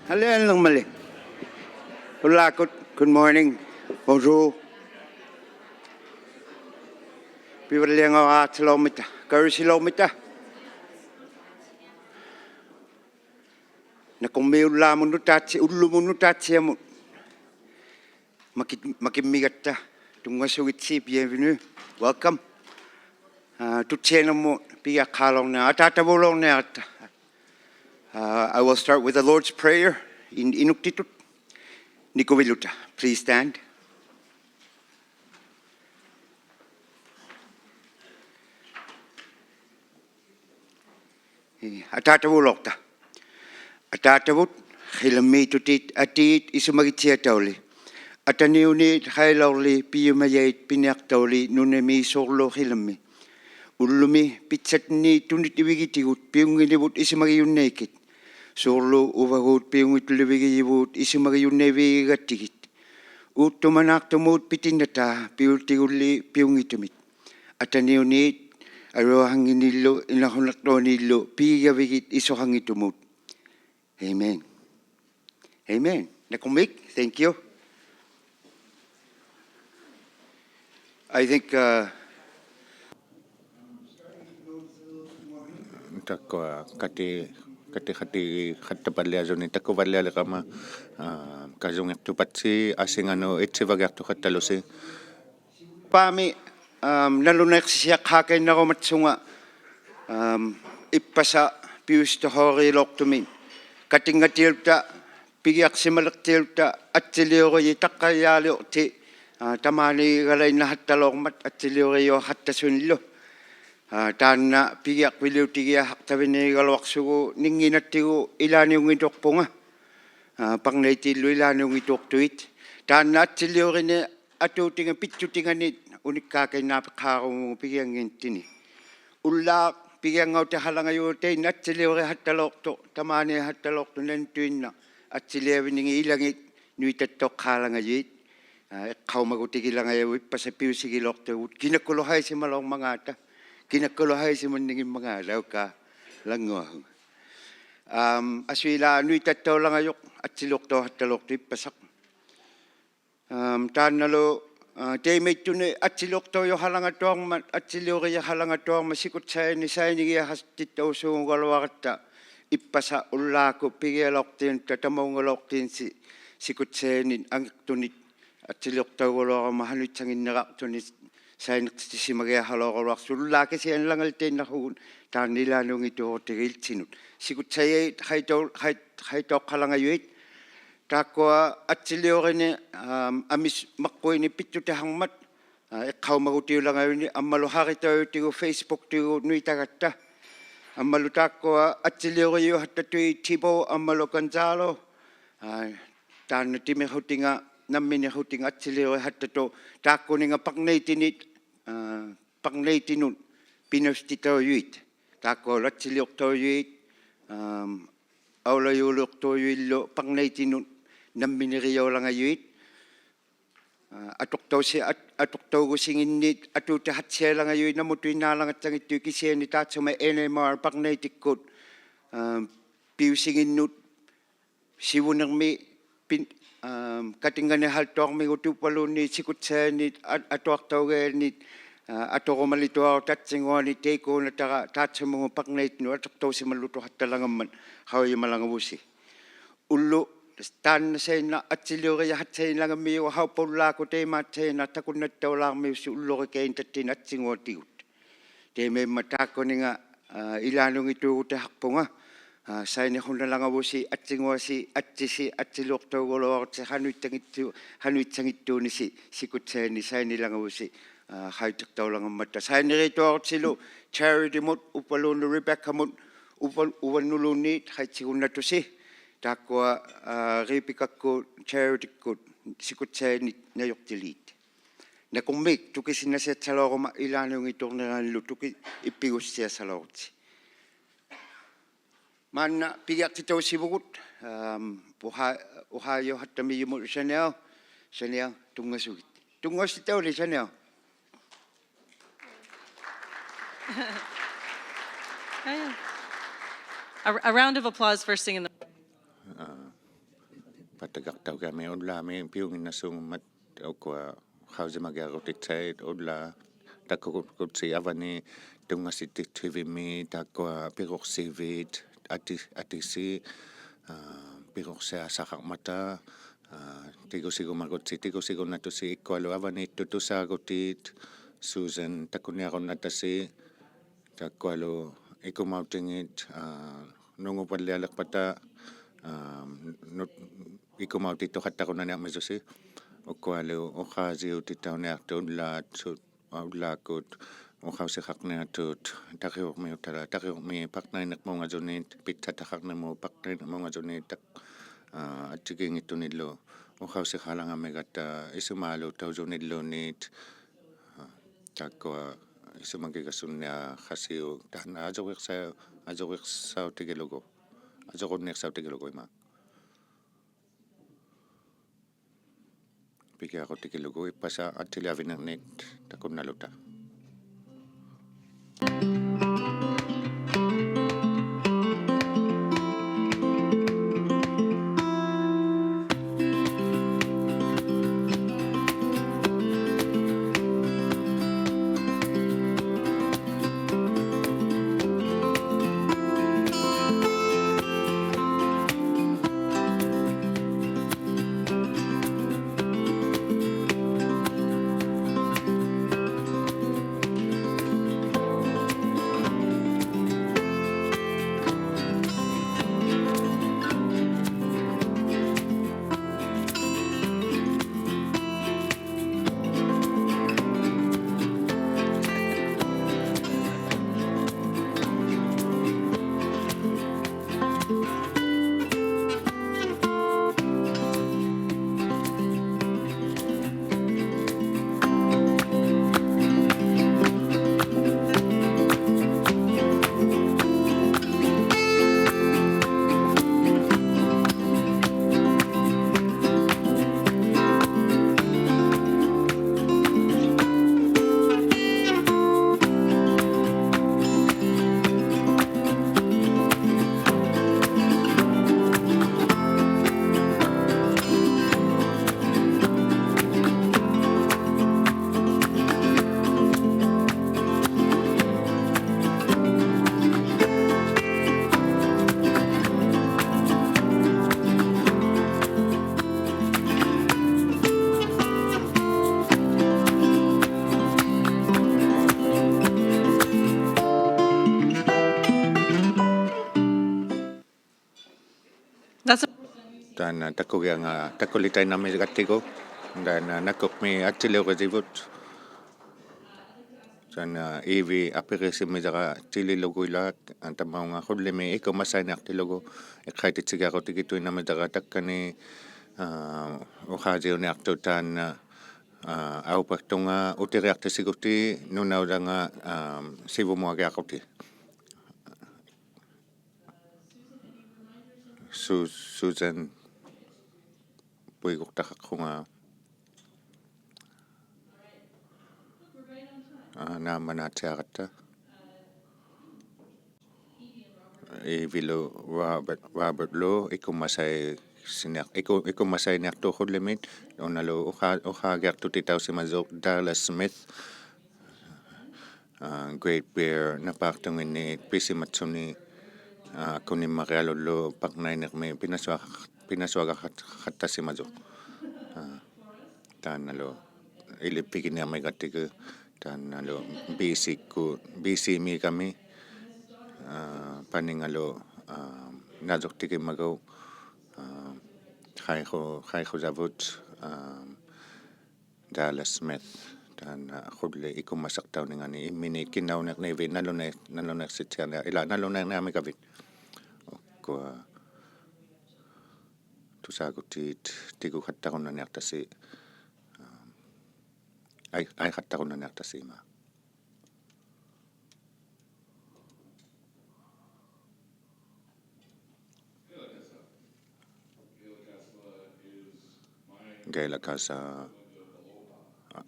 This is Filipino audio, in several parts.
ᕕᕗഅᕆ. Good morning. Bonjour. 비브리앙아틀로미타. ᕄ으시로미타. 나콤메울라무누타치 울루무누타치아무. Makimigatta. Tung-Masugitsi, bienvenue. Welcome. Tutsenamo piakalong na atatabulong na ata. I will start with the Lord's Prayer in Inuktitut. Nikoviluta. Please stand. Atatabulokta. Atatabut, Hilamitutit, Atit, Isumagitsiatauli. Ataniunit, Hailauli, Piumayait, Pinaktauli, Nunemi, Sorlo, Hilami. Ullumi, Pitsatni, Tunitivigitit, Piunginibut, Isumagiunakit. Sorlo, Uvagut, Piungitulivigibut, Isumagiunevigatikit. Utumanaktumut, Pitinata, Piutiguli, Piungitumit. Ataniunit, Arohanginilo, Inahonaktonilo, Pigavigit, Isohangitumut. Amen. Amen. Nakumik, thank you. I think kati khattapallaasuni takkuvallialekama kazungertupatsi asingano itsivagерtuqattalusi Pami naluneqsiaqhaaqinnarumatsunga ippasa piustohoriilortumin katingatiulta pigiaqsimalertiulta atsilioriji taqqayaaliorti tamaanigalainnahатtalormat atsilioriuarhattasunillu taanna pigiaqviliutigiahaqtavinigaluarsugu ninginattigu ilaaniungitorpunga parneitiillu ilaaniungituortuit taanna atsiliorini atuutinga pitsutinganit unikkaakainnaapaqaarumu pigianginttini ullaaq pigiangauta-halangayuutein atsiliorihattalortu tamaanihattalortu nantuinna atsiliaviningi ilangit nuitattoqqaalangayit eqqaumagutigilangayavut pasapiusigilortugut kinakkulohaisimalormangaata kinakkulohaisimunningin mangaalaukka languahu asuila nuitattaulangayuq atsilortuarhattalortu ippasaq taannalu teimittuni atsilortuyo halangatuarmat atsilioriya halangatuarma sikutsaini sainigiahastitausuungaluaratta ippasa ullaaku pigialortiinta tamaungalortiinsi sikutsainin angittunit atsiliortauguloorama hanuitsanginnerartunit sainiqtisimagiahaloorluarsullaakisianlangaltiinnarugun taannilaanungituortigiltsinut sikutsayait haitoqqalangayuit taakkua atsiliorini amis maqquini pittutahangmat eqqaumagutiulangayuni ammalu haritayutigu Facebook tigu nuitagatta ammalu taakkua atsilioriuhattatui Tibo ammalu Gonzalo taanna timihutinga namminihutinga atsiliorihattato taakkuninga paqneitinut pinustitoyuit taakkua atsiliortoyuit aulayuluqtoyuillu paqneitinut namminiriulangayuit atuqtaugusinginnit atuutahatsialangayuit namutuinaalangatsangittu kisiani taatsuma NMR paqneitikkut piusinginnut sivunermi katingganihaltuarmigu tupalunni sikutsaanit atuartaugaanit atorumalituaru tatsinguani teikuunatara taatsamungu paqneitnu atuqtausimallutuhattalangamman hauyimalangavusi ullu taannasainna atsilioriahatsainlangammiu haupullaaku teemaatsaina takunnattaulaarmiussi ullorikein tattin atsinguatigut teemeemma taakkuninga ilaanungituugutahaqpunga sainihunnalangavusi atsinguasi atsisi atsiluortauguluarutsi hanuitsangittuunisi sikutsaani sainilangavusi haitiqtaulangammatta sainirituarutsilu charity-mut upalunu Rebecca-mut uvanulunniit haitsigunnatusi taakkua riipikakku charity-kut sikutsaanit nayortiliit nakummik tukisinasiatsaloruma ilaanungitorneranlu tuki ippigussiasalorutsi Manna pigiaqtitausivugut ᓄ나ᕘᒑ ᕕᕗ tung-Masugit. Tung-Masitauli ᕕᕗ. A round of applause for singing the tagartau kami ullami piunginnassuummat ᓄnaᕕᑑ ᕃ tungasitittivimi takkua piqorsiivit atisi piqorsiaasaqarmata tikusigumagutsi ikkualu avaniittutusaagutit Susan takuniaqunatasi takkualu ikumautingit nungupallialeqpata ikumautittuqattaqunaniarmisusi уккуалу ᓄнаᕕᑑ ууᓪᓗᒃ ᓄнаᕕᑑ ṭаᕆ우ᓁ ᕃ питтатақарнаму пақнамунгасунит атсигингиттуниллу ᓄнаᕕᑑ исумаалу таусуниллуунит таккуа исумагигасунниа хасиу тахна азориерсаутигилугу азорунниерсаутигилугу има pikiaqutikilugu иппасаартилиавинернит такунналута Tana takugianga takulitainamigattigu tana nakukmi atsileuqisivut tana ivi apirisimmisera tililuguilaat tamaunga hullimi ikumassainiartilugu iqqaititsigiaqutigiituinnamitera takkani uhaasiuniartu taanna aupaktunga utiriartisiguti nunaulanga sivumuagiaquti Susan puigurtaqaqunga naamanaatiaqatta ivilu Robert Lu ikumassainiartuuqullimit unalu uhaagiartutitausimazuuq Dallas Smith Great Bear napaartunginniit pisimatsuni kunimmarialullu Паᕐнаниᕐ pinasuagaqattasimazuq taannalu ilippikiniarmigattigu taannalu BC-miikami paningalu nasurtikimmagu qaiqusavut Dallas Smith taanna qulli ikumassartauningani imminiit kinnaunerniivi nalunersitsiana ila nalunerniamikavit kua tusaagutit tikuqattaqunaniartasi aiqattaqunaniartasima Gailakasa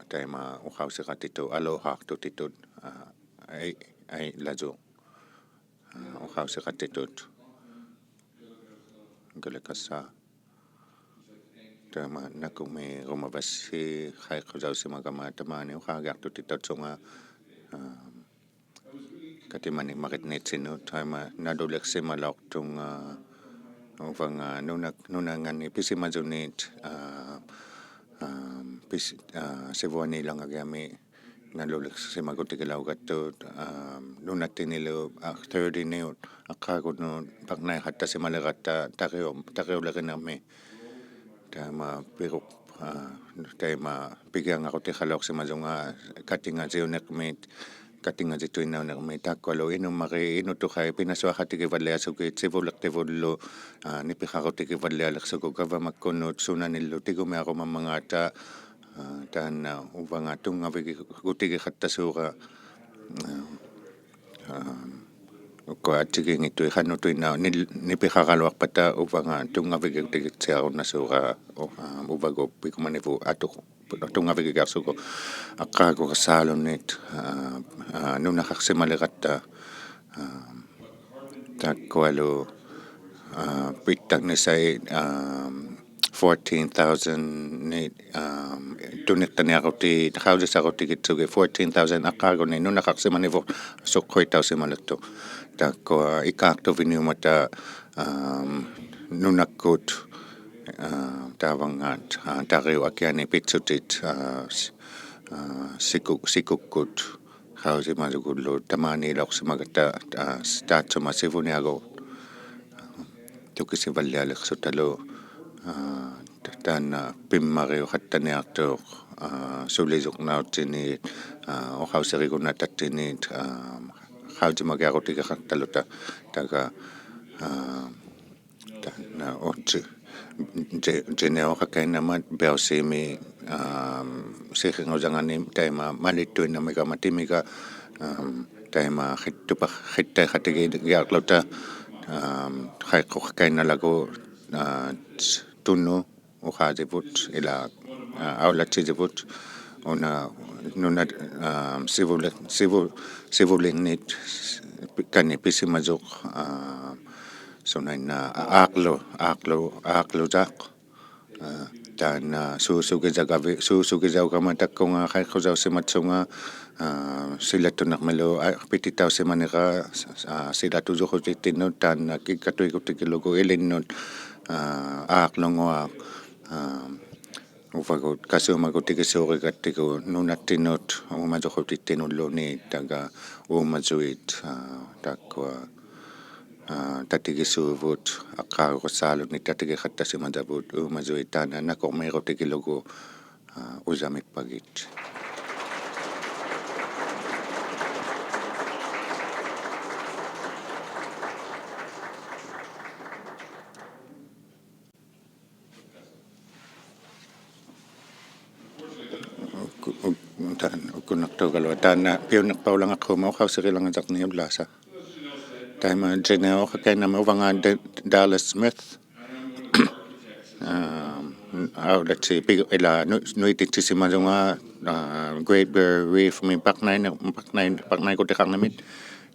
taima uqausiqatitu alohaartutitut ai lazu uqausiqatitut Gailakasa Tama nakumi rumabasi kay ᓄnaᕘᒑ tamani ᓄқagartutit sunga կատիմանիᒃ netsinut tama naduleksimalaortung uvanga nunangani pisimazunit sivuanilangagami naluleksimagutikilaugаттут nunatinilu 30 niut aqaqunut paqnai hattasimaleqatta tariuleqinarmi tama piruq tama pikiangaqutiqaloqsimazunga katingasiuneqmit კატიმინაძიტუინაუნერმი დაკვალო ინუმარი ინუტუხაი პინასვახატიკივალეასუკი ციβულექტივულუ ნიპიხაღოტიკივალეალეხსუკუ გავამაკკუნუთ სუნანილუ ტიგუმეაღომამანგაატა დანა უბანგა ტუნგავიგი გუტიგიხატტასუღა ოკოატიგინიტუ ხანუტუინა ნიპიხაღალუარპატა უბანგა ტუნგავიგი გუტიგიციაღუნასუღა უბაგო პიკუმანევუ ატუ ტუნგავიგიგარსუკო aqaaguqassaalunniit nunaqarsimaleqatta takkualu pittagnisai 14,000 ni tuniqqaniaruti taxaulisarutigittsugi 14,000 aqaaguni nunaqarsimanivu suqqhuittausimalattu takkua ikaartuviniumata ᓄnaᕗꒃ tavangaat ᕃauᓪᒃ pitsutit sikukkut hausimalukullu tamaniilaorsimagatta taatsuma sivuniago tukisivallialersuttalu taana pimmariu hattaniartuuq sulisuqnautiniit oqauserigunatatiniit hausimagiarutigeqartaluta taga taana otsi ᕄᕗΑᵃ beosimi sihinguzangani taima malittuinnamiga matimiga taima hittaiqatigiarluta haiqqoqqainalagu tunnu uqaasivut ila aulatsisivut una nunat sivulinnit kani pisimazuq sunaina ᓃᕗஅᕆ taana suusugizaugamataqkunga qaiqqusausimatsunga silattunermilu pititausimaniqa silatusuqutittinnut taana kikkatuiguttikilugu ilinnut ᓃᕗअᕆ uvagut kasuumagutigissuurigattigu nunattinut umasuqutittinulluuni taga uumasuit takkua tatigisuuvut aqaaguqassaalunni tatigiqattasimazavut uumasuit taana nakormiirutigilugu usamipagit ukkunartuugalua taana piunnerpaulangaqquuma uqausirilangataaqniullaasa taima ᕄᕗΑᵃ uvanga Dallas Smith aulatsi ila nuititsisimazunga Great Barrier Reef mi paknai kutiqarnamit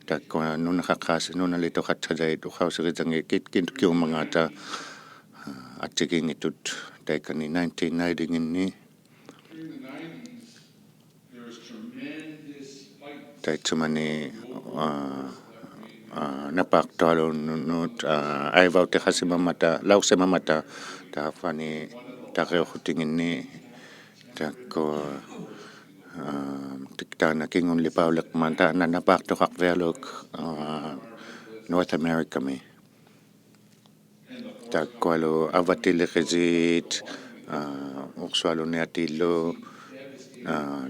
takkua nunaqaqqaasi nunalitoqatsajait uqausiritsangi kiumangata atsigingitut taikani 1990nginni taitsumani napaqtualunut ᕄᕗஅᕋ lausimamata taafani taqeuqutinginni takkua tiktaana kingunlipauleqman taana napaqtuqarvialuk North America mi takkualu avatiliqisiit uqsualuniatillu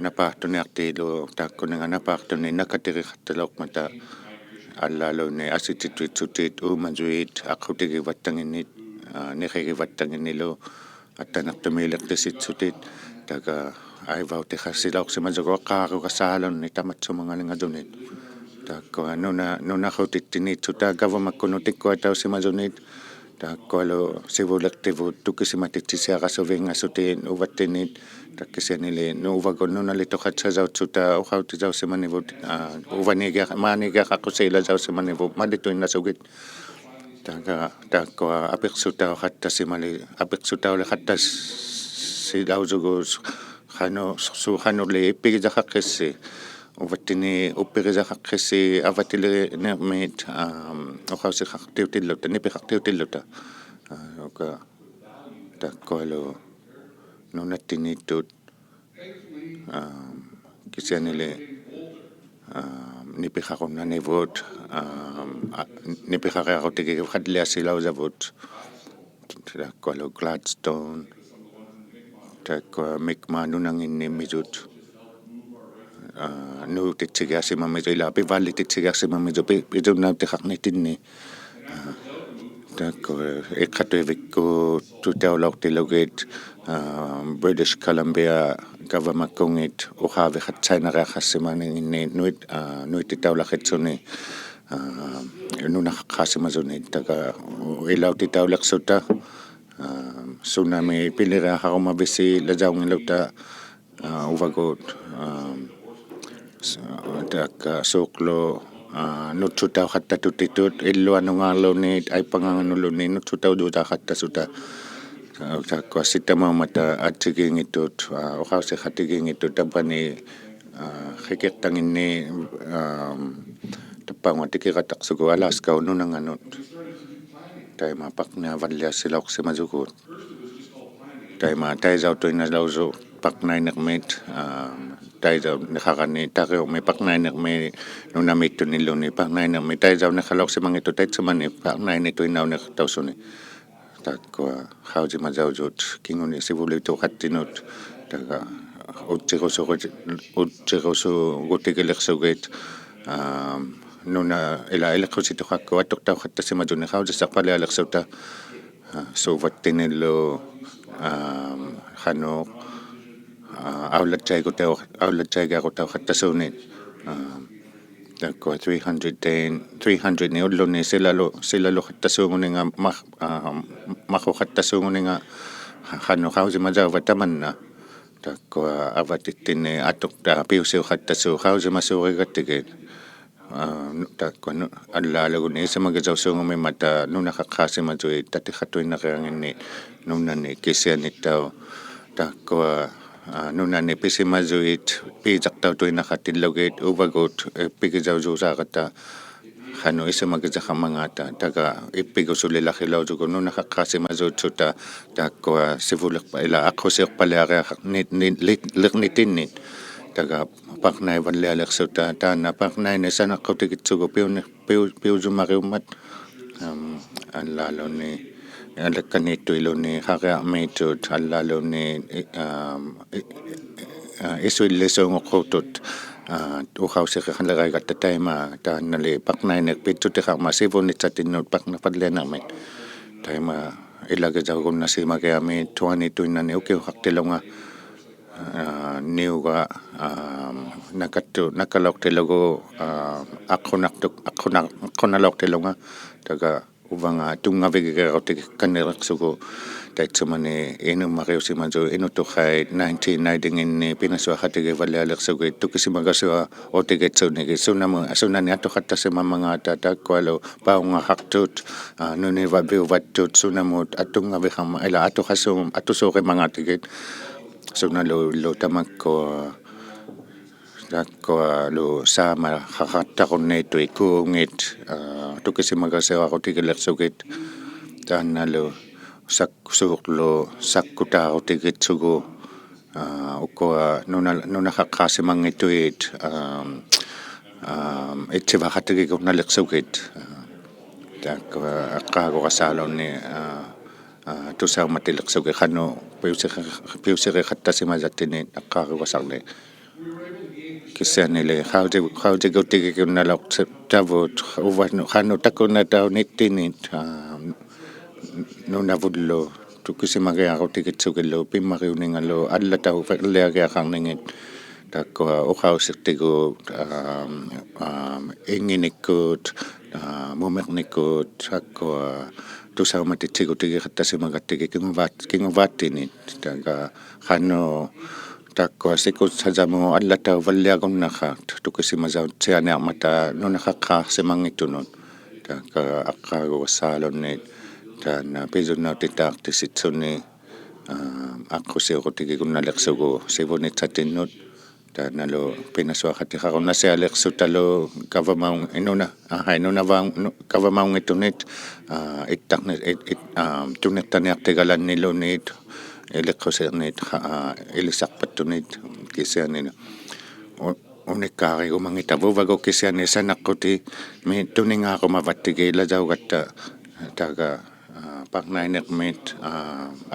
napaqtuniartiilu taakkuninga napaqtuni nakatiriqartaloqmata аллаалуни асититуитсутит уумасуит аққутигиваттангиннит нихигиваттангиннилу аттанертумиилертиситсутит тага ᕄᕗАᵃ таматсумангалингатунит таккуа нунахутиттинитсута гавамаккунутиккуатаусимасунит таккуалу сивулективут тукисиматитсисиақасувингасутиин уваттинит takkisianili nuuvagonnunalittoqatsasautssuta uqautисausimанивут уванига маанигеқаққусиласаусиманиву малитуиннасугит Takwa apeksutaw simali apeksutaw le si dauzugus khano le ipigizakakesi uvatini upigizakakesi avatile nermit okhawsi khaktiutilluta nipikaktiutilluta oka takwalo nunattinitut kisianile ᕃጵαᕐnaᕐᒑ ᕃՊαᕐnaᕐᒑ ᕃጵαᕐnaᕐᒑ takwalo Gladstone takwa mikma ᓄnaᕕᒪᓪ ᓄnaᕕᒑ ᕃጵαᕐnaᕐᒑ ᕃጵαᕐnaᕐᒑ takwa iqatuivikku tutaulortilugit British Columbia government kungit uqaavaqatsainariaqassimaninginni nuititaulaqitsuni ᓄnaᕗққаасимасуни така илаутитаулерсута tsunami piliriaqarumavisi lasauнгилута uvagут taka suuqlu nutsutauqattatutitut illuanungaarluunniit aipanganganulunni nutsutauduutaaqattasuta takwa sitamaumata atsigiingitut uqausiqatigiingitut tapani qikiqtanginni tappaunga tikiqataqsuku Alaska ununanganut taima paqniavalliassilaorsimasukuut taima taisautuinalausu paqnainermit taisau niqaqani tariumi paqnainermi nunamiittunilluni paqnainermi taisauneqalorsimangitu taitsamani paqnainituinaunertausuni takwa qausimasausut kinguni sivulituqattinut taka utsirusugutikillersugiit nuna ila elequsituqakku attortauqattassimatuni qausissaqpalialersuta suuvattinillu qanu aulatsaigaqutauqattasuuni takwa 300 ni ulluni silalu qattasuunguninga maqquqattasuunguninga qanu qausimasauva tamanna takwa avatittini atorta piusiuqattasu qausimasuurigattigit takwa allaalaguni isamagasausuungumimata nunaqqaasimatui tatiqatuinneqianginni nunani kisianittau takwa nunani pisimasuit piisaqtautuinnaqatillugit uvagut pigisausuusaaqata qanu isamagasaqamangata taka ippigusulilaqilausuku nunaqqaasimasutsuta takwa sivulerpa ila aqusiuqpaliariaqarnitinit taka paqnaivallialersuta taana paqnaini sanaqqutigittsugu piusumariummat allaaluni alakkanniittuiluni qariarmiitut allaaluni isuillisuungoqqutut uqausiqaqalerigatta taima taannali paqnainek pitsutiqarma sivunitsatinnut paqnapallianermit taima ilagasaugunnassimagiami tuanituinnani ukiuqartilunga niuga nakalortilugu aqunalortilunga taka uvanga tungavigigerotikkannereqsugu taitsamani inummariusimansu inutuqai 1990nginni pinasuaqatigivallialersugu tukisimagasuа otigitsuunigi sunani atoqattasimamangata takwalu paungaqartut nunivaviuvattut sunamut atungavihama ila atusuuqimangatigit sunalu tamakkua takwa sama qaqattaqunniittui kuungit tukisimagasuaqutigilersugit taannalu suuqlu sakkutaarutigitsugu ukua nunaqqaasimanngituit itsivaqatigikunnalersugit takwa aqqaagoqasaalunni tusaumatilleqsugi qanu piusiriqattasimasattini aqqaagoqasarni kisianile qautigutigikunналортавут qanu takunataunittinit nunavullu tukisimagiarutigitsugillu pimmariuningallu allatau falliagiaqarningit takwa uqausiqtigu inginikkuut mumeqnikkuut takwa tusaumatitsigutigiqattasimaгаttigi kinguvaattinit taka qanu takwa sikussasamu allatau falliagunnaqaat tukisimasautsianiarmata nunaqqaaqsimangittunut ааqqaagugassaalunniit taanna pisunnautit-aaqqtisitsunni аққусиоқутигикунналерсугу сивунитсатиннут таанналу пинасуақатиқаруннасиалерсуталу government government иттарни тунертаниартигаланнилунит элекқусернит илисарпаттунит кисианина униккааригумангитавувагу кисиани санаққути ми тунингаагумаваттигииласаугатта таага Паᕐнаниᕐьмит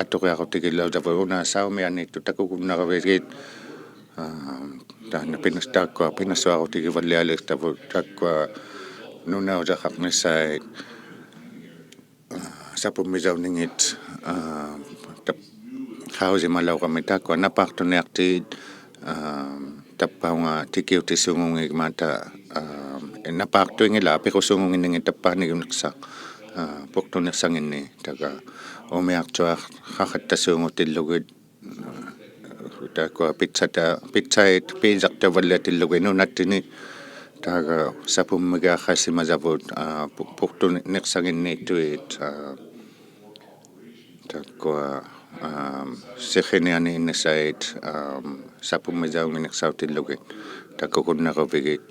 атториақутигиллаутаву ᓄнаᕕᑑавнитту такукуннеравигит таана пинассуарутигиваллиалертаву таккуа ᓄнаᕐдақарниссаит сапуммисаунingit хаусималаугами таккуа напаартуниартигит таппаунга тикиутиссунгунгигмаата напаартуингила пирусунгунгиннги таппааникунерсаа портунерсангинни така омиартуар хахаттасуунгутиллугит таккуа питсаит пиисартаваллатиллуги нунаттини таага сапуммигаахассимасавут портунерсангиннииттуит таккуа сехенианииннасаит сапуммисаунгинерсаутиллугит таккукуннеровигит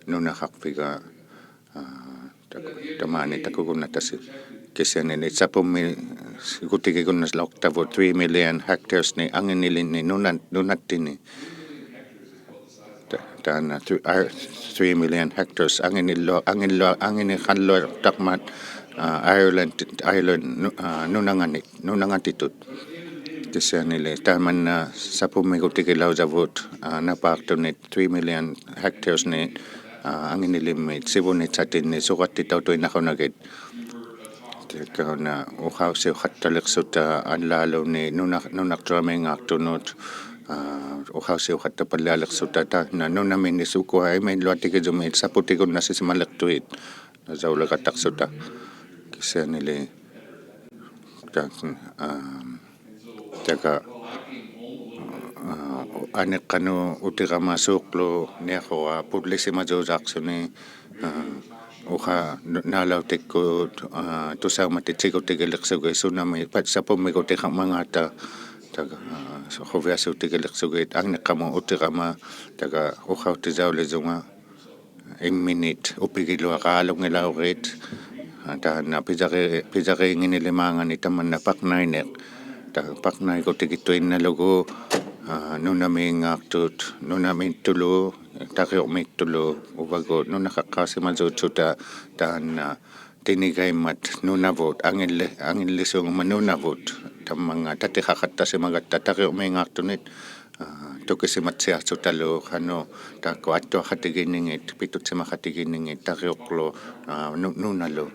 Нунаᕗақпига тамаани такукуннатаси кисианини сапумми гутигикуннаслаортаву 3 million hectares ni ангинилинни нунаттини таана 3 million hectares ангинихаллуартармат Ireland нунангатитут кисианили тааманна сапумми гутигилаусавут напаартунит 3 million hectares ni ангинилиммит сивунитсатинни сугаттитаутуиннахунагит таккана ууᓄавьяу᷅мингарталерсута аллаалуни ᓄнаᕗамингартунут ууᓄавьяу᷅мингартапаллиалерсута таана нунаминнисукуа имиллуатигизумит сапутигуннасисималертуит назаулагатарсута кисианили така анеққану утирамаасууқлу ниахора пуллисимасуусаарсуни уха наалаутиккуут тусауматитсигутигилерсуги сунами патсапуммигутиқармангаата така ховиасуутигилерсугит анеққаму утирама така ухаутисаулизунга имминит упигилуақаалунгилаурит таана пизариингинилимаангани таманна Паᕐнаниᕐь Паᕐнаниᕐьгутигиттуинналугу нунамиингаартут нунамиттулу тариормиттулу увагу нунақаққаасимасуутсута таана тинигаймат нунавут ангиллисуунгма нунавут тамманга татиқақаттасимагатта тариормиингаартунит укисиматсиартуталу хану таакку аттуахатигиннингит питутсимахатигиннингит тариоқлу нуналу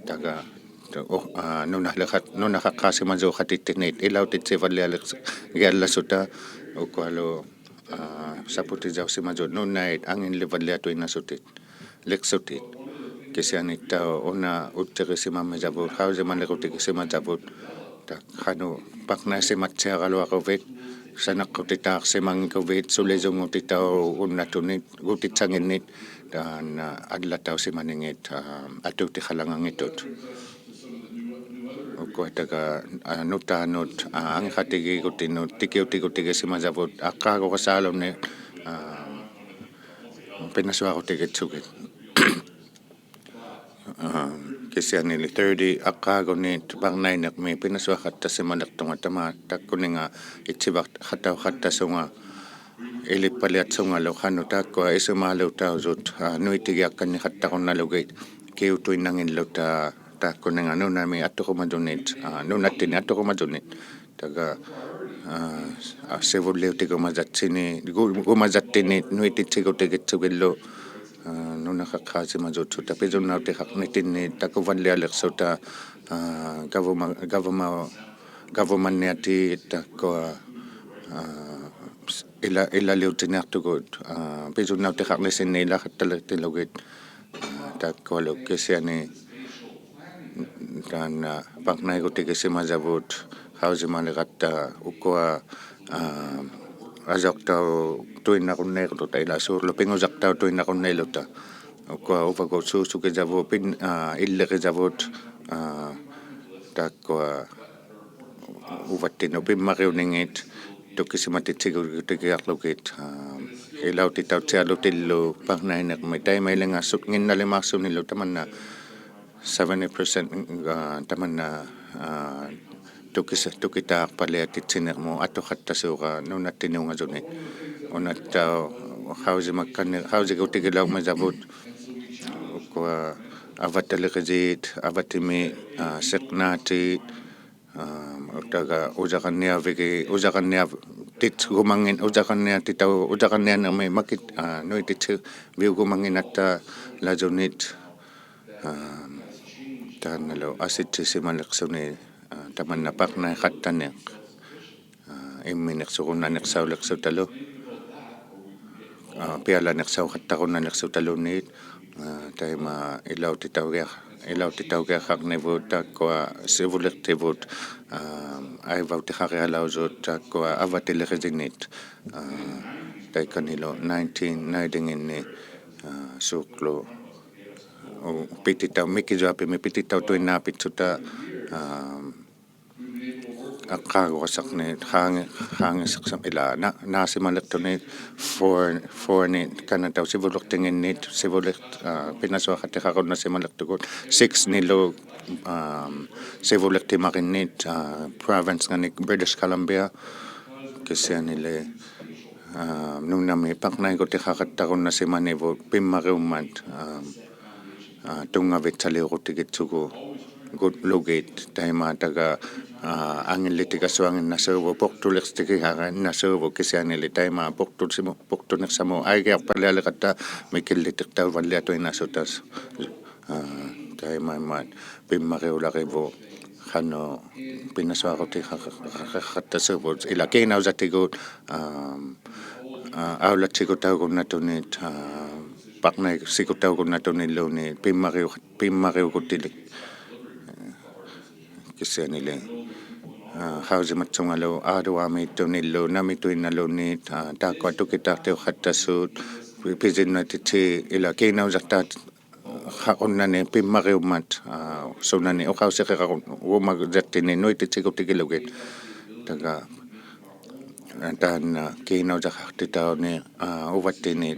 тага нунаᕗаққаасимасуухатиттинит илаутитсиваллиалерс гиалласута укуалу сапутизаусимасуут нуннаит ангинливаллиатуиннасутит лексутит кисианиттаа уна уттерисимаммисавут хаусималерутикисимасавут так хану паᕐнаасиматсиаралуақувит санаққутитаарсимангкувит сулисунгутитаа уннатунит гутитсангиннит таана аллатаусиманингит атуутихалангангитут укуатага нутаанут ангихатигигутиннут тикиутигутигисимасавут аққаагорасаалунни пинасуарутигитсугит кисианили 30 аққаагунит Паᕐнаниᕐьми пинасуақаттасималертунга тама таккунинга итсивартахаттасунга илиппалиатсунгалу хану тааккуа исумаалуутаусут нуитигиаққаннихаттақунналугит киутуиннангиллута тааккунинга нунами аттоқуматунит нунаттини аттоқуматунит тага севуллиутигумазатсини гумазаттинит нуититсигутигитсугиллу нунақаққаасимасуутсута писуннаутиқарнитинни такуваллиалерсута government-ниати таккуа илалиутиниартугут писуннаутиқарнисинни илахатталертилугит таккуалу кисиани таана Паᕐнаниᕐьгутигисимасавут хаусималеқатта уккуа азоқтау туиннақуннеерлута иласуурлу пингусартау туиннақуннеилута Ukwa uvagotsuusukizavut illerizavut takkua uvattinupimmaqiuningit tukkisimatitsigutigiarlugit ilautitautialutillu ppernanineqmi taimailingassut nginnalimaarsunillu tamanna 70% tamanna tukitaarpaliatitsinermu atuqattasuuqa nunattinuungasuni unattau hausigutigilaugmazavut ukwa avattaliqisiit avatimi seqnaatiit utaga tit gumangin ujaqannianermi makit nuitit viugumanginatta lazunit taannalo asitsisimaleqsuni tamanna paqnaiqattaneq immineqsuqunnaneqsauleqsutalu pialaneqsauqattaqunnaneqsutaluniit taima ilautitaugiaqaqnivut takkua sivuliqtivut aivautiqarialausut takkua avatiliqisinit taikanilo 19 naidinginni suuqlu pititau mikisuapimi pititau tuinnaapitsuta aqaaguqasaqni haangisaqsam ila naasimalertuni forni kanatau sivulertinginnit sivulirt pinasuaqatiqarunnasimalertukut 6 nilu sivulertimarinnit province nganik British Columbia kisianile ᓄnaᕕᒃ naikutiqaqattarunnasimanivut pimmariummat tungavitsaliurutigitsugu lugit taimataga angillitigassuanginnassuuvu portuliqstigiqarinnaassuuvu kisianili taima portunersamu aigiarpalialiqatta mikillitiqtauvalliatuinnaassutas taimaimaat pimmariularivu qanu pinnasuaqutiqaqqattassuuvut ila kiinausatigut aulatsiguttaugunnatunit paqnaisikutaugunnatuniluuni pimmariugutili kisianili hausimatsungalu aaduamiittunillu namituinnaluunniit taakkua tukitaartiuqattassuut pisinnatitsi ila kiinausartaat qaqunnani pimmariummat sunani uqausiqeqarun uumagsertini nuititsigutigilugut taga taanna kiinausaqartitauni uvattini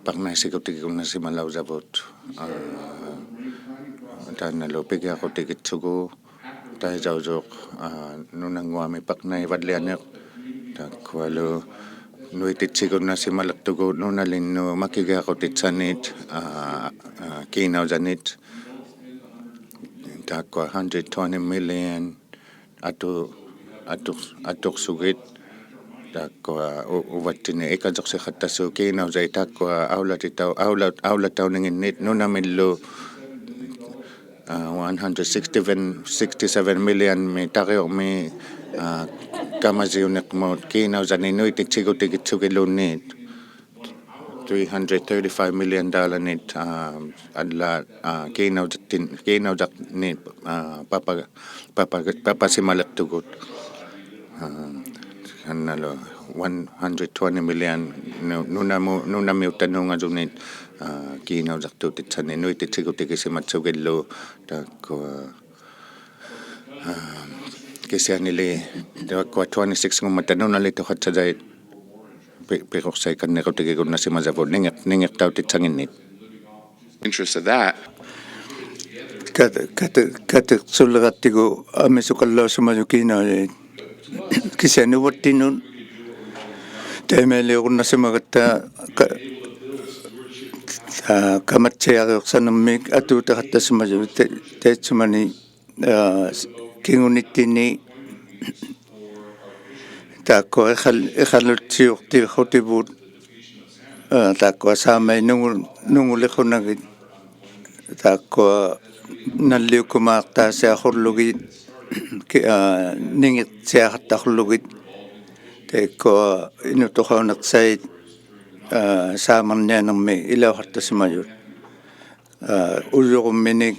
paqnaisikutigigunnasimalausavut taannalo pigiaqutigitsugu taisausuuq nunanguami paqnaivallianeq takkualu nuititsigunnasimaleqtugu nunalinnu makigiaqutitsanit kiinausanit takkua 120 million atuqsugit takkua uvattini ikasorsiqattassu kiinausai takkua aulatauninginnit nunamillu 167 million mi tariormi kamasiuneqmut kiinausani nuititsigutigitzugilluunniit $335 million nit alla kiinausaqni papasimalertugut annalo 120 million nunamiuttanuungasunit kiinausartuutitsani nuititsigutigissimatsugillu takkua kisianili takkua 26 ngummatanunalituqatsasait piqorsai kannequtigigunnasimazavut ningeqtautitsanginnit interest of that kateqsulleqattigu amisuqallaussumalu kiinauli kisianuvattinun taimaliurunnassimagatta kamatsiariorsanermik atuutaqattassamalu taitsumani kingunittinni takkua iqallutsiortiqutivuut takkua saamai nunguliqunagit takkua nalliukkumaartaasiaqurlugit ningitsiaqattaqurlugit takkua inutoqauneqsait saamarnianermi ilauqartassimayut ulluqumminik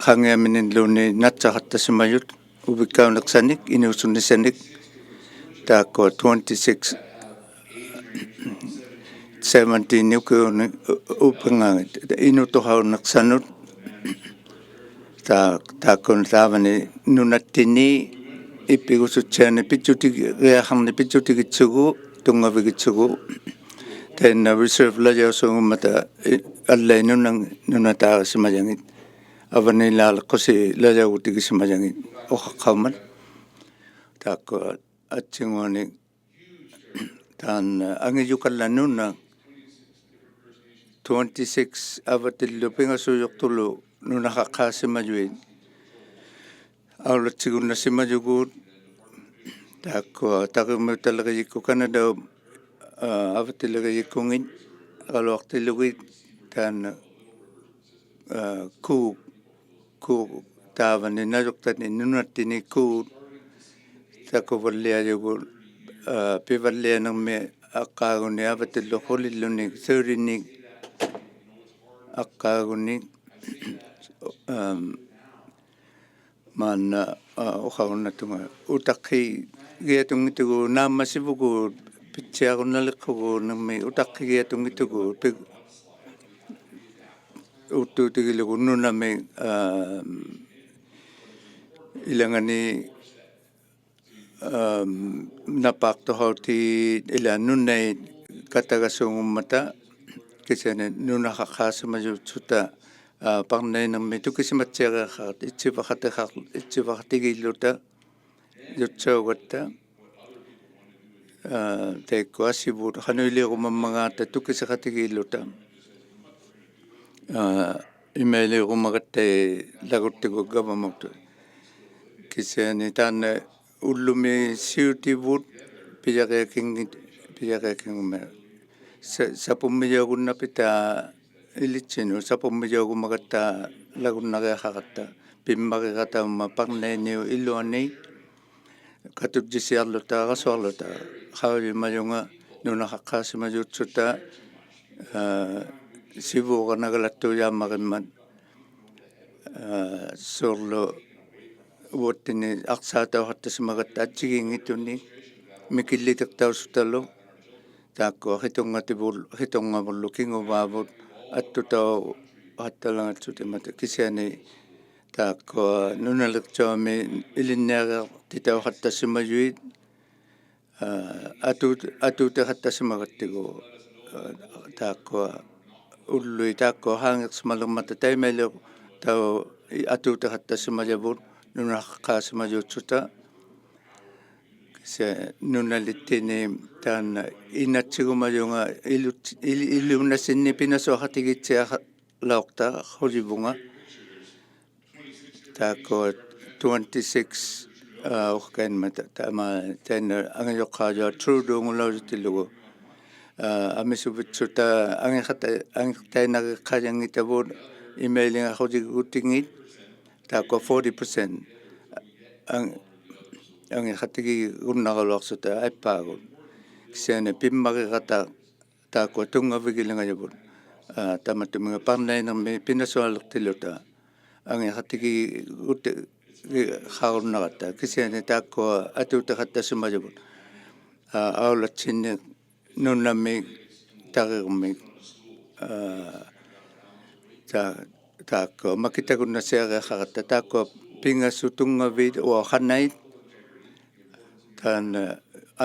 qangiaminilluuni natsaqartassimayut uvikkauneqsanik inuusunnisanik takkua 26 17 niukuuni upangangit inutohaunaqsanut taakun taavani nunattini ippigusutsiani pitsutigriaqarni pitsutigitsugu tungavigitsugu tainna reserve lajausungumata allainunnang nunataarasimayangit avanilaaleqqusi lajagutigisimajangit oqaqqaumat taakku atsinguani taan angiyukallanunna 26 avatillu pingasuyuqtulu nunaqaqqaasimayuit aulatsigunnassimajuguut taakku taqimutaleriikku Canada avatileriikkungit aluartilugit taan ku taavani najuqtani nunattini kuut takuvalliajugu pivallianermi aqqaaguni avatillu qulilluni 30-ni aqqaaguni maanna uqaunnatunga utaqqi giatungitugu naammasivugu pitsiarunnaliqqugu nermi utaqqi giatungitugu uttuutigilugu nunami ilangani napaqtorauti ila nunnaid katagasungumata kisane nunaqaqqaasimayutsuta ПаᕐНениᕅ tukisimatsiaqaqqarat itsivaqatigilluta yutsaugatta teikku assivut qanuiliqumammangaata tukisiqatigilluta imailiqumaqattai laguttigu government kisani taanna ullumi siutivut pijaqiakinguma sapummijagunnapita ilitsinu sapummijagummaqatta lagunnariaqaqatta pimmariqataumma ПаᕐНениᕅ illuani katutsisiarluta arasuarluta ᕗaulimayunga nunaqaqqaasimayutsuta sivuuqanagalattuujaammarimmat suurlu uattini aqsaatauqattasimagatta atsigiingituni mikillitertaussutalu taakku qitunngavullu kinguvaavut attutau qattalangatsutimata kisiani taakku nunaliqtuami ilinniaqartitauqattassimayuit atuuteqattasimaqattigu taakku ullui taakku haangeqsimalermata taimailiq tau atuuteqattassimayavut nunaqaqqaasimayutsuta se nunalittini taanna inatsigumayunga ilunassinni pinasuaqatigitsiaqlaorta qulivunga taakku 26 orkainmata taina angajoqqaajua truduungulausutilugu amisuvitsuta angertainaqiqqajangitavut imailingaqutiguttingit taakku 40% angerqatigi gunnaqaluarsuta aippaagut kisiani pimmariqata taakku tungavigilangajavut tamatuminga ПаᕐНениᕅ pinasualertiluta angerqatigi qarunnaqatta kisiani taakku atuuteqattasimajavut aulatsinni nunnamik tarirmik taakku makitagunnassiariaqaqatta taakku pingassutungavit uaqanait taan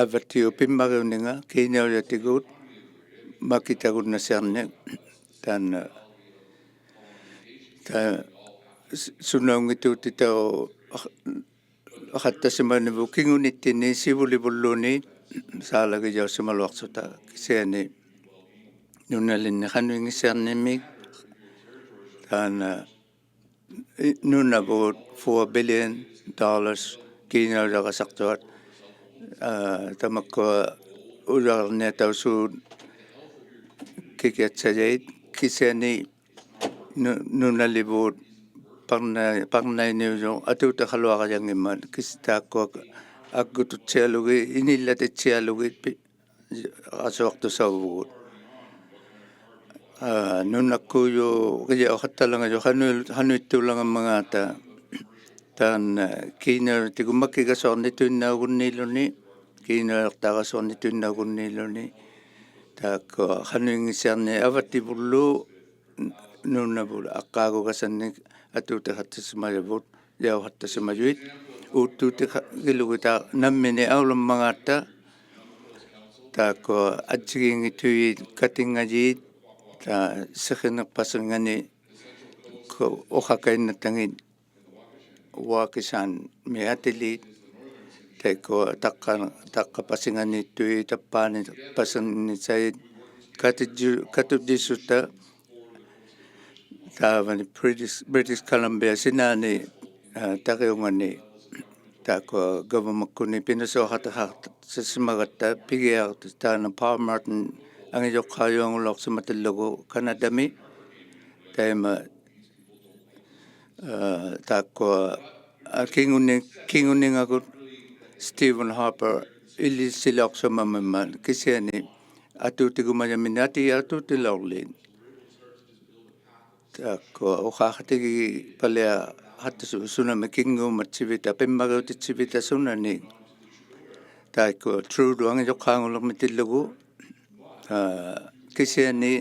avattiu pimmariuninga kiiniaujatiguut makitagunnassiarni taan sunaungituutitau aqattasimanivu kingunittini sivulivulluuni saalagijausimaluarsuta kisiani nunalinni qanuingissiarnimik taana nunavut $4 billion kiiniaujaqasartuat tamakkua ularniatausuut kikiatsajait kisiani nunalivut ПаᕐНениᕅ atuuteqaluaqajangimmat kistaakkua akkututsialugi inillatetsialugit asuartusauvugut nunakkuyu qiyaoqattalangaju hanuittuulangammagaata taan kiinautikummakkigasoornituinnaugunniilluni kiinaertaaqasuornituinnaugunniilluni тако хануингисиарни аваттипуллу нуннавул аққаагугасанник атуутахаттасимаявут яухаттасимаюит уттуутигилугита наммини ауламмагаатта тако атсигингитуит катингажиит та сехинерпасангани ко охакаиннатангит уакисан миатилит тако таққапасинганиттуи таппаани пасаннисаит катудисута таавани British Columbia синаани тариунгани тако гавамаккуни пинасоохатахарт сисмагатта пигиарт таана Paul Martin ангижоққааюангулорсиматаллугу канадами таима тако кингунингагут Stephen Harper иллиссилоорсумамман кисиани атуутигумаямини атуутилоорлин тако охаахтиги палеа хаттасу сунами кингууматсивита пиммагиутитсивита сунани тако Trudeau ангижоққаангулэрмитиллугу кисиани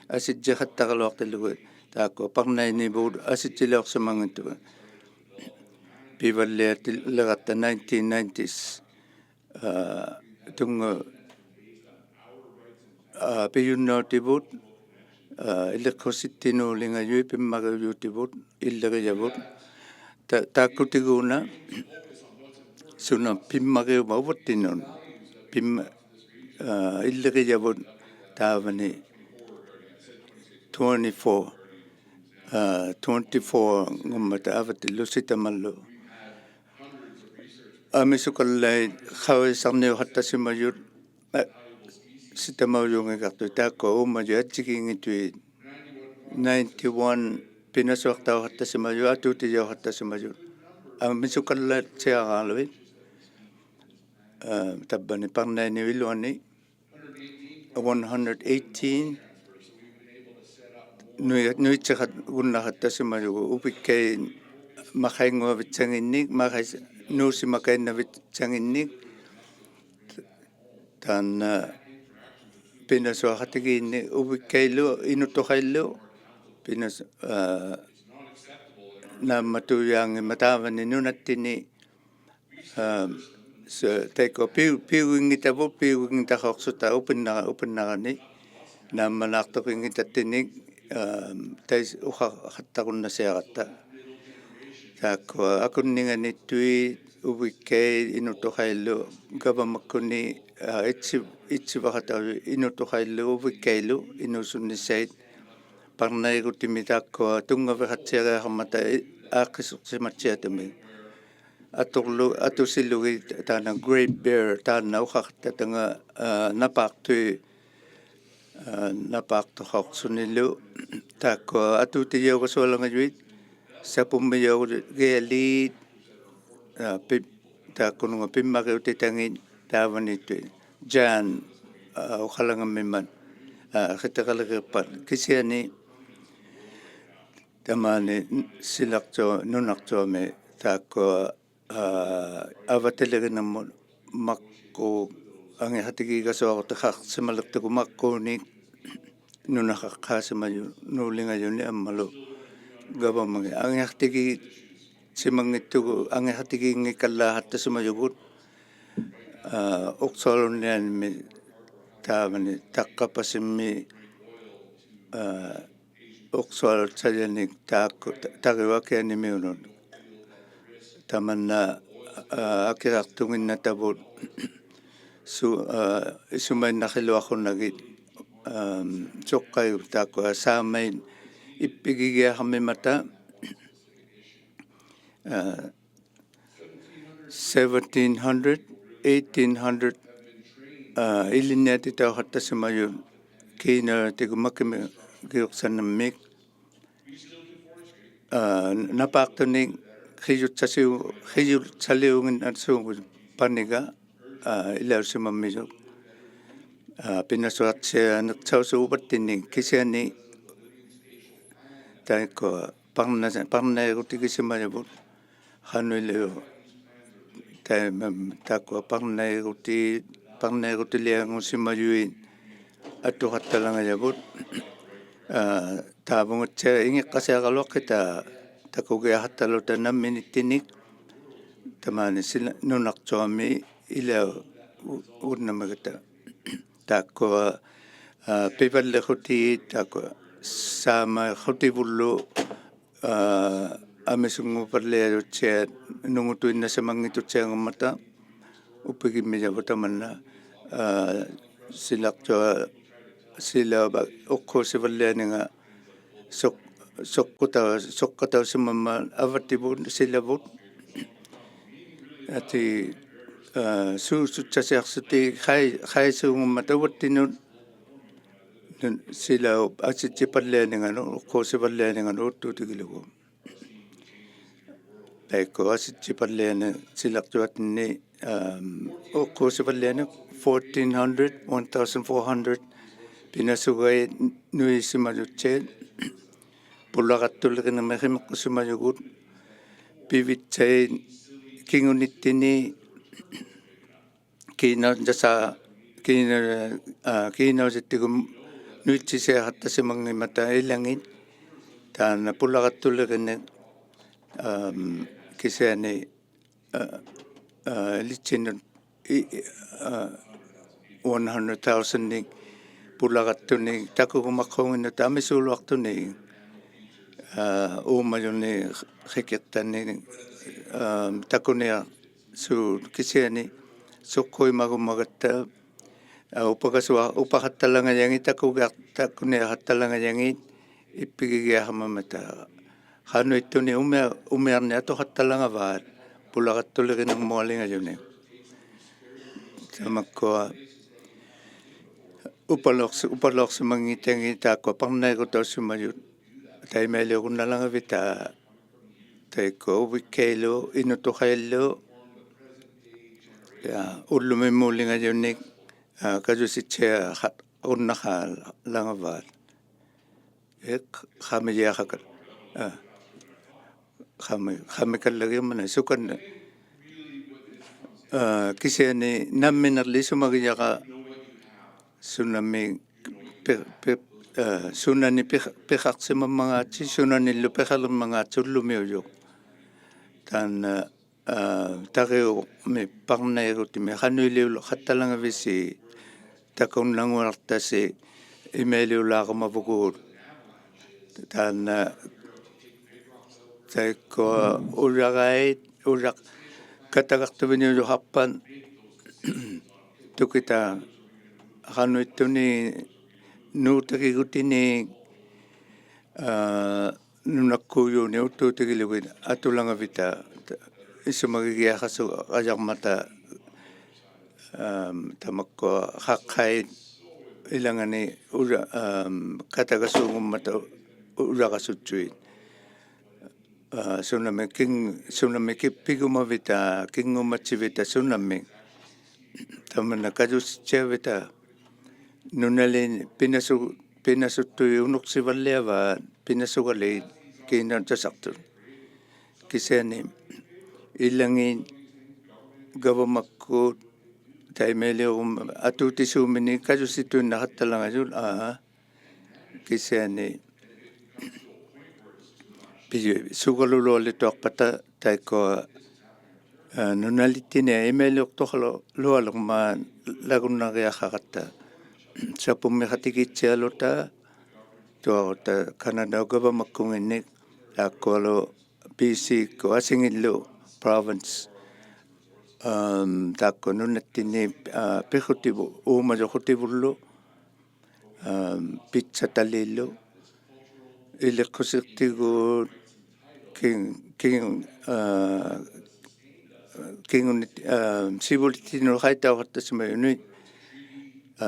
асиджахаттаралуартиллугу тако ПаᕐНениᓅ аситсилоорсумангаттуга пиваллиатиллератта 1990s тунга пиюнноотивут электроситтинуулингаюи пиммагиуютивут иллериявут тааккутигууна суна пиммагиума уваттинун пимма иллериявут таавани 24 ngumata avati lusitamallu amisukalai khawesarniu hattasimayut sitamauyungigartu taakko umaju atsigingitui 91 pinasuartau hattasimayu atutiyo hattasimayu amisukalai tiaraaluit tabbani ПаᕐНениᓅ 118 nuitseqat unnaqattasimalugu upikkai maqainguavitsanginnik maqais nuusimakainavitsanginnik taanna pinasuaqatigiinni upikkailu inutuqaillu pinas naammatuyaangimma taavani nunattini taiko piuingitavut piuingitaqorsuta upinnarani naammanaartoqingitattinik tais uqaqattaqunnasiaqatta taakko akunninganittui uvikkei inutuqaillu gavamakkuni itsivaqataru inutuqaillu uvikkailu inusunnissait parnaigutimi taakko tungaveqatsiariaqarmata aaqqisuqsimatsiatami atusillugi taana Great Bear taana uqaqtatanga napaartui napaartoqorsunillu taakko atuutiyauqasualangayuit sapummiyogealiit taakkununga pimmaqiutitangit taavanittu Jan uqalangammiman qitaqaligirpat kisiani tamani silartu nunartuami taakko avatelerinammu makku angihatigiigasuaqutaqarsimalertuku makkuunik nunaqaqqaasimayu nuulingayuni ammalu gavamagi angihartigi simangittugu angihatigiingikallaahattasimayugut uqsoolunnianimi taavani taqqapasimmi uqsoolutsajanik taakku tariwakianimiunun tamanna akirartunginnatavut isumainnaqiluaqunagit soqqayu taakku saamain ippigigiaqarmimata 1700 1800 illinniatitauqattasimayu kiinaratigumakkimi giuqsannammik napaaqtunik khiyutsaliungin atsuungu paniga ilausimammisu pinasuartsianertausuupattinni kisiani taikko parnaigutigisimajavut hanuiliu taikko parnaigutiliangusimayuin atuqattalangalavut taavungutsia ingiqqasiaqaluaqqita takugiahattaluta namminittinik tamaani nunartuami ila ууᓪᓗᒃ taakkua pivallerruti taakkua saama rutivullu амисунгупаллиалутсиа нугутуиннасамангитутсиангуммата уппигиммиявутаманна силартуа силаба оққусиваллианинга соққатаусимамма аваттивут силавут ати суусутсасиарсути хайсуунгуммата уаттинут силау аситсипаллианингану оққусиваллианингану уттутигилугу Taiko asitsipalliana silartuatni uqqusivallиana 1400 pinasugai nuisimalutseet pullaqattulleqinamerimeqqsumalugut pivitsai kingunittini kiinausittigum nuitsisiaqattasimangimata ilangit taana pullaqattulleqinne kisani litsinut 100,000 pullaqattuni takugumaqqunginnu taamisuuluartuni ууᓪᓗᒃ takunia su kisiani suqquimagumagatta upaqattalangayangi takuniaqattalangayangi ippigigiahamamata hanuittuni umiarni atoqattalangavaat pullaqattulerinermualingaljuni tamakkua upalorsimangittangi taakkua parnaigutaussumajut taimaliugunnalangavita taikko uvikkailu inutuqaillu ja ullumimmuulingaljunnik kajusitsia unnaqaalangavaat qamiyaaqakat qamikallagimana sukanna kisiani namminerlisumagiyaqa sunami sunani piqarsimammangaatsi sunanillu piqalermangaatsullumiuyuq taana tariumi parnaigutimi qanuiliulu qattalangavisi takunnanguartasi imaliulaaqamavuguut taana taikko ulaqait ulaq kataqartuviniuluqarpan tukita qanuittuni nuutakigutini nunakkuuyuuni uttuutigilugit atulangavita isumagigiaqasu qajarmata tamakkua qaqqait ilangani katagasuungummata ulaqasutsuit sunami kippigumavita kingumatsivita sunami tamana kajusitsiavita nunalin pinasuttui unuqsivalliava pinasugali kiinantasartut kisani ilangin gavamakkuut taimeliurum atutisuumini kajusittuinnaqattalangajul kisani sugalulualituarpata taikko nunalittini imeliuqtorlu lualerma lagunnariaqaqatta sapummiqatigitsialuta tuaruta Canada gavamakkunginnik taakkualu BC ko asingillu province taakku nunattini piqutivu uumaluqutivullu pizzatalillu iliqqusirtiguut kingunit sivulittinulu qaitauqattasimayunuit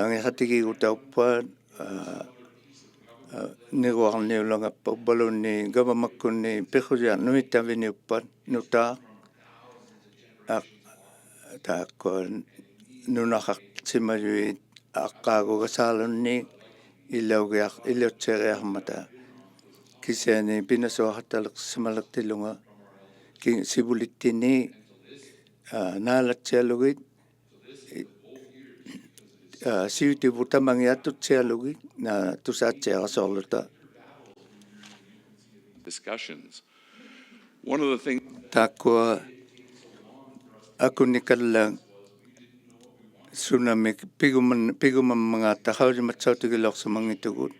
angiqatigiguutauppaat niguarniulangappa uppalunni gavamakkunni piquliarnuit taviniuppat nutaa taakku nunaqaqsimayuit aqqaagugasaalunni ilautseriarmata kisiani pinasuaqattaleqsimalaqtillunga sivulittini naalatsialugit siutivutamangiyattutsialugi na tusaatsiaqasoorluta discussions. One of the things takkua akunikalla ᓄ나ᕕᒃ piguman mga ᕃaulimatsautigilorsamangitugut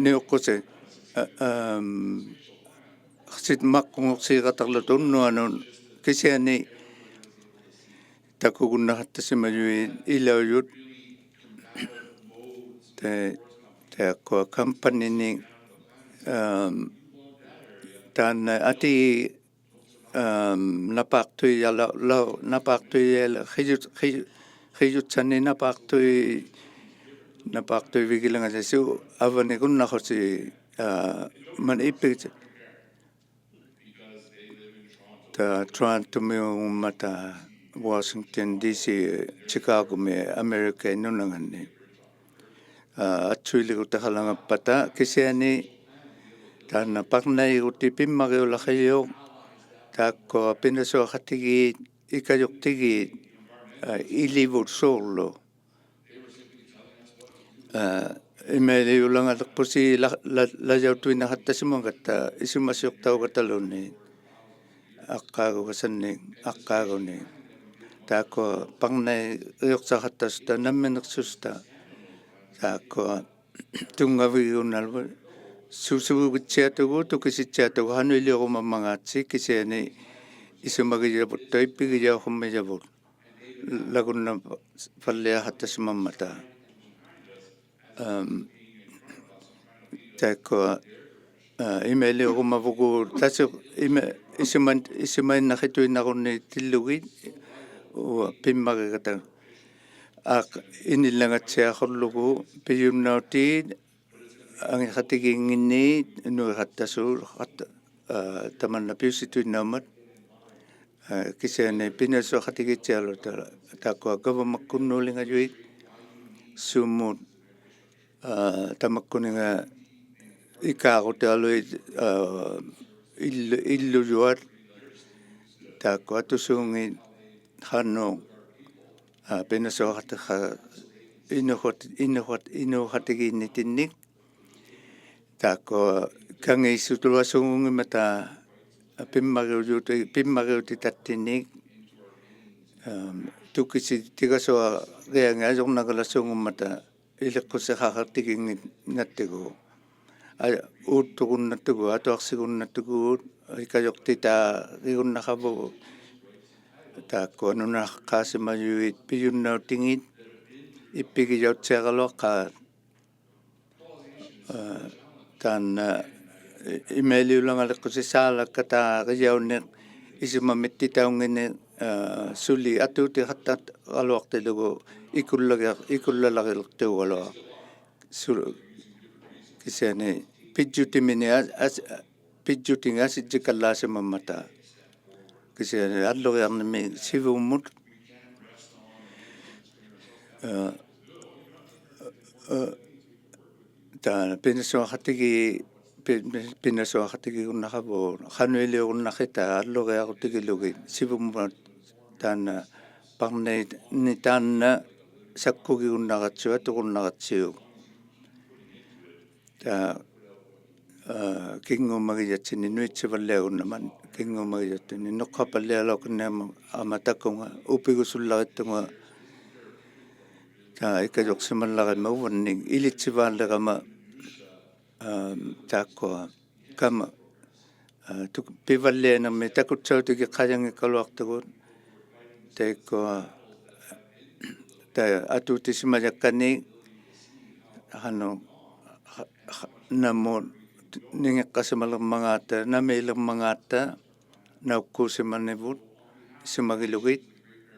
ᕃᕗқuse sit maqqungorsiiqatarlut unnuanun kisiani takugunnaqattasimayui ilauyut taakua company-ni taanna ati napaqtuiyala khijutsanni napaqtui vigilangasisu avanigunnaqusi man ipit ta Toronto Washington DC Chicago me America nunanganni atsuiligutahalangapata kisiani taanna parnaiguti pimmagiulaqayo taakko pinasuaqatigi ikayuqtigi ilivutsuurlu imaliulangalerpusi lajautuinaqattasimungatta isumassiuqtaugataluni aqqaaguni taakko parnai iuqsaqattasuta namminersusta taakko tungavigunnalvu susugitsiatugu tukisitsiatugu hanuiliorumammangaatsi kisiani isumagijavut toippigijauhummijavut lagunna falliaqattasimammata taakko imaliorummavugu tasu isimainnakhituinarunni tillugi pimmagigata inillangatsiaqorlugu piyunnauti angihatigiinginni nuiqattasuul tamanna piusituinnaummat kisiani pinasuaqatigitsialuta taakua gavamakkunnuulingajuit summut tamakkuninga ikaaqutialuit illujuat taakua tusuungi hannu pinasuaqatiqa inuqatigiinnitinnik taakko kangiissutuluasungungimata pimmagiutitattinik tukisitigasua riangaajornagalassungummata iliqqusseqaqartigiingit nattigu uuttugunnattugu atuarsigunnattiguut ikajoqtita rigunnaqavugu taakko nunaqqaasimayuit piyunnautingit ippigijautsiaqaluaqqaat taanna imaliulangaleqqusisaalakka riyaunneq isumamititaungini suli atuutiqattat aluartilugu ikullalagilertuugalua kisiani pijjutinga asitsikallaasimmammata kisiani alluriarnimi sivuummut taana pinasuaqatigi qanuiliurunnaqita alluriarutigilugi sivummat taana parnaini taanna sakkugiunnaqatsua tuqunnaqatsiu taa kingumagiyatsini nuitsivalliagunnaman kingumagiyatsini noqqapallialoqinnaama amatakunga upigusullarittunga taa ikajoqsimallaqima uvanning ilitsivaallaqama taakkoa kama pivallianermi takutsautugi qajangikkaluartugut taikkoa ta atuutisimajakkani hanu namut ningeqqasimalermangaatta namiilermangaatta naukkuusimannivut sumagilugit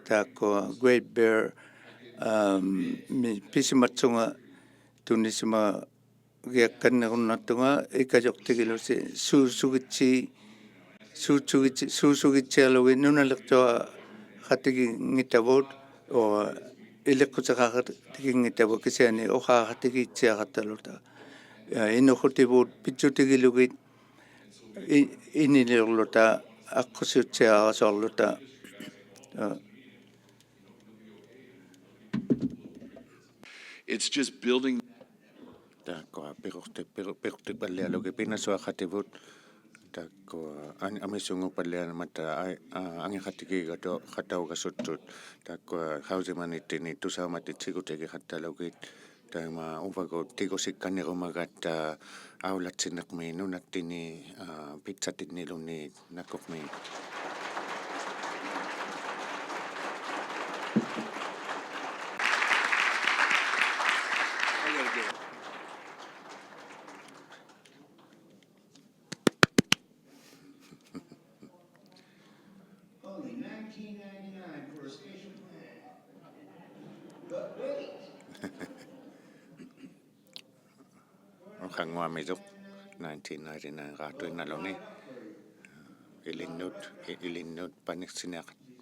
taakkoa Great Bear mi pisimatsunga tunisima giakkannerunnattunga ikajoqtigilusi suusugitsialugi nunalertua qatigiingitavut o iliqqusaqaqatigiingitavut kisiani oqaaqatigiitsiaqattaluta inuqutivuut pitsutigilugit iniliorluta аққусиутсиаараасоорлута It's just building. Takko perukti pallialogi pinasuaqativut takko amisungu pallianamata angiqatiki qatauqasuttut takko hausimanitini tusaumatitsikuteki qattalugit taima uvago tikusikkannirumagat aulatsineqmi nunattini pitsatitniluni nakoqmi Only 1999 for a spatial plan. But wait. Ungqanguamizuk 1999 qaatuinnaluni ilinnut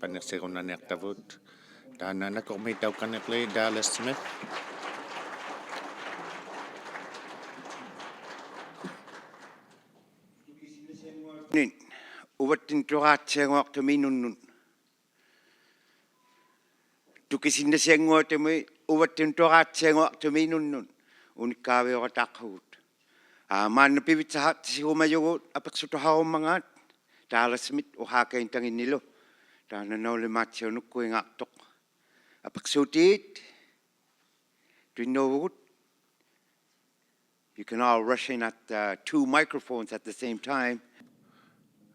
paniqsirunaneqtavut taananakoqmi tauqqaneqli Dallas Smith Nin uvattin tuqaatsianguartuminunnun tukisinnassianguatumi uvattin tuqaatsianguartuminunnun unikkaaviorataaqqugut maanna pivitsahaattisigumayugut apeqsutuharummangaat taalasmit uhaakain tanginnilu taananaulemaatiunukkuingaartoq apeqsuutiit tuinnuuvugut. You can all rush in at 2 microphones at the same time.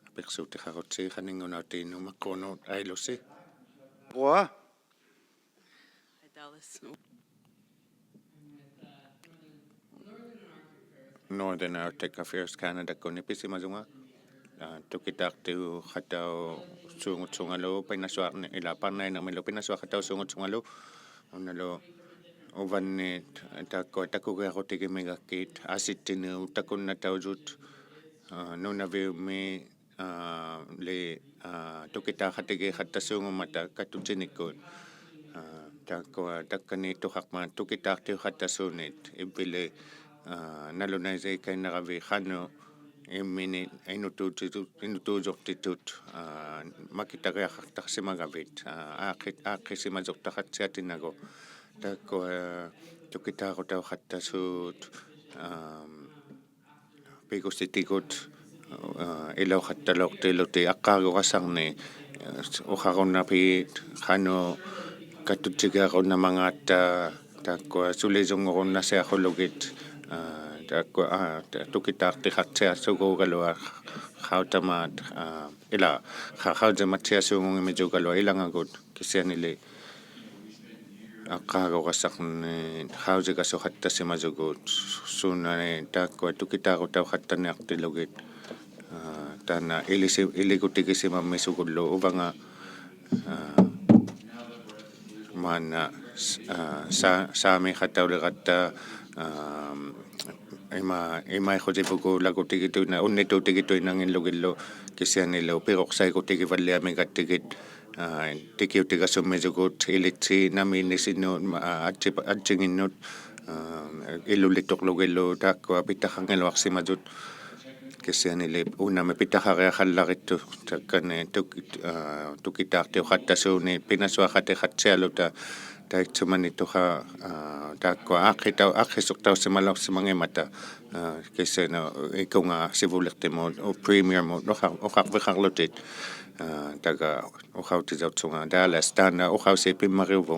Apeqsuutiqarutsi qaningunautiin umaqqunut ailusi Boa. Northern Arctic Affairs Canada kunipisimazunga tukitaaqtiu qatau suungutsungalu pinasuaqni ila ʻPaᕐnainiᕐ pinasuaq qatau suungutsungalu unalu uvannit takugeaqutigimegakkit asittinuu takunnataujut ᓄnaᕕᑑmi le tukitaaqatigi qattasuungumata katutinikkuut takkaniittuqaqma tukitaaqtiu qattasuunit ivvili nalunaiseikannerami qanu immini inutuusortitut makitariaqartarsimagavit aaqqisimasortaqatsiatinagu takko tukitaaqutau qattasuut pikustitikut ilauqattaloortiluti aqqaaruqasarni uqarunapit qanu katutigiaqunnamangaata takko sulisungorunnassiaqulugit takko tukitaaqtiqartiassuguugalua qautamaat ila qautamatsiassuungungimisugalua ilangagut kisianili aqqaaruqassarni qausigassuqattassimasugut suunani takko tukitaaqutau qattaniartilugit taana iligutigisimammisugullu uvanga maana saami qattauliqatta imaiqutipukuulagutigiituina unnituutigituinangillugillu kisianilu piroqsaikutigivalliamigattigit tikiutigassumisugut ilitsi namiinnisinnuut atsinginnut illulittoqlugillu taakkua pittaqangiluarsimatut kisianili uunami pittaqariaqallarittu takkani tukitaaqtiu qattasuuni pinasuaqatiqatsialuta taitsumanittuqa taakko aaqqisuqtaussimalorsimangimata kissana ikunga sivulertimuut premiermuut oqarviqarlutit taga uqautisartsunga Dallas taana uqausipimmariuvu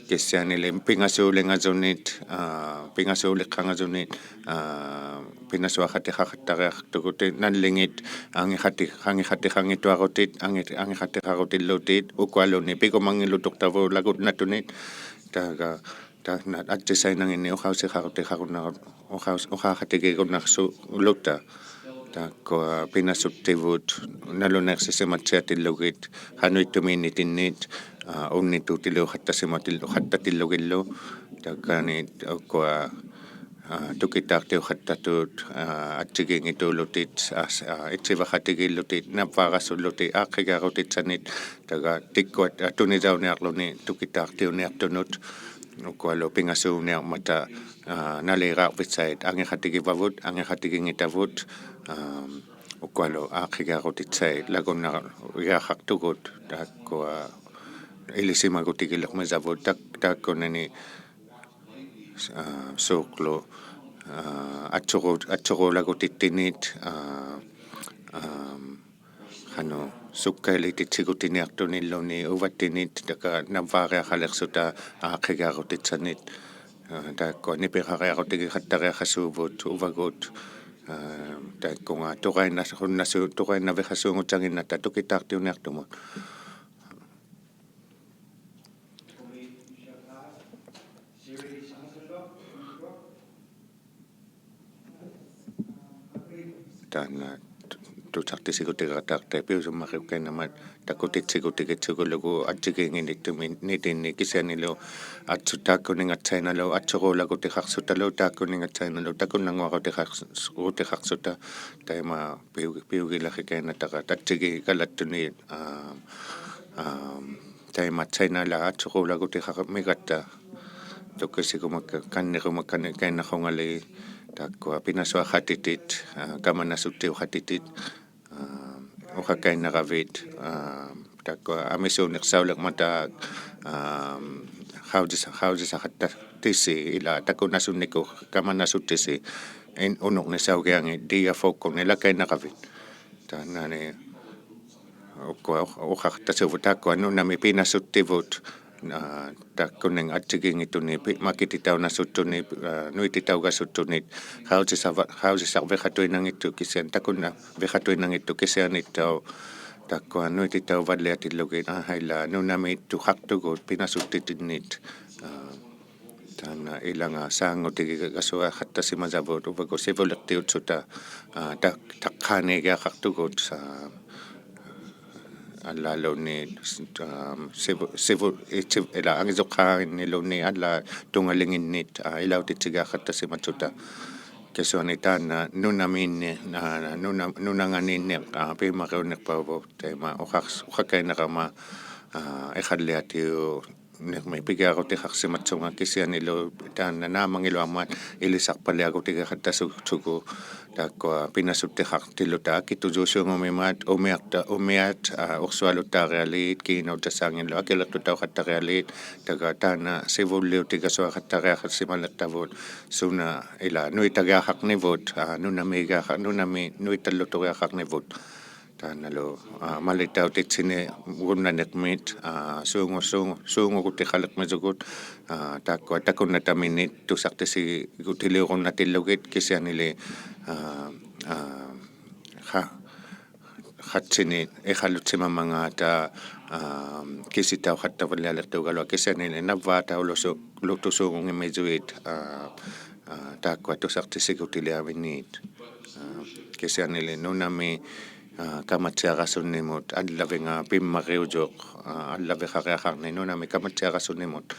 kisianili pingasuuliqqangasunit pinasuaqatiqaqattariartuguti nallingit angiqatiqangituarutit angiqatiqarutillutit ukualuni pikumangillutuqtavu lagut natunit taga taanat atsisainangini uqausiqarutiqarunarut uqaaqatigigunnarsu lutta takko pinasuttivut nalunersisimatsiatillugit qanuittumiinnitinniit unnituutiluqattasimatiluqattatillugillu takkani ukkua tukitaaqtiu qattatut atsigingituulutit itsivaqatigillutit napvaaqassulluti aaqqigaarutitsanit taga tikkuat atunisauniarluni tukitaaqtiuniartunut ukkualu pingasuuniarmata naliiraarvitsait angiqatigivavut angiqatigingitavut ukkualu aaqqigaarutitsait lagunnariaaqartugut takkua ilisimagutigillermisavut takkunani suuqlu atsuqulaakutitinit qanu sukkailititigutiniartunilluni uvattinit taka navvaariaqalersuta aaqigaarutitsanit taakku nipiqariaqutigiqattariaqasuuvut uvagut taakkunga toqainnaviqasuungutanginnata tukitaartiuniartumut taana tutartisigutiqataarta piusummaqiukkainamat takutitsigutigitzugulugu atsikiinginittumin nitinni kisianilu atsutaakkuningatsainalu atsuquulakutiqarsuttalu taakkuningatsainalu takunnanguaqutiqarsuta taima piugilaqikainataqa tatsigi taimatsainala atsuquulakutiqarmigatta tukkisikumakka kanniqumakkanikainaqungali takkua pinasuaqatitit kamanasuttiuqatitit uqakainaqavit takkua amisuuniqsauleqmata haujisaqattisi ila takunnasunniku kamanasuttisi unuqnisaugiangi diafokkunilaikainaqavit taanani uqaqtasuvut takkua nunami pinasuttivut takkuning atsikiingituni makititaunassuttuni nuititaugasuttunit hausisarviqatuinangittu kisian takunna viqatuinangittu kisianittau takkua nuititauvalliatillugit haila nunamiittu haqtugut pinasuttitinit taana ilanga saangutigigassuaqattasimasavut uvaku sivuliqtiutsuta taqqaanigiaqartugut allaluni ila angisoqqaarinniluni alla tungalinginnit ilautitsigaaqattasimatsuta kisuani taana nunamiinni nunanganiinni piimaqauniqpauvu taima uqakainaqama iqalliatiu nirmi pigiaqutiqarsimatsunga kisianilu taana naamangiluammat ilisarpaliaqutigaaqattasuqtuku takkua pinasuttiqartilluta akitusuusuungumimaat umiat ursualuttaarialiit kiinautasaangillu akilertutauqattarialiit taka taana sivulliutigassuaqattariaqassimalertavut suna ila nuitagiaqarnivut nunami nuitalluturiaqarnivut taanalu malitautitsini gunnaneqmit suungukutiqaleqmisukut takkua takunnataminit tusartisigutiliurunnatillugit kisianili qatsini iqallutsimamangata kisitauqattavallialertuugalua kisianili navvaataulutusuungungimisuit takkua tusartisigutiliavinniit kisianili nunami kamatsiaqasunnimut allavinga pimmariujoq allaviqariaqarni nunami kamatsiaqasunnimut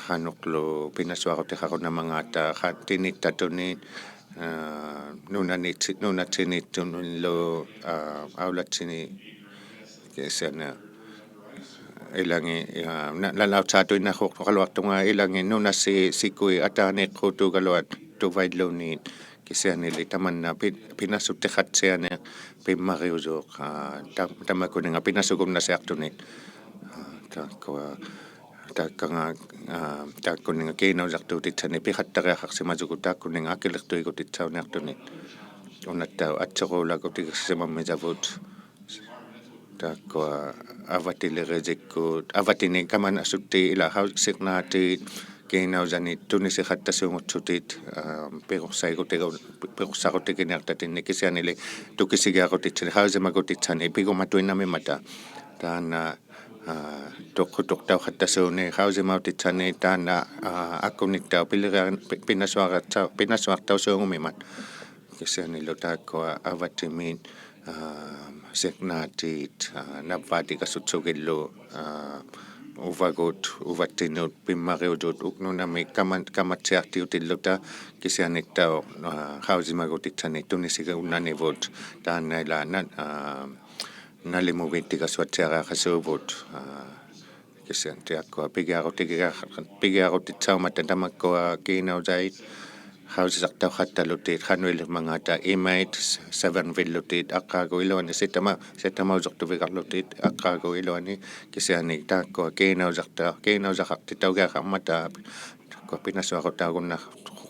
qanuqlu pinasuaqutiqarunamangata qattinittatuni nunatsinittunillu aulatsini kisiana ilangi lalautsatuinnaquqaluartunga ilangi nunassi sikui ataaniqqutugaluat tuvailluniit kisianili tamanna pinasuttiqatsiani pimmariujoq tamakuninga pinasukunnasiartunit takkua takkanga takkuninga kiinausartuutitsani piqattariaqarsimasukut takkuninga akilertuigutitsauniartunit unattau atsoquulakutigissimammizavut takkua avatiliqisikkut avatini kamanasutti ila hausiqnaatiit kiinausani tunisiqattasuungutsutit piqursaqutiginertatinni kisianili tukisigiaqutitsani hausimakutitsani pigumatuinamimata taana toqqutuqtauqattasuuni hausimautitsani taana akkunittau pinasuartausuungumimat kisianilu taakkua avatimiit siqnaatiit navvaatigassutsuugillu uvattinut pimmariutut nunami kamatsiartiutilluta kisianittau hausimagutitsani tunisigiunnanivut taanaila nalimuvittigassuatsiaraaqasuuvut kisiantiakkua pigiaqutitsaumata tamakkua kiinausait hausisartauqattalutit qanuilimangata imait 7 villutit aqqaagu iluani sitamausertuviqarlutit aqqaagu iluani kisiani taakkua kiinausaqartitaugiaqarmata ko pinasuaqutaagunna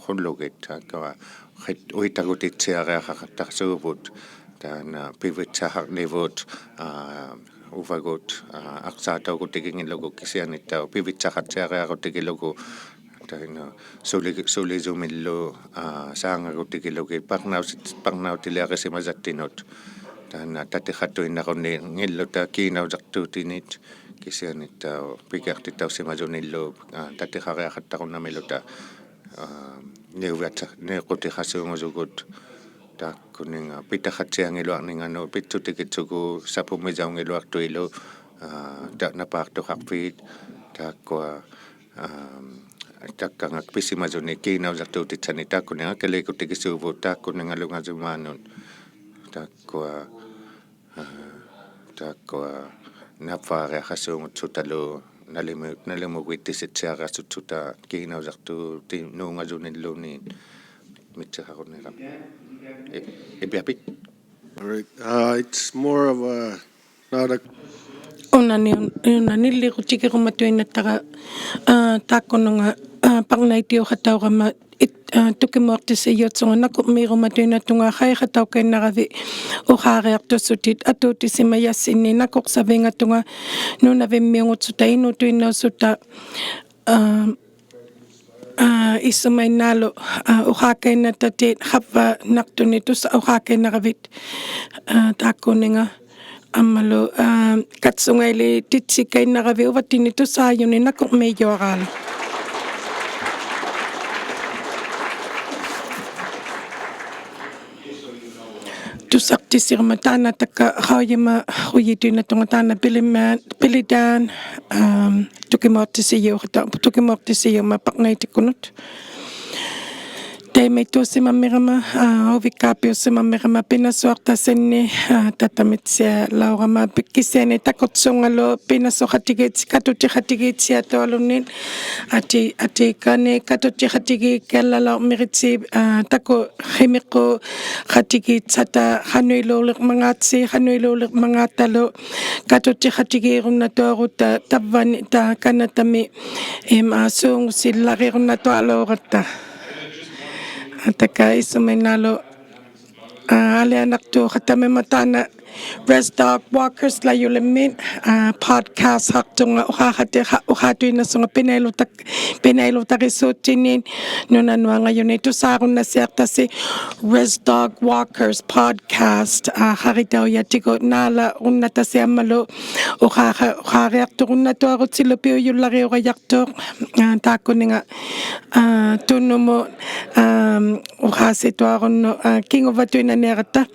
ᓄnaᕘᒃ taakwa ᓃᕗαγутитсиариахақартарсуупут таана пивитсахарнивут ууᓃгут арсаатаугутикингилугу кисианиттау пивитсахатсиариарутикилугу таина сулизумиллу саангагутикилуги парнаутилиарисимасаттинут таана татихаттуиннарунни ngilluta kiinausartuutinit кисианиттау пикертиттаусимасуниллу татихариақаттаруннамилута ᕃуᓗᒃ тааккунинга питахатсиангилуарнингану питсутикитсугу сапуммисаунгилуартуилу напаартухарфиит тааккуа таккангак писсимасуни кинаусартуутитсани тааккунинга каликутикисуувут тааккунингалунгасумаанун тааккуа нафаариахасуунгутсуталу ᓪᕗumuᒃ кинаусарту нуунgasуниллуни митсахаруннера ипиапит. All right. It's more of a not a ᓄнаᕘᒑ тааккунунга ppaqnaitiuqattauqama 뚜기무அත්ති시이였songa naku'miirumattuinattunga khaiqataukainnaravi uqaariartussutit atuutisimayassinni nakoqsavingattunga ᓄ나굉미용utsuta inutuinnaussuta исумайнаалу уқаакаиннататит хавва нартунитус уқаакаиннаравит тааккунинга аммалу катсунгайли титсикаиннарави уваттинитусааюни наку'мииюараала тусартисирма таана такка хаояма хуйитуинатунга таана пилидаан 뚜기무अත්ති시иума пaqnaitikunut таймайтуусимаммирама овиккаапиуссимаммирама пинасуартасинни татамитсиа лаурама пиккисиани такутсунгалу пинасоқатигит катутиқатигитсиатуалуннит атикани катутиқатигиккаллалаумиритси таку химиққу қатигитсата хануилуулеқмангааталу катутиқатигиируннатуарута таввани тааканатами суунгусилларируннатуалуоратта Taka isumainalo alianaktu khatamimatana Res Dog Walkers la yulimit podcast haktunga uhatuina sunga pinailutakisutinin nunanwanga yunitu saruna siartasi Res Dog Walkers podcast haritau yatigo nala unnatasi amalu uhariaktu unnatuarutsilupiu yullari urayaktu takuninga tunumu uhasituarunnu kinguvatuinanerata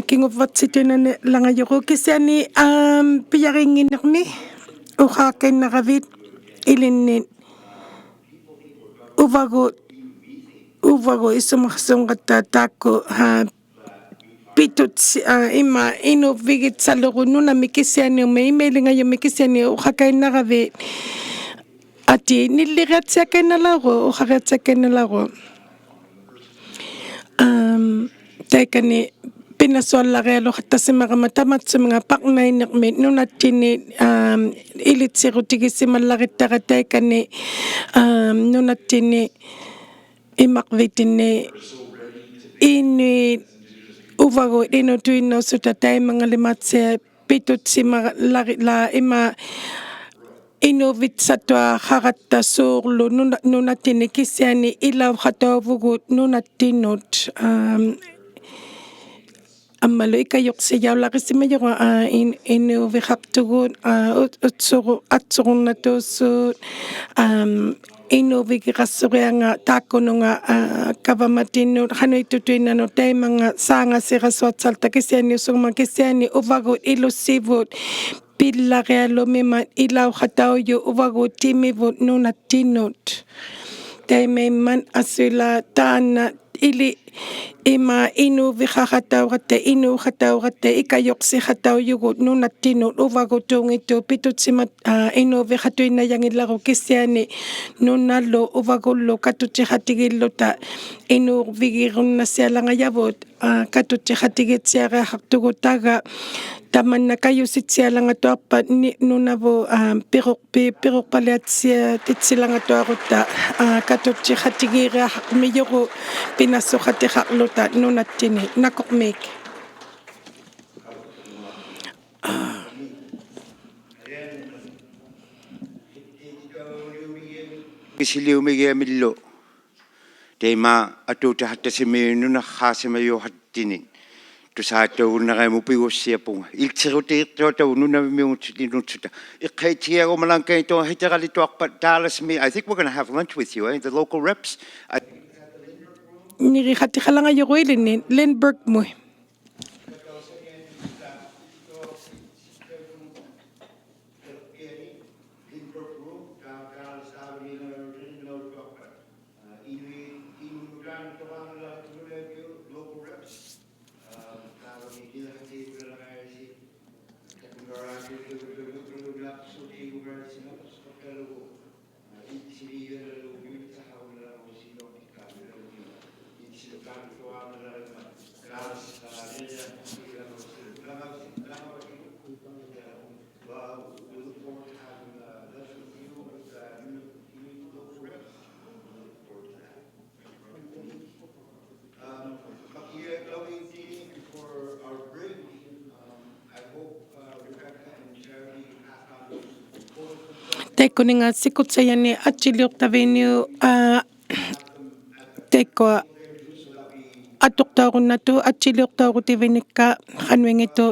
kinguvvatsituinani langayuru kisiani piyaringinermi uqaaqainnaqavit ilinni uvagu isumarsunqatta taakku pitut ima inuvigitsalugu ᓄ나ᕗ kisianiumi imeilingayumi kisiani uqaqainnaqavit ati nilliriatsiakainalaru uqariatsiakainalaru taikani pinasuallarialu hattasimarama tamatsuminga paqnainneqmi nunattini ilitsirutigisimallaqittara taikani nunattini imaqvitini ini uvagu inutuinnaussuta taimangalimatsia pitutsimala ima inuvitsatua haratta suurlu nunattini kisiani ilauqatauvugut nunattinut ammalu ikayuqsiyaulaqisimayuqa inuviqaqtugut atsurunnatuussut inuvikiqassurianga taakkununga kavamatinut hanuitutuinanu taimanga saangasirasuatsalta kisianiussugma kisiani uvagut ilussivut pillarialumimat ilauqatauyu uvagut timivut nunattinut taimaiman asula taana ili ima inuviqaqatauqatta inuuqatauqatta ikayuqsiqatauyugut nunattinut uvagutungitu pitutsimat inuviqatuinnayangillaru kisiani nunallu uvagullu katutiqatigilluta inuvigirunnasialangayavut katutiqatigitsiariaqartugutaga taman na ᕗ유시치아 lang ato pa ni nunavo pirok paliat siya titsilang ato akuta katutsi khatigira hakmiyoko pinaso khati haklota nunattini nakokmek 뚜기시우메게밀로 데마 아토타 하타세메누나 하세메요하티닌 뚜사토우나가무피고시아뽕 일치로테토토 ᓄ나ᕕᑑ아ᕐ 이카이티아고말랑카이토 헤타갈리토악파 달라스미 I think we're going to have lunch with you, the local reps. niri khati khalanga yogoilin Lindbergh mo Tekuninga sikutsayani achiliuqtavinu teko atuqtaurunnatu achiliuqtaurutivnikka qanwengitu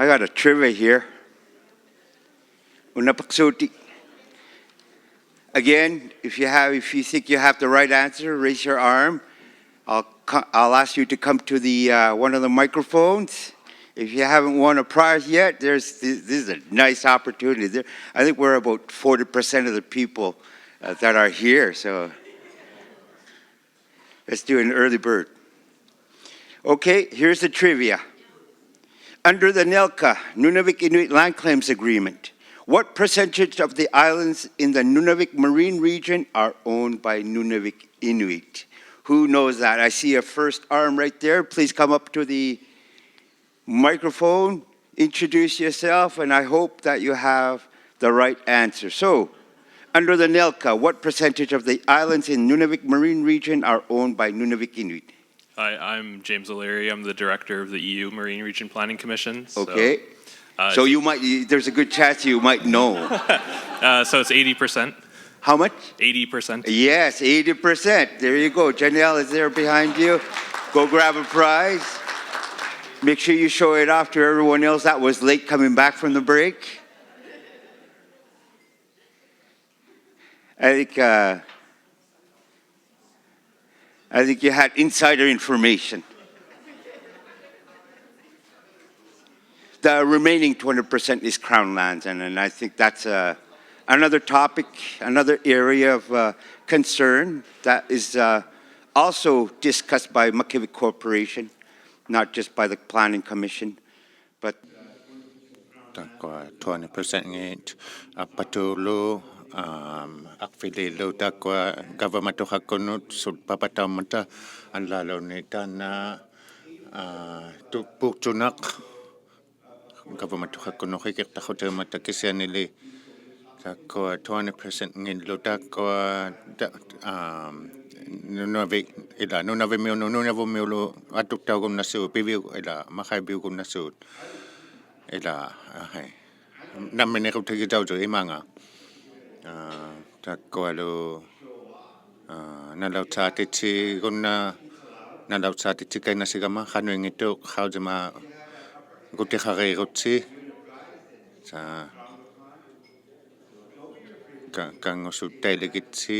I got a trivia here. Unapaksuti. Again, if you think you have the right answer, raise your arm. I'll ask you to come to the one of the microphones. If you haven't won a prize yet, this is a nice opportunity. I think we're about 40% of the people that are here, so let's do an early bird. Okay, here's the trivia. Under the Nunavik Inuit Land Claims Agreement, what percentage of the islands in the Nunavik Marine Region are owned by Nunavik Inuit? Who knows that? I see a first arm right there. Please come up to the microphone, introduce yourself, and I hope that you have the right answer. So, under the NELCA, what percentage of the islands in Nunavik Marine Region are owned by Nunavik Inuit? Hi, I'm James O'Leary. I'm the director of the EU Marine Region Planning Commission. Okay. So you might, there's a good chance you might know. So it's 80%. How much? 80%. Yes, 80%. There you go. Janelle is there behind you. Go grab a prize. Make sure you show it off to everyone else that was late coming back from the break. I think you had insider information. The remaining 20% is Crown lands, and I think that's another topic, another area of concern that is also discussed by Makivik Corporation, not just by the Planning Commission, but 20% ngit apatulo akfililo takwa ᕃauᵉ sul papatamata an lalo nita na tukputunak ᕃauᵉ hikiktahotemata kisianili takwa 20% ngilo takwa ᕄnaᕑᕑ atuktaukum nasu piviu ila makaibiukum nasu ila nammenekutagitautu imanga takwalu nalautsaatitsi kunna nalautsaatitsi kainasigama hanuingitu haujama kutihareirutsi sa kangusutailikitsi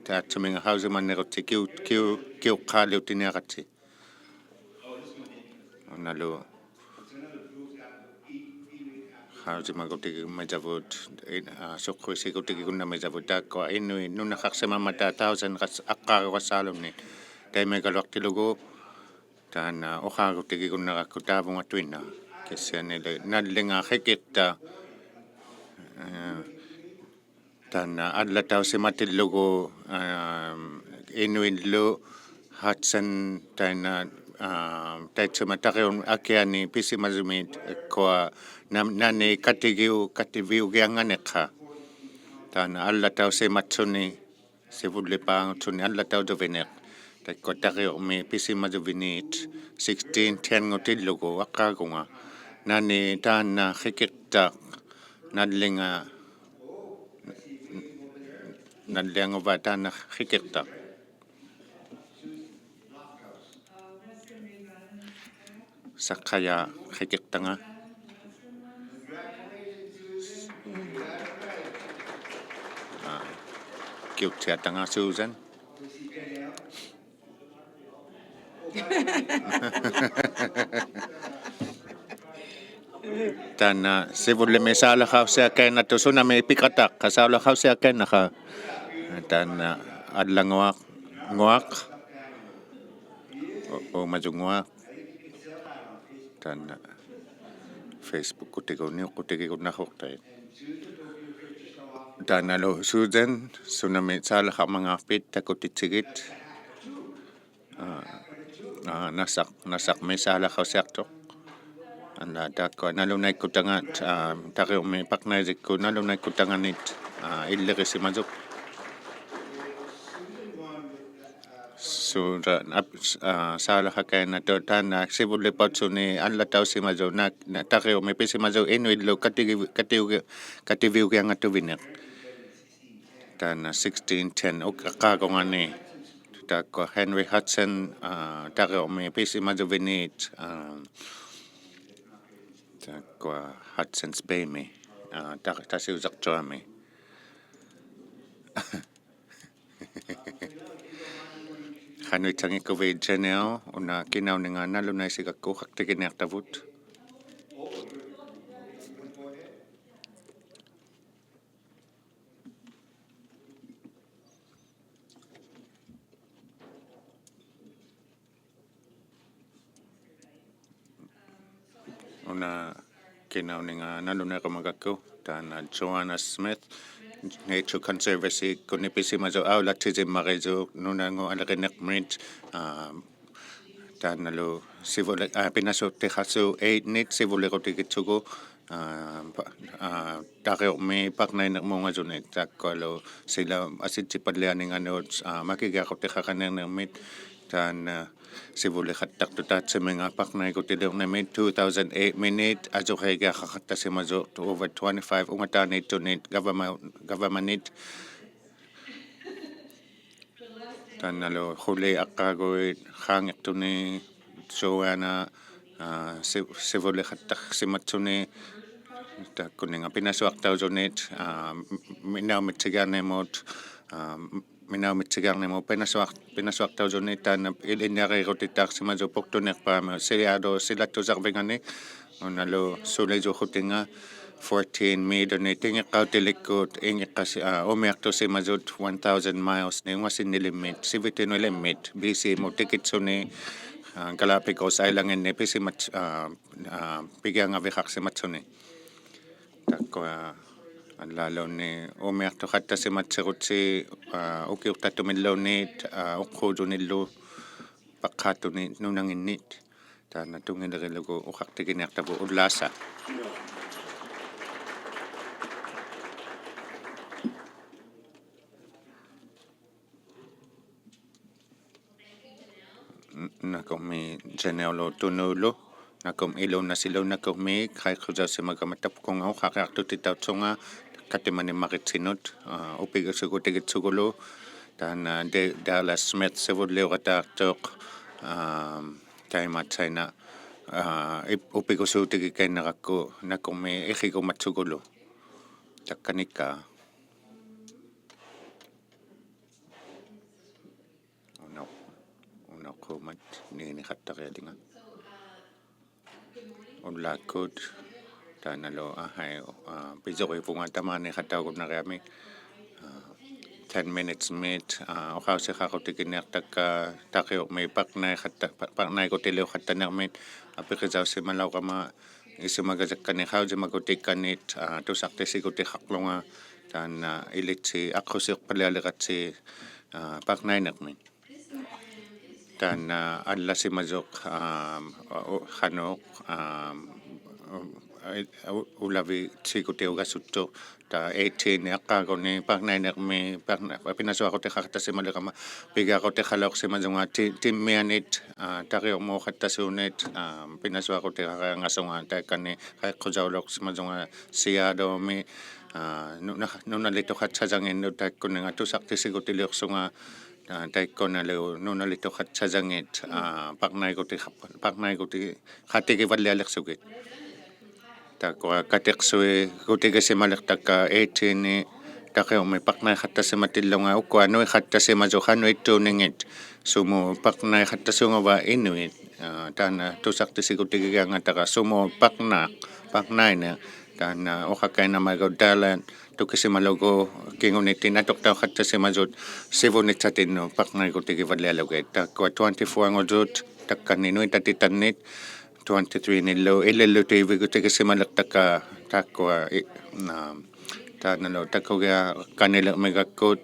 taatsuminga haujamannerutsi kiuqqaaliutiniaqatsi nalu haujama kutikimaijavut suqquisi kutikikunamaijavut taakwa inui nunaqaqsimamata 1000 aqqaaruqassaalumni taimekaluartilugu taana oqaarutikikunnaqakku taavungatuinna kissianile nallingaaqhikitta taana allatausimatillugu inuillu hatsan taina taitsumataqiun akiani pisimazumit kwa nani kativiugianganeqqa taana allatausimatsuni sivullipaangutsuni allatautuvineq takwa taqiuqmi pisimazuviniit 1610 ngutillugu aqqaakunga nani taana hikiqtaq nallianguva taana hikiqtaq saqqaya hikiqtanga kiutsiatanga Susan Tana sivulle me saala hausia kenna to sunami pikata kasala hausia kenna ha tana adlangoak ngoak o majungoak tana Facebook kutiko na hoktai tana lo Susan sunami saala ha mga pit takutitsigit nasak me saala hausia to anda takwa ᕄnaᕑᵃ taqiuqmi paqnaizikku ᕄnaᵑ illeqisimasuk sura saalaqa to taana sivullipatsuni allatausimasu taqiuqmi pisimasu inuillu kativiugiangatuvineq taana 1610 uqqaaqungani takwa Henry Hudson taqiuqmi pisimasuvinit Takwa Hudson's Bay me. Tasiusaktua me. Hanuitangi ko video una kinaw nga nalunay si kakko haktiginertavut. Una kinaw nga nalunay ko magakko tan Joanna Smith. Nature Conservancy kunipisimazo aula tizimarezo ᓄnaᕘꒃ tanalo sivole pinaso tehaso 8 nit sivole kotikitsugo ᕃauᵉ ᕃ takkalo sila asitsipallianing makikakotehakanernermit tan sivole khattartutatsimenga ᕃauᵪ 2008 minute azohegakhattasimazo to over 25 ungatanit to nit government tanalo huli akagoit hangituni Joanna sivole khattaksimatsuni takkuninga pinasuartausonit ᕃnaumitigarnemut pinasuartausonit tan iliniarirutitaarsimazo portunerpaama silattusarvingani unalo suleisuhutinga 14 midoni tingiqqautilikkuut ingiqqasi umiartusimazut 1000 miles niungasinnilimit sivitinuilimit BC mutikitsuni Galapagos Islangenni pisimat pigiangaviqarsimatsuni takwa allalonni umiartuqattasimatserutsi ukiurtattumilluunniit uqqhuutunillu paqqaattuni nunanginnit taana tungilerilugu uqartikiniartavu ullaasa nakomi generalo tunulu nakom ilunasilo nakomi kaikhusausimagamatapkunga uqaqiartutitautsunga katimanemaqitsinut upigasugutigitsugulu taana Dallas Smith sivulliuqataartuuq taimatsaina upigusuutigikainerakku nakomi iqigumatsugulu takkanikka ᕄᕋkumat niiniqattarialinga ууᓪᓗᒃ taanalo ahai pisorifunga tamani qattaugunnariami 10 minutes meet oqausiqaqutikinertakka taqiuqmi paqnaikutiliuqattanermit apiqisausimalauqama isimagasakkaniqausimagutikkanit tusartisikutiqarlunga taana ilitsi aqqusiuqqalialiqatsi paqnainermit taana allasimazoq qanuuq ulavitikutiugasuttuq ta 18 aqqaaguni paqnainermi pinasuaqutiqartasimaliqama pigiaqutiqaloqsimazunga timmianit taqiuqmuuqattasuunit pinasuaqutiqariangasunga taakkani qaiqqusauloqsimazunga siyaadoomi nunalituqatsasangennut taakkuninga tusartisikutiliorsunga taikkonalu nunalituqatsasangit paqnaikuti qatigivallialersugit takwa katiqsui kutigisimalertakka 18 taqiuqmi paqnaiqattasimatillunga ᓃauᓁanuiqattasimazu qanuittuuningit sumu paqnaiqattasunguva inuit taana tusartisikutigiangataqa sumu paqnaine taana uqakkainamagu Thailand tukisimalugu kingunitin atuqtauqattasimazut sivunitsatinnu paqnaikutigivallialugit takwa 24 anguzut takkanninuitatitannit 23 nillu ilillutiivigutigisimalertakka takwa taanalo takkugia kanilermigakkut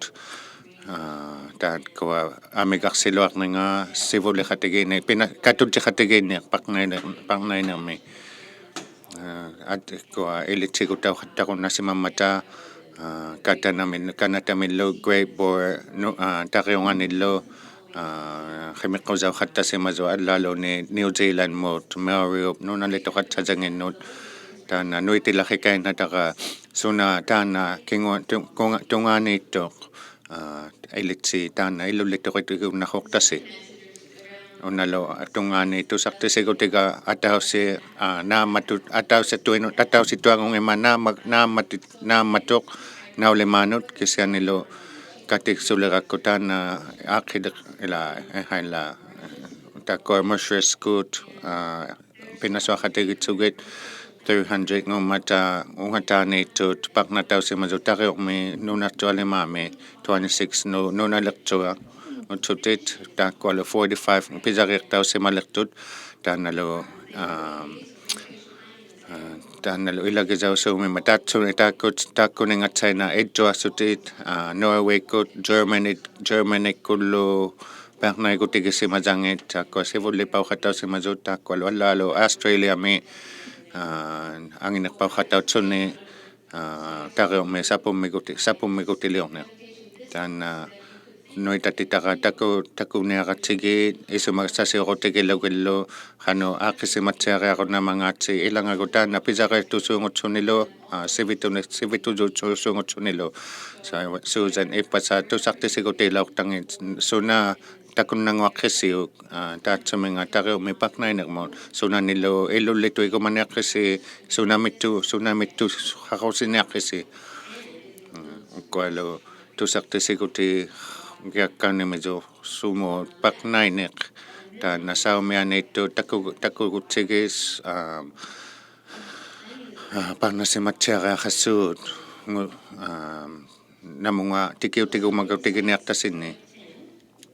takwa amigarsiluarninga sivuliqatigini katultiqatigini paqnainermi atkwa ilitsigutauqattaqunnasimammata kanatamillu great bore taqiunganillu qimiqqusauqattasimazu allaluni New Zealand mut Maoriup nunalituqatsasangennut taana nuitilaqikainataqa suna taana tungaaniittuq ilitsi taana illullituqitigunnaqortasi ᕄᕗഅᕆ tusaqtisiqutiga Dalhousie Dalhousie tuangong ima naamatuq ᕄᕗஅᕆ kisianilo katiqsuleraqqutaan aaqileq ila ᕃ pinasuaqatigitsugit 300 ngumata ungataaniittut paqnatausimasu tariormi ᓄnaᕗઅᕆ 26 ᓄnaᕗᒃ utsutit taakkualu 45 pisariqtausimalertut taanalu ilagisausuumima taakkuningatsaina idjuassutit Norway'kut Germany'kullu Pernaykutigisimasangit taakkua sivullipaujatausimasut taakkualu allaalu Australiami anginerpaujattautsunni tariormi sapummikutiliorneq taana noitatitara takuniaqatsigit isumassasiorutigilugilu qanu aaqisimatsiariaqunnamangaatsi ilangagutaana pisariartusuungutsunilu sivitusuungutsunilu Susan иппаса тусартисигутилаортангит суна такуннангуаққиссиук таатсуминга тариуми Паᕐнениᕐьмут сунанилу илуллитуигуманиаққиси сунамитту харусиниаққиси уккуалу тусартисигути гиакканимизу сумо Паᕐнениᕐь таана саумианиитту такугутсигис парнасиматсиариақассуут namunga tikiutigumagutigiниартасинни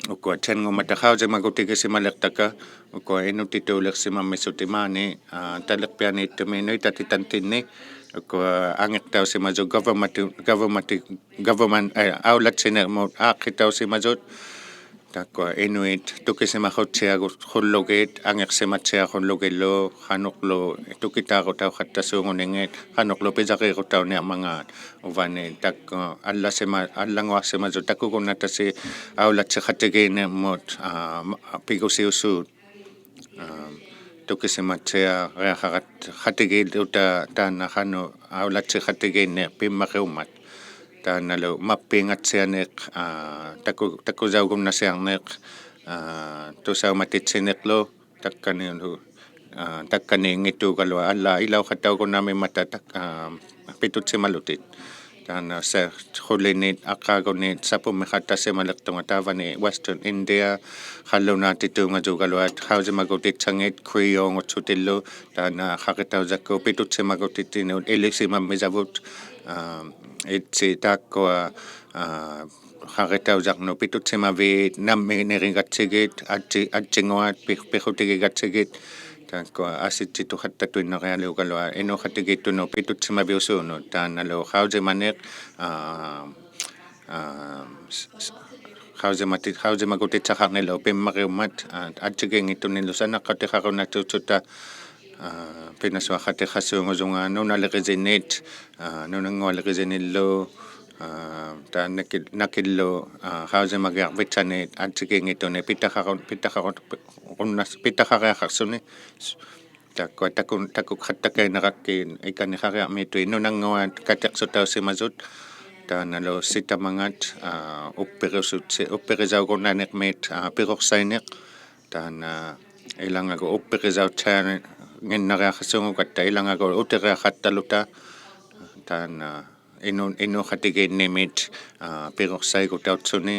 ukua tangumatahausимагутигисималертака ukua inutituulersimammisutimaani talerpianiittumi nuitatitantinni ukua angeqtausimasut government aulatsinermut aaqqitausimasut takkua inuit tukisimahutsiagullugit angersimatsiagullugillu qanuqlu tukitaarutauqattasuunguningit qanuqlu pisariirutauniarmangaat uvani takku allanguarsimasut takugunnatasi aulatsiqatigiinermut pigusiussuut tukisimatsiariaqarat qatigiiluta taana qanu aulatsiqatigiinner pimmaqeumat taanalu mappiingatsianeq takusaugunnasiarneq tusaumatitsinneqlu takkaniingituugalua alla ilauqattaugunnamimata pitutsimalutit taana se qullinit aqqaagunit sapummiqattassimalertunga taavani Western India qallunaatituungatuugaluat hausimagutitsangit Creongutsutilu taana qaqitausakku pitutsimagutit ilisimammisavut itsi taakkua qaqitausaqnu pitutsimaviit nammiinerigatsigit atsinguat piqutigigatsigit taakkua asitsitu-qattatuinnerialuugalua inuqatigittunnu pitutsimaviusuunu taanalu qausimaneq qausimagutitsaqarnilu pimmaqeumat atsigingittunnilu sanaqqatiqarunatsuutsuta pinasuaqatiqassuungusunga nunaliqisinit nunangualiqisinillu taanakillu qausimagiarvitsanit atsigingittunni pitaqariaqarsuni takkua takuqattakainaqakkiin ikaniqariarmiittui nunanguat kateqsutausimasut taanalu sitamangat uppirisaugunnaneqmiit piqorsaineq taana ilangagu uppirisauttaani nginnariaqassungukatta ilangagu uteriaqattaluta taana inuqatigiinnimit piqorsaigutautsuni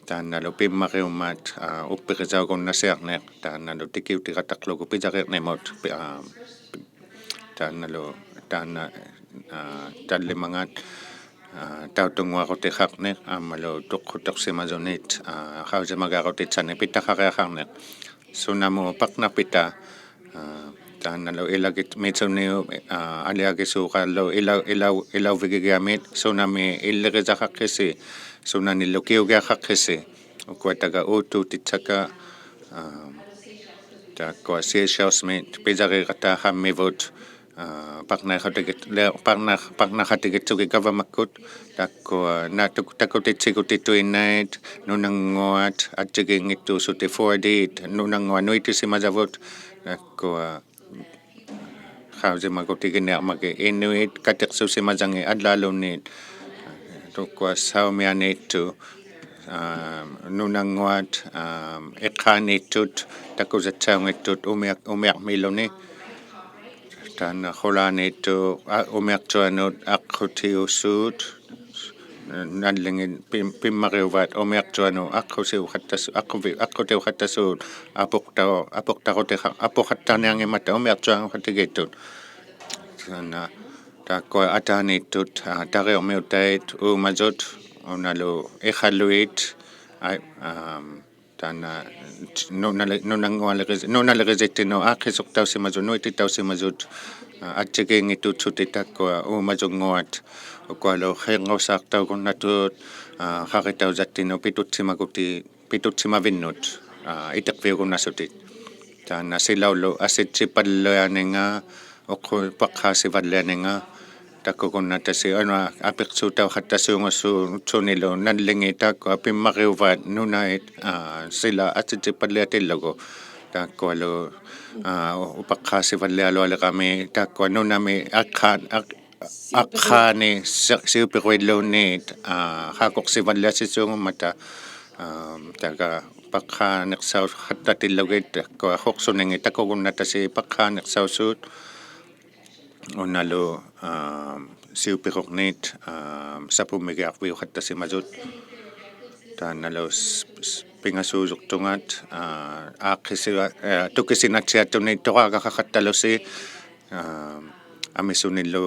taanalu pimmaqeumat uppirisaugunnasiarneq taanalu tikiutiqataqlugu pisariarniimut taanalu taana tallimangat tautunguarutiqarneq aamalu tuqqutaqsimasunit qausimagaarutitsani pitaqariaqarneq sunamu paqnapita taanalu ilagit mitsuniu aliagisuuqaallu ilauvigigiamit sunami illiqisaqaqqisi sunanillu kiugiaqaqqisi ukuataga utuutitsaka taakkua Seychellesmit pisariqataahammivut paqnaqatigitsugi governmentkut takkua takutitsigutittuinnait nunanguat atsigingittuusuti 4D nunangua nuitisimasavut takkua qausimagutiginermagi inuit kateqsusimasangi allaalunniit tukkua saumianiittu ᓄnaᕐᒃ, ᕃᒃħanitud, ᑕᑯ지əᒐnitud, ᓄnaᕕᑑᒃ, ᕃᒃħanitu, ᓄnaᕘᒃ, ᓃᒃħutiussuut, nallingin pimmariuvat ᓄnaᕘᒃ, ᓃᒃħutiuħattasuut, apoqtaruteqa, ᓄnaᕘᒃ, Takwa atanitut, ṱaᕆ우ᒃ, ūmazut, ᓄnaᕘᒑluit, ᓄnaᕘᒑ ᓄnaᕘᒑ ᓄnaᕘᒑ atsikingitut sutitakwa ūmazunguat, ᓄnaᕘᒃ ħaqitauzatino pitutsimavinnut, itiqviugunnasutit. Tana silaulu asitsipallayanenga, ᓄnaᕐᒃ takukunnatasi apiqsuutauqattasuungassu tsunilu nallingi takwa pimmariuvat ᓄnaᕗথ sila atsitsipalliatillagu takwalu ᓄnaᕗ takwa ᓄnaᕗᒃ siupiruilluunniit haakoqsivalliassisuungummata taka ᓃᒃħaniqsauqattatillugit takwa huqsuningi takukunnatasi ᓃᒃħaniqsaussuut ᓄnaᕘ siupiruqniit sapumigiaqviuqattasimasut taanalu pingasuusuqtungat tukisinatsiatuniit toqaaqaqaqattalusi amisunillu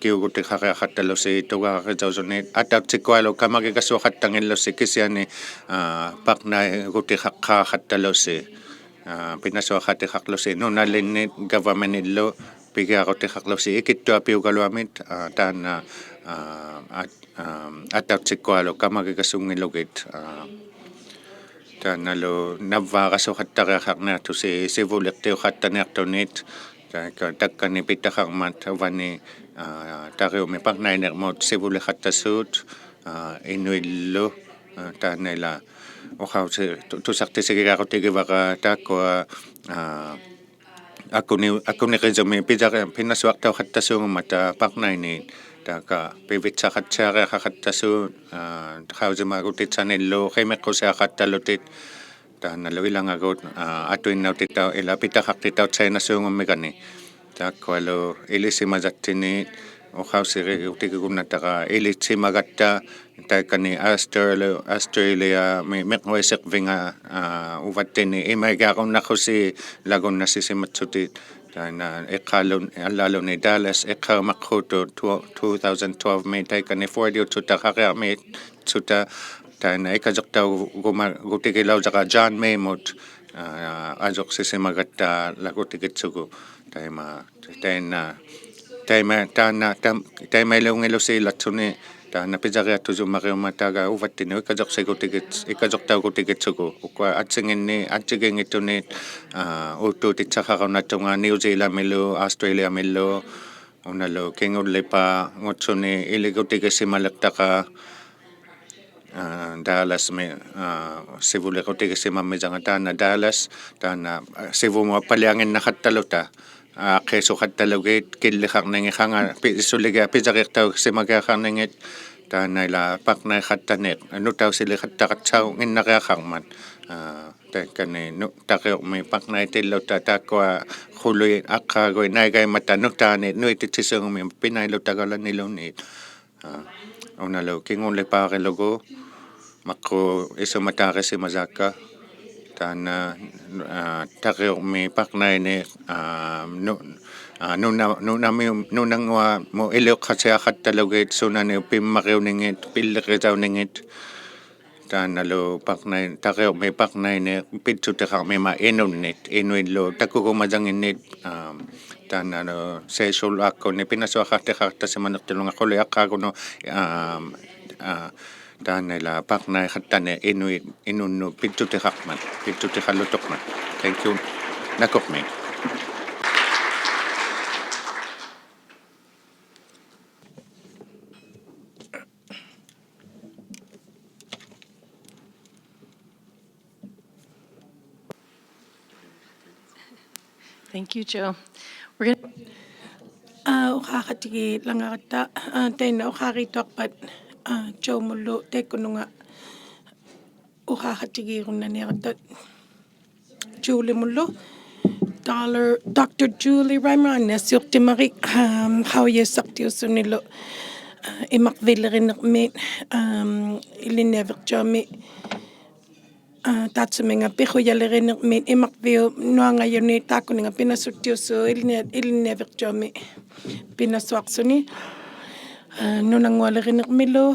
kiugutiqaqaqattalusi tuqaqaqitausunniit atautsikkualu kamagikasuaqattangillusi kisiani paqnaigutiqaqqaaqattalusi pinasuaqatiqaqlusi ᓄnaᕘniit governmentillu pigiaqutiqaqlusi ikittuapiugaluamit taana atautsikkualu kamagikasungilugit taanalu navvaaqasuqattariaqarniartusi sivuliqtiuqattaniartunit takkani pitaqarmat uvani ṱaᕆ우ᒃ nainirmut sivuliqattassuut inuillu taanila uqausi tusartisigigaaqutigivaqa taakwa akuniqisumi pinasuaqtauqattasuungummata paqnainiit taka pivitsaqatsiariaqaqattasuut qausimagutitsanillu qimeqqusiaqattalutit taanalu ilangagut atuinnautitau ila pitaqaqtitautsainassuungummikani taakwalu ilisimasattiniit uqausigigutikigunnataqa ilitsimagatta taikani Australia miqmuisiqvinga uvattini imaigaaqunnaqqusi lagunnasisimatsutit taina allaaluni Dallas iqqaumaqquutu 2012 mi taikani fordiutsuta qariarmiit suta taina ikasoqtaugutikilausaqa John Maymut asoqsisimagatta lagutikitsugu taima taimailuungilusiilatsuni taana pisariattusumariummataga uvattini ikasoqtaugutikitsugu ukwa atsigingituniit uuttuutitsaqarunattunga New Zealandmillu Australiamillu unalu kingullipa ngutsuni iligutikisimalaqtaqa Dallas sivuliqutigisimammisanga taana Dallas taana sivumappalianginnaqattaluta qesuqattalugit killiqarningiqanga isuligia pisariqtausimagiaqarningit taanaila paqnaiqattaniq nutausiliqattaqatsauginnariaqarmat takkani ṱaᕆuᒃ paqnaitilluta taakwa qului aqqaagui naigaimatta nutaaniit nuititsisuungumi pinailutagalanilunniit unalu kingullipaarilugu maqqu isumataaqisimazakka taana ṱaᕆuᒃ paqnainiq ᓄnaᕐᒃ mu iliuqqasiaqattalugit sunani pimmariuningit pilliqitauningit taanalu ṱaᕆuᒃ paqnainiq pitsutiqarmima inunnit inuillu takukumasanginnit taanalu sexual akkuni pinasuaqartiqartasimanertilunga quli aqqaagunu taanila paqnaiqattani inunnu pitsutiqallutuqmat. Thank you. Nakuqmi. Thank you, Joe. We're going to Uqaqatigi langaqatta taina uqaqituaqpat Joe mullu tekununga ᕗᓗᒃ Julie Mullo Dr. Julie Raimranes Yurtimarik ᕗauᓪᒃ ᕃᒪᒃ ᕃᕗअᕐᕋ Tatsuminga ᕃᕗăᕋniᒃ ᕃᒪᒃ ᕗᓗᒃ pinasuttiusu ᕃᕗअᕆᒃ pinasuaqsuni ᓄnaᓐguалеринеқмилу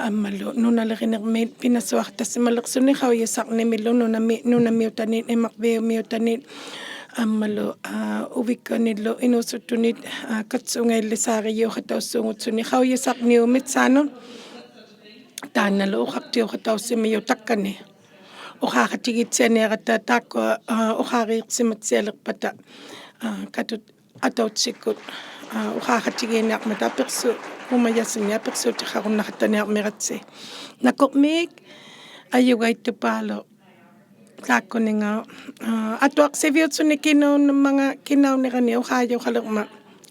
аммалу ᓄнаᓕқинеқмит пинасуартассималерсуни ᕗauᓪᒃ ᓄнаᕕᑑанит ᕃᒪᒃ аммалу увикканиллу инусуттунит катсунгаиллисаариюхатауссуугутсуни ᕗauᓪᒃ саану тааналу уқартиухатауссимиу таккани укаахатигитсианиарата тааккуа укаариерсиматсиалерпата катуᓴауᑎθсиᔪ� укаахатигиниармата аперсу умаясуни аперсуутихаруннахаттаниармиратси накормиик аюгайтупаалу тааккунинга атуарсивиутсуни кинауннамага кинаунерани укааюхалерма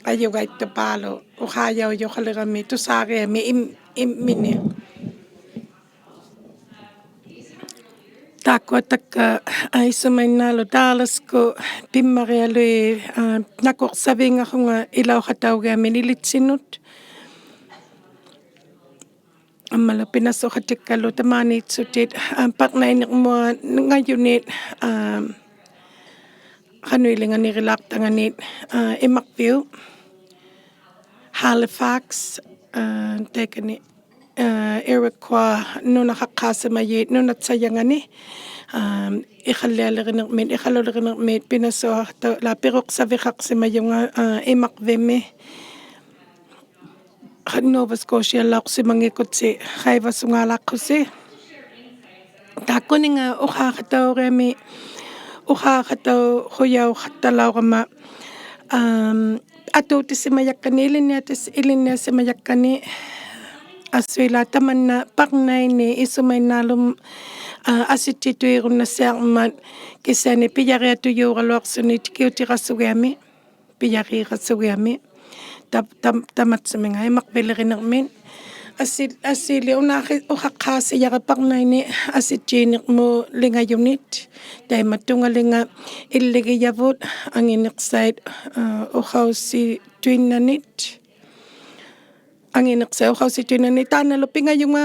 аюгайтупаалу укааяуйухалерами тусаариами иммини Takuataka isumainnalu taalasku pimmarialui nakorsavingarunga ilauqataugaami ilitsinut ammala pinassuqatikkalu tamaaniitsutit ßarnainiqmua ngayunit qanuilinganirilaartanganit Imarpiu Halifax taikani Iroquois ᕄᕗaqaasimayit ᕄᕗtsayangani iqallialerinermit pinassuarta la piroqsaviqarsimayunga Imarpini Nova Scotia laaqsimangikutsi qaivasungalaaqqusi taakkuninga uqaaqatauriami uqaaqatau ᓄnaᕘᒃ atuutisimayakkani iliniasimayakkani Aswila tamanna ßarnaini isumainaalum asitituirunnassiarmat kisani piyariatuyuuraluarsuni tikiutirassugiami piyariirassugiami tamatsuminga Imarpilerinermin asili uqaqqaasiyaraparnaini asittiinermu lingayunit taimattungalinga illigiyavut angineqsait ᓄnaᕗᒃ ᕗᕗᒃ taanalu pingayunga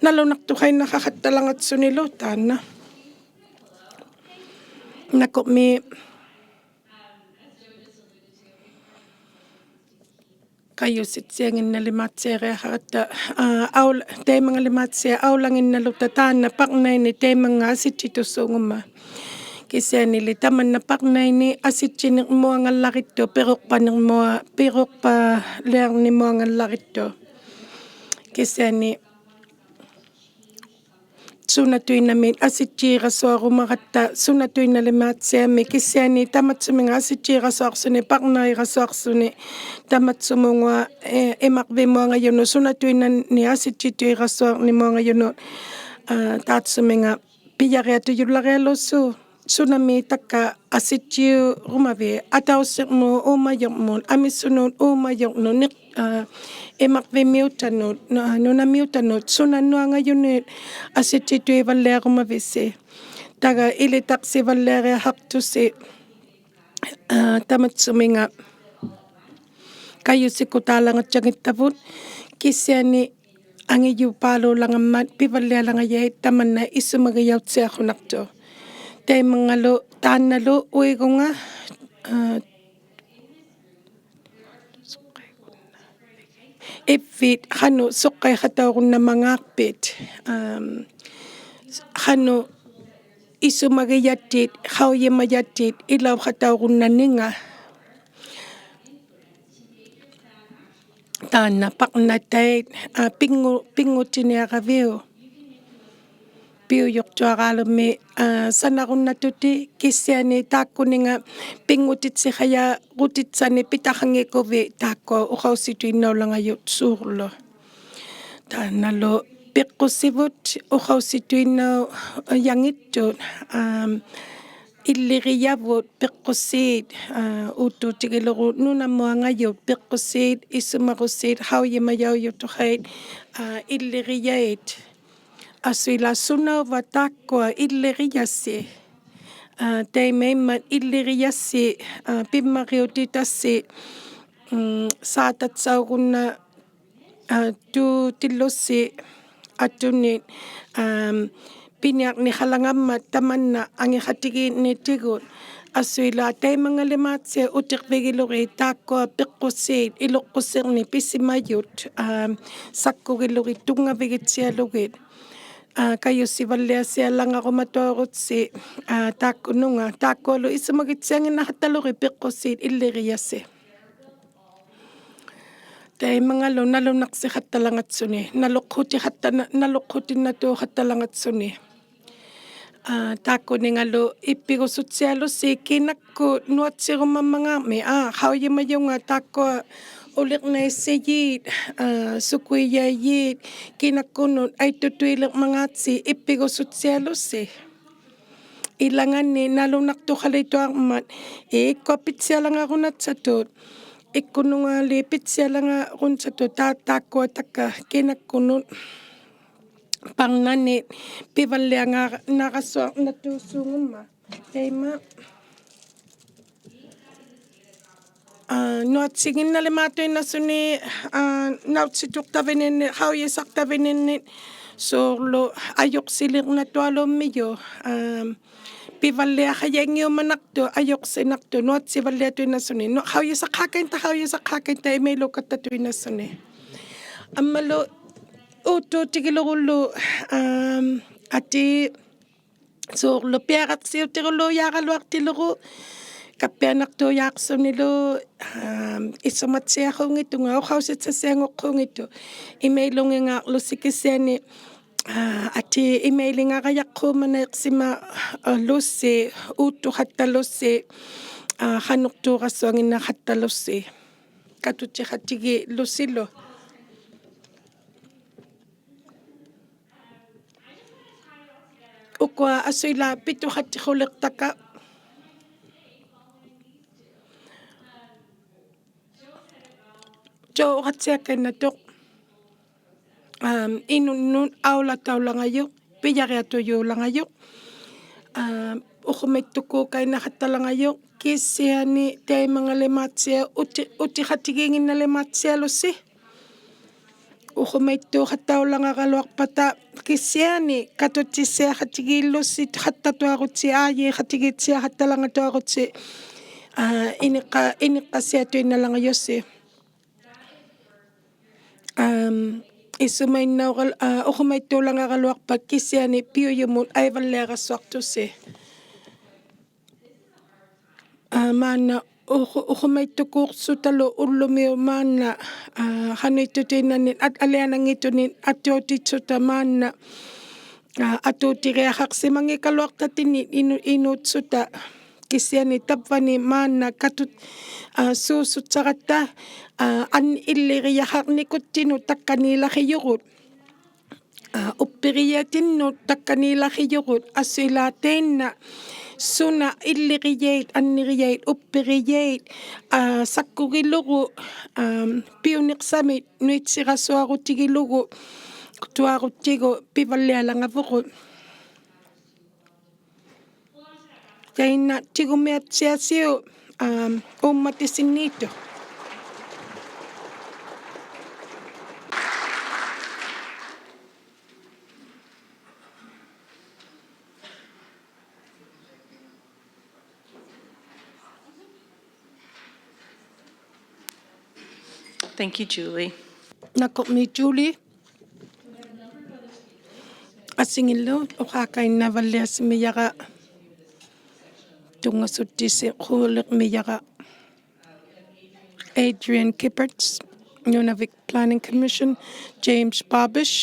nalunaqtuqainnaqqattalangatsunilu taana nako'mi ҟayyusitsianginnalimatsiariaqaratta teimangalimatsia aulanginnaluta taana ßarnaini teimanga asittitussuungumma kisianili tamanna ßarnaini asittinermuangallarittu piroqpalearnimuangallarittu kisiani sunatuinamit asittiirasuarumaratta sunatuinalimatsiami kisiani tamatsuminga asittiirasuarsuni ßarnairasuarsuni tamatsumungua Imarpimuangayunu sunatuinani asittituirasuarnimuangayunu taatsuminga piyariatuyullarialussu Tsunami taka asittiu rumavi atausermu ᓄnaᕘᒃ amissunut ᓄnaᕘᒃ Imarpimiutanut ᓄnaᕘmiutanut sunannuangayunit asittituivalliarumavisi taga ilitaqsivalliariaqartusi tamatsuminga ҟayyusikutaalangatsangittavut kisiani angiyupaaluulangammat pivallialangayait tamanna issumagiyautsiarrunartu taimangalu taanalu uigunga ipvit qanu suqqaiqataurunnamagaarpit qanu isumagiyattit ᓗauyimayattit ilauqataurunnaniga taana ßarnatait pingutiniaqaviu piuyuqtuaqaalumi sanarunnatuti kisiani taakkuninga pingutitsiqaya qutitsani pitaqangikuvi taakkua uqausituinnaulangayut suurlu taanalu piqqusivut uqausituinnau yangittut иллириявут пеққусиит уутуутигилеру нунаммуангают пеққусиит исумарусиит ᕗуйимаьоуьутухаит иллирияит асуилассунава тааккуа иллириясси таймаймат иллириясси пиммариутитасси саататсаугунна тутиллусси аттунит пиниарни халагаммат таманна ангихатигиинниттигут асуила таймангалимаатсиа утеқвигилури тааккуа пеққусиит илоққуссерни писсимают саккугилури тунгавигитсиалугит КАᔪᓯᕪийиаллангаруматуарутси тааккунунга тааккуалу исумагитсиангинахатталури пеққусиит иллириасси таймангалу налунақсихатталангатсуни налоққутиннатуухатталангатсуни тааккунингалу иппигусутсиалусси кинакку нуатсирумаммангаами ᕗуйимаьюнга тааккуа улернаассиит сукуияйит кинаккунут айтутуилермангаатси иппигусутсиалусси иланганни налунартухалитуармат иккуапитсиалангарунатсатут иккунунгаали питсиалангарунсатут тааккуа такка кинаккунут ПАᕐНАНИТ пиваллиангарассуарнатуусуунгумма тайма нуатсигинналимаатуиннасуни наутситуқтавининни ᕗуйисартавининни соорлу аёқсилернатуалууммию пиваллиахаянгиуманарту аёқсинарту нуатсиваллиатуиннасуни ᕗуйисаққаакаинта имеилукаттатуиннасуни аммалу уутуутигилеруллу ати соорлу пиаратсиутируллу яаралуартилеру каппианартуяарсунилу исоматсиахунгитунга охауситсассиангоққунгиту имеилунгингаарлу сикисиани ати имеилингараяққууманеқсима лусси ууттухатталусси ханнортуорассуангиннахатталусси катутихатиги лусилу уква асуила питухаттихулертака жоораtsiakannatuq inunnun aulataulangayuq piyariatuyuulangayuq uqumittukuukainaqattalangayuq kissiani taimangalimaatsiа utixatigiinginnalimatsialussi uqumittuuqattaulangaraloarpata kissiani katutsissiaqatigiillussi qattatuarutsi aayiiqatigiitsiaqattalangatuarutsi iniqqassiatuinnalangayussi исумаиннаурал ухумайттуулангараалуарпак киссиани пиуйумут айваллиарасsuartussi маанна ухумайттукуурсуталу уллумиу маанна ханиттутииннанни алианангитунин аттуутитсута маанна атуутириахарсимангикалуартатини инуутсута киссиани тапвани маанна катут суусутсаратта ан иллириахарникуттину такканилахиюрут уппириатинну такканилахиюрут ассуилаатеинна суна иллирияит аннирияит уппирияит саккугиллугу пиунеқсамит нуитсирасуарутигиллугу туарутигу пиваллиалангавоқут таинна тигумиатсиасиу умматисиннииту Thank you, Julie. Nakomi Julie. Asingillo uqaakainnavalliassimiyaqa tungassuttisi quuleqmiyaqa Adrian Kipperts, ᕄᕗαᕗ Planning Commission, James Barbish,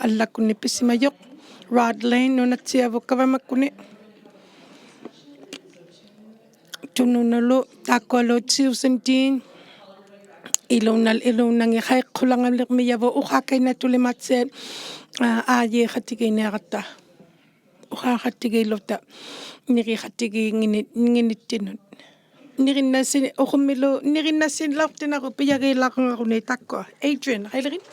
Allakunippisimayoq, Rod Lane, Nunatsiavukavamakkuni, Tununulu, Takualutsiusentiin, ilunangi haiqqulangalliqmiyavu uqaakainatulimatsiat aayiiqatigiiniaqatta uqaqatigilluta niriqatigingininnginittinut nirinnassini uqummilu nirinnassinlaortinaqu piyagiillaaqungaruni takkua Adrian qailerin.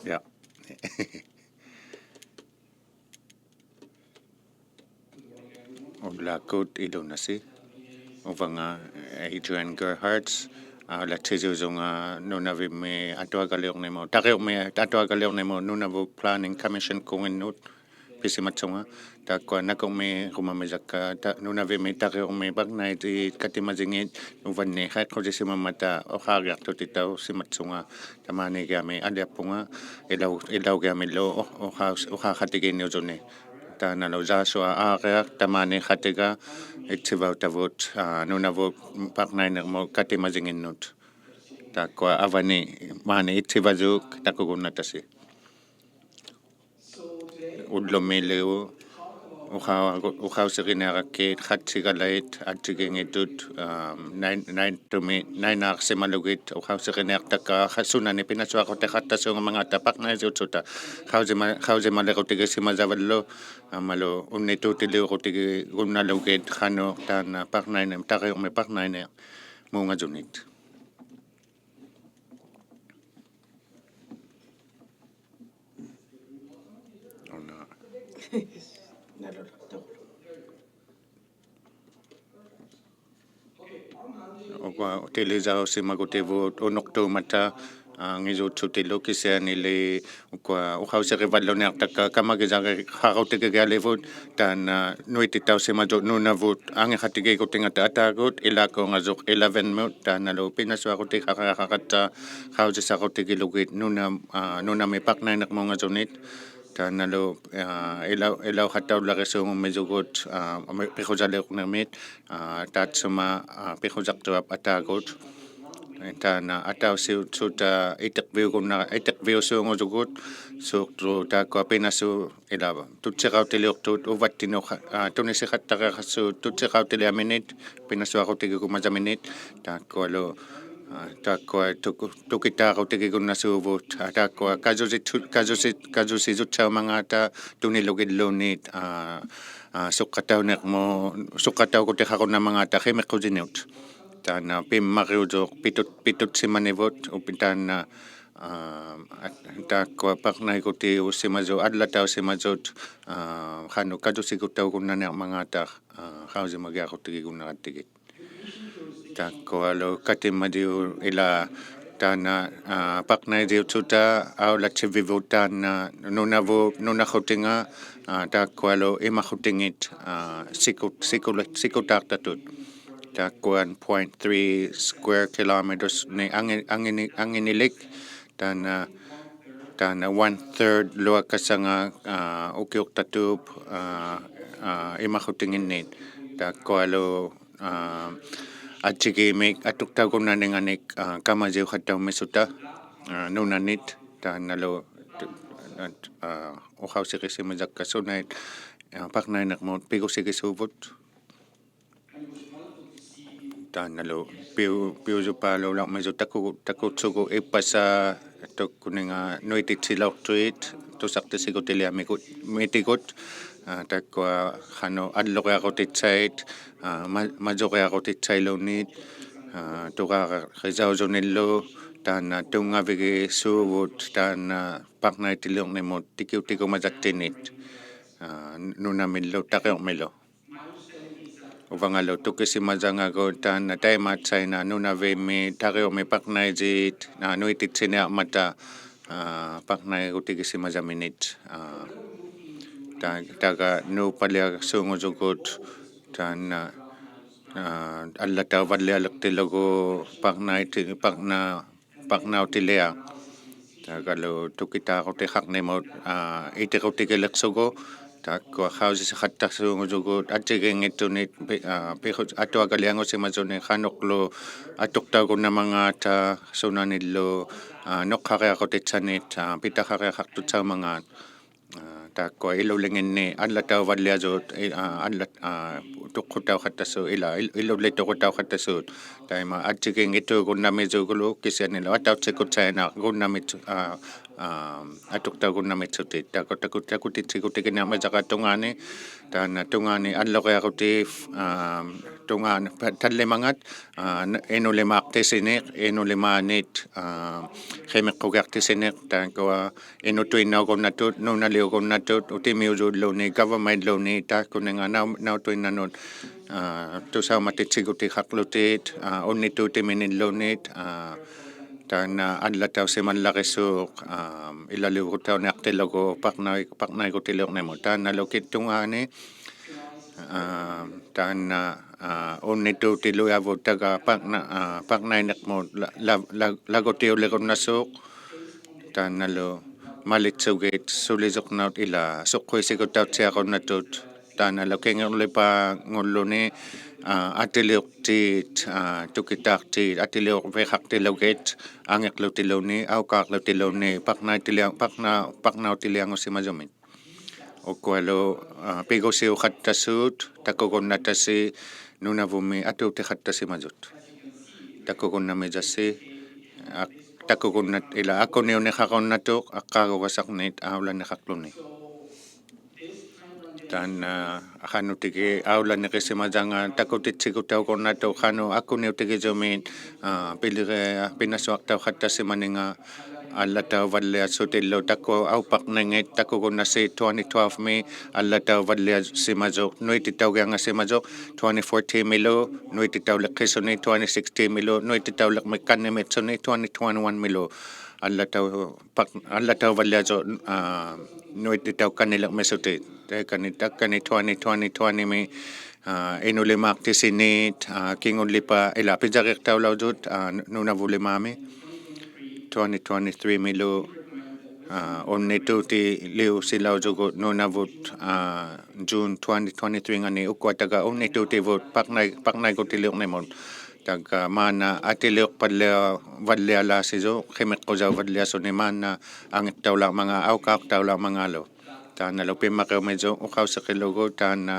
Ja. ᕪᓗᒃ ilunasi. Uvanga Adrian Gerhards. La tizuzunga ᓄnaᕕᒃ atuagaliorniᒻ. ṱaᕆ우ᒥᒃ atuagaliorniᒻ ᓄnaᕕᒃ Planning Commission kunginnut pisimatsunga. Takwa nakomi rumamizaka ᓄnaᕕᒃ ṱaᕆ우미ᒃ ᕃti კατიმაძინი uvanni ᓃққუდისимамата ᓃყარიартутитау симатсунга тамаанигами алиаппунга илаугиамиллу уқақатигиниусуни таанало заасуа аариақ тамаани хатига итсиваутавут ᓄнаᕕᒃ пақнайнермо კатимаძингиннут таква авани маани итсивазук такугуннатаси уллумилиу укаусеринеараккиит хатсигалаит атсигингитут найнаарсималугит укаусеринеартаккаа хассунани пинасуақутэ хаттасунгамангата пақнаисуутсута хаусималерутигисимазаваллу амалу уннитуутилиурутиги гунналугит хану таана пақнайне ṱaᕆуми пақнайне мунгазунит utilizaussimagutivuut unuqtuumata ngisuutsutilu kisianili uqauserivalluniartakka kamagisari qarutigigalivut taana nuititaussimatut ᓄnaᕗt angiqatigikutingata ataagut ilaakuungasuq 11 mut taanalu pinasuarutik qaqaqaqatta qausisarutigilugiit ᓄnaᕗ paqnainermungasunit taanalu ilau hattaullarisuungumisugut piqusaliuqnermit taatsuma piqusartuap ataagut taana atausiutsuta iteqviusuungusugut suuqtu taakua pinasu ilava tutsiqautiliuqtuut uvattinu tunisiqattaqeqassuut tutsiqautiliaminit pinasuarutigikumasaminit taakkualu taakua tukitaarutigikunnasuuvut taakua kasusisutsaumangata tunilugilluunniit suqqataunekutiqarunnamangata qimiqqusiniut taana pimmariutuq pitutsimmanivut upitaana taakua paqnaikuti ussimasu allataussimasut qanu kasusikuttaugunnaniarmangata qausimagiaquttigikunnaqattigit takkualu katimayu ila taana paqnaitiutsuta aulatsivivut taana ᓄnaᕗutinga takkualu imaqutingit sikutaartatut takkuan 0.3 square kilometers ni anginilik taana 1/3 luakasanga ukiuqtatuup imaqutinginnit takkualu atsigimik atuqtaugunnaninganik kamasiuqattaumisuta ᓄnaᕗt taanalu uqausiqisimisakkasunait paqnainermut pigusigisuuvut taanalu piusupaaluularmisu takutsugu иппаса tukkuninga nuititsilaortuit tusartisikutiliamikut mitigut takkua qanu alloqiaqutitsait masoqiaqutitsailuunniit tuqaaqarisausunillu taana tungavigi suuvut taana paqnaitiliornimut tikiutikumasattinit ᓄnaᕗmillu ṱaᕆumilu uvangalu tukisimasangagut taana taimaatsaina ᓄnaᕗimi ṱaᕆumi paqnaisit nuititsinearmata paqnaigutigisimasiminit taga nuupaliagsuungusugut taana allatauvallialertilugu paqnautilia tagalu tukitaaqutiqarnimut itiqutigilersugu takkua qausisiqattasuungusugut atsigingittunit atuagaliangusimasuni qanuqlu atuqtaugunnamangata sunanillu noqqariaqutitsanit pitaqariaqartutsaumangaat takko ilulingin alla tawvalliasut alla tuqqutauqattasu ilulittuqutauqattasu taima atsigin ituugunnamizugulu kisianilo atautsikutsayna gunnamit atuqtaugunnamitsut takutitsikutikinamajaqatungani tana tungani alloqiaquti tungan tallimangat ᕄᕗअᕆ ᕄᕗअᕆ tanko inutuinaugunnatut ᕄᕗaliugunnatut utimiusulluni government-luni takunninga ᕄᕗtuinanut tusaumatitsigutiqaqlutit unnituutiminillunit tana allatausimallaqissuuq ilaliuguttauniartillagu paqnaigutiluqnimu tana lokittungaani tana unnituutiluavut taga paqnainiqmut lagutiulliqunnaasuuq tanalu malitsugit sulisuqnaut ila suqquisiguttautsiaqunnatut tanalu kingerlipa ngulluni atiliuqtiit tukitaartiit atiliuqviqartilugit angiqlutiluni aukaarlutiluni paqnautiliangusimasumit уккуалу пигусиухаттасуут такугуннатаси нунавуми атуутиқаттасимасут такугуннамисасси такугуннат ила акуниунеқаруннатуқ аққаагугасарнит ауланеқарлуни тана аханутиги ауланеқисимасанга такутитсигутаугуннатуқ хану акуниутигисумит пилиреа пинасуартауқаттасиманинга аллатауваллиассутиллу такку аупақнангит такугуннаси 2012 аллатауваллиассимасуқ нуититаугиангасимасуқ 2014 милу нуититаулекқисуни 2016 милу нуититаулекмикканнимитсуни 2021 милу аллатауваллиасу нуититаукканилермисути таккани 2020 ми ᕄᕗअᕆ кингуллипа ила пизариқтаулаудут нунавулимаами 2023 milu onnituti liu silausugu nunavut June 2023 ngani ukwataga onnituti vut paqnaigutiliuqnimun taga maana atiliuq pallea valliala sisu khimiqqusau valliasuni maana angittaula manga aukaaqtaula mangalo taana lupimaqeumisu uqauseqilugu taana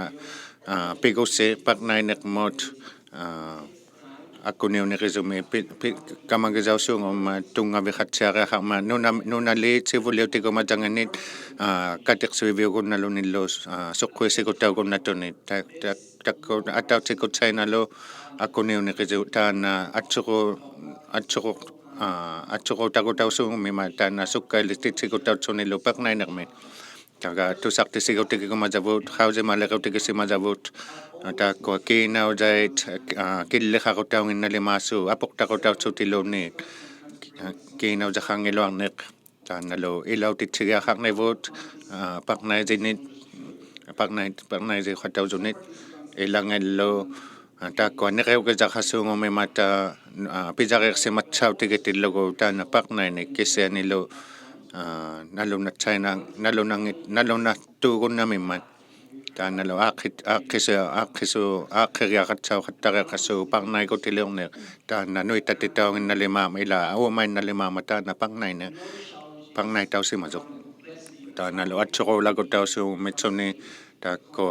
pigusi paqnainiqmut akuniuniqisumi kamagisausuungum tungaviqatsiariaqarma nunaliit sivuliutikumatanganit katiqsuiviugunnalunillus suqquisiguttaugunnatuni takku atautsikutsainalu akuniuniqisu taana atsuqutaqutausuungumima taana sukkailistitsigutautsunilu paqnainiqmi taga tusartisigutikikumazavut hausimalequtikisimazavut takko kiinaudait killeqaqutaunginnalimaassu apuqtaqutautsutiluunni kiinausaqqangiluarneq taanalu ilautitsigiaqarnivut paqnaisiqatausunit ilangallu takko neqeuqisaqassuungumimata pisariqsimatsautigittillugu taana paqnainik kisianilu nalunattuugunnamimmat taanalu aaqqiriaqatsauqattariaqassu paqnaigutiliorneq taana nuitatitauginnalimaama ila auumainnalimaama taana paqnaitausimasuq taanalu atsuqulagutausuummitsuni takko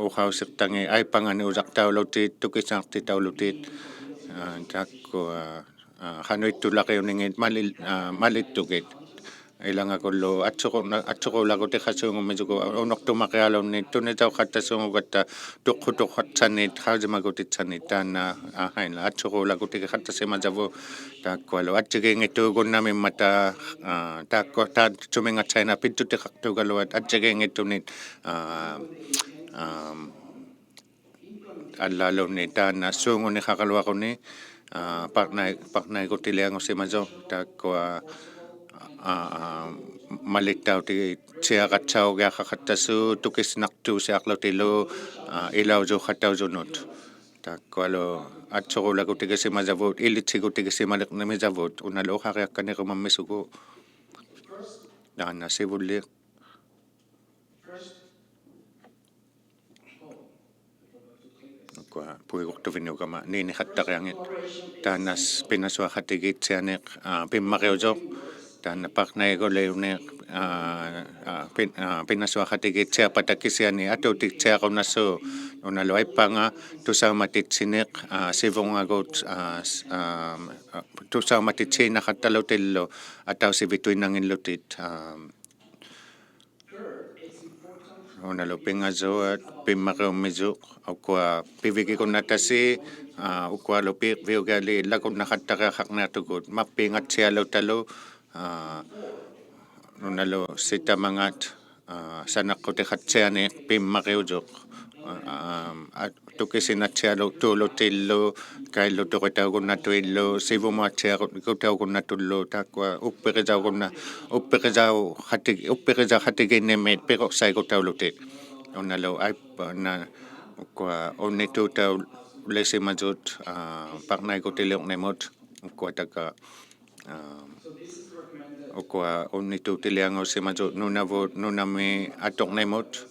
uqausiqtangi aipangani usartaulutit tukisaartitaulutit takko hanuittulaqiuningit malittugit ilangaqullu atsuqulagutiqassuungumisugu unortumaqialunni tunitauqattasuungugatta tuqqututsanit hausimagutitsanit taana hainla atsuqulagutiqattasimasavu takkualu atsigiingittuugunnamimmata takko taatsumingatsaina pittutiqartugaluat atsigiingittunit allalunni taana suunguniqaqaluaquni paqnaigutiliangusimasu takkua malittauti tsiaqatsaugiaqaqattasu tukisnartuusiaqlutilu ilausuqattausunut takkualu atsuqulagutigisimazavut ilitsigutigisimaleqnimisavut unalu uqariakkaniqumammisugu taana sivulliq puiguqtuvinuukama niiniqattariangit taanas pinasuaqatigiitsianeq pimmaqiusoq taana paqnaiguliuneq pinasuakhatikitsia patakisiani atutiktsiaqunassu unaluaippanga tusaumatitsinеқ sivungagut tusaumatitsinaqattalutillu atausivituinanginlutit unalupingazuat pimmaqiummizuq ukua pivikikunatasi ukkualupiq viugali lakunnaqattaqeaqaqniartukut mappingatsialutalu unalu sitamangat sanaqqutiqatsianiq pimmaqiuzuq tukisinatsialu tuulutillu kaillu tuqitaukunnatuillu sivumuatsiaqutaukunnatullu takkua uppiqisauqatiginnimit piqoqsaikutaulutit unalu aippana ukua unnitutau lesimatut paqnaikutiliuqnimut ukua taka ukua unnitutiliangusimatut nunami atoqnimut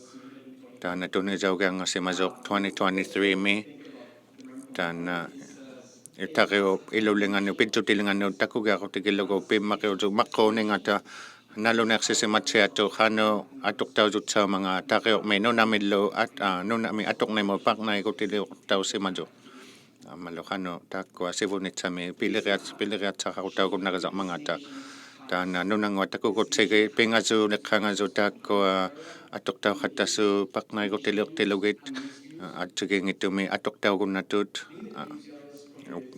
tana tunisaukiangasimatut 2023 mi tana itaqio ilulingannu pitsutilingannu takukiaqutikilugu pimmaqiutu maqquningata naluneqsisimatsiatu qanu atuqtausutsaamanga taqioqmi nunamillu nunami atoqnimu paqnaikutiliuqtausimatut amalu qanu takkua sivunitsami piliqiatsaqaqutaukunnaqasaqmangata tana nunangua takukutsigi pingasu neqqangasu takkua atuqtauqattasu paqnaikutiliuqtilugit atsigingitumi atuqtaukunnatut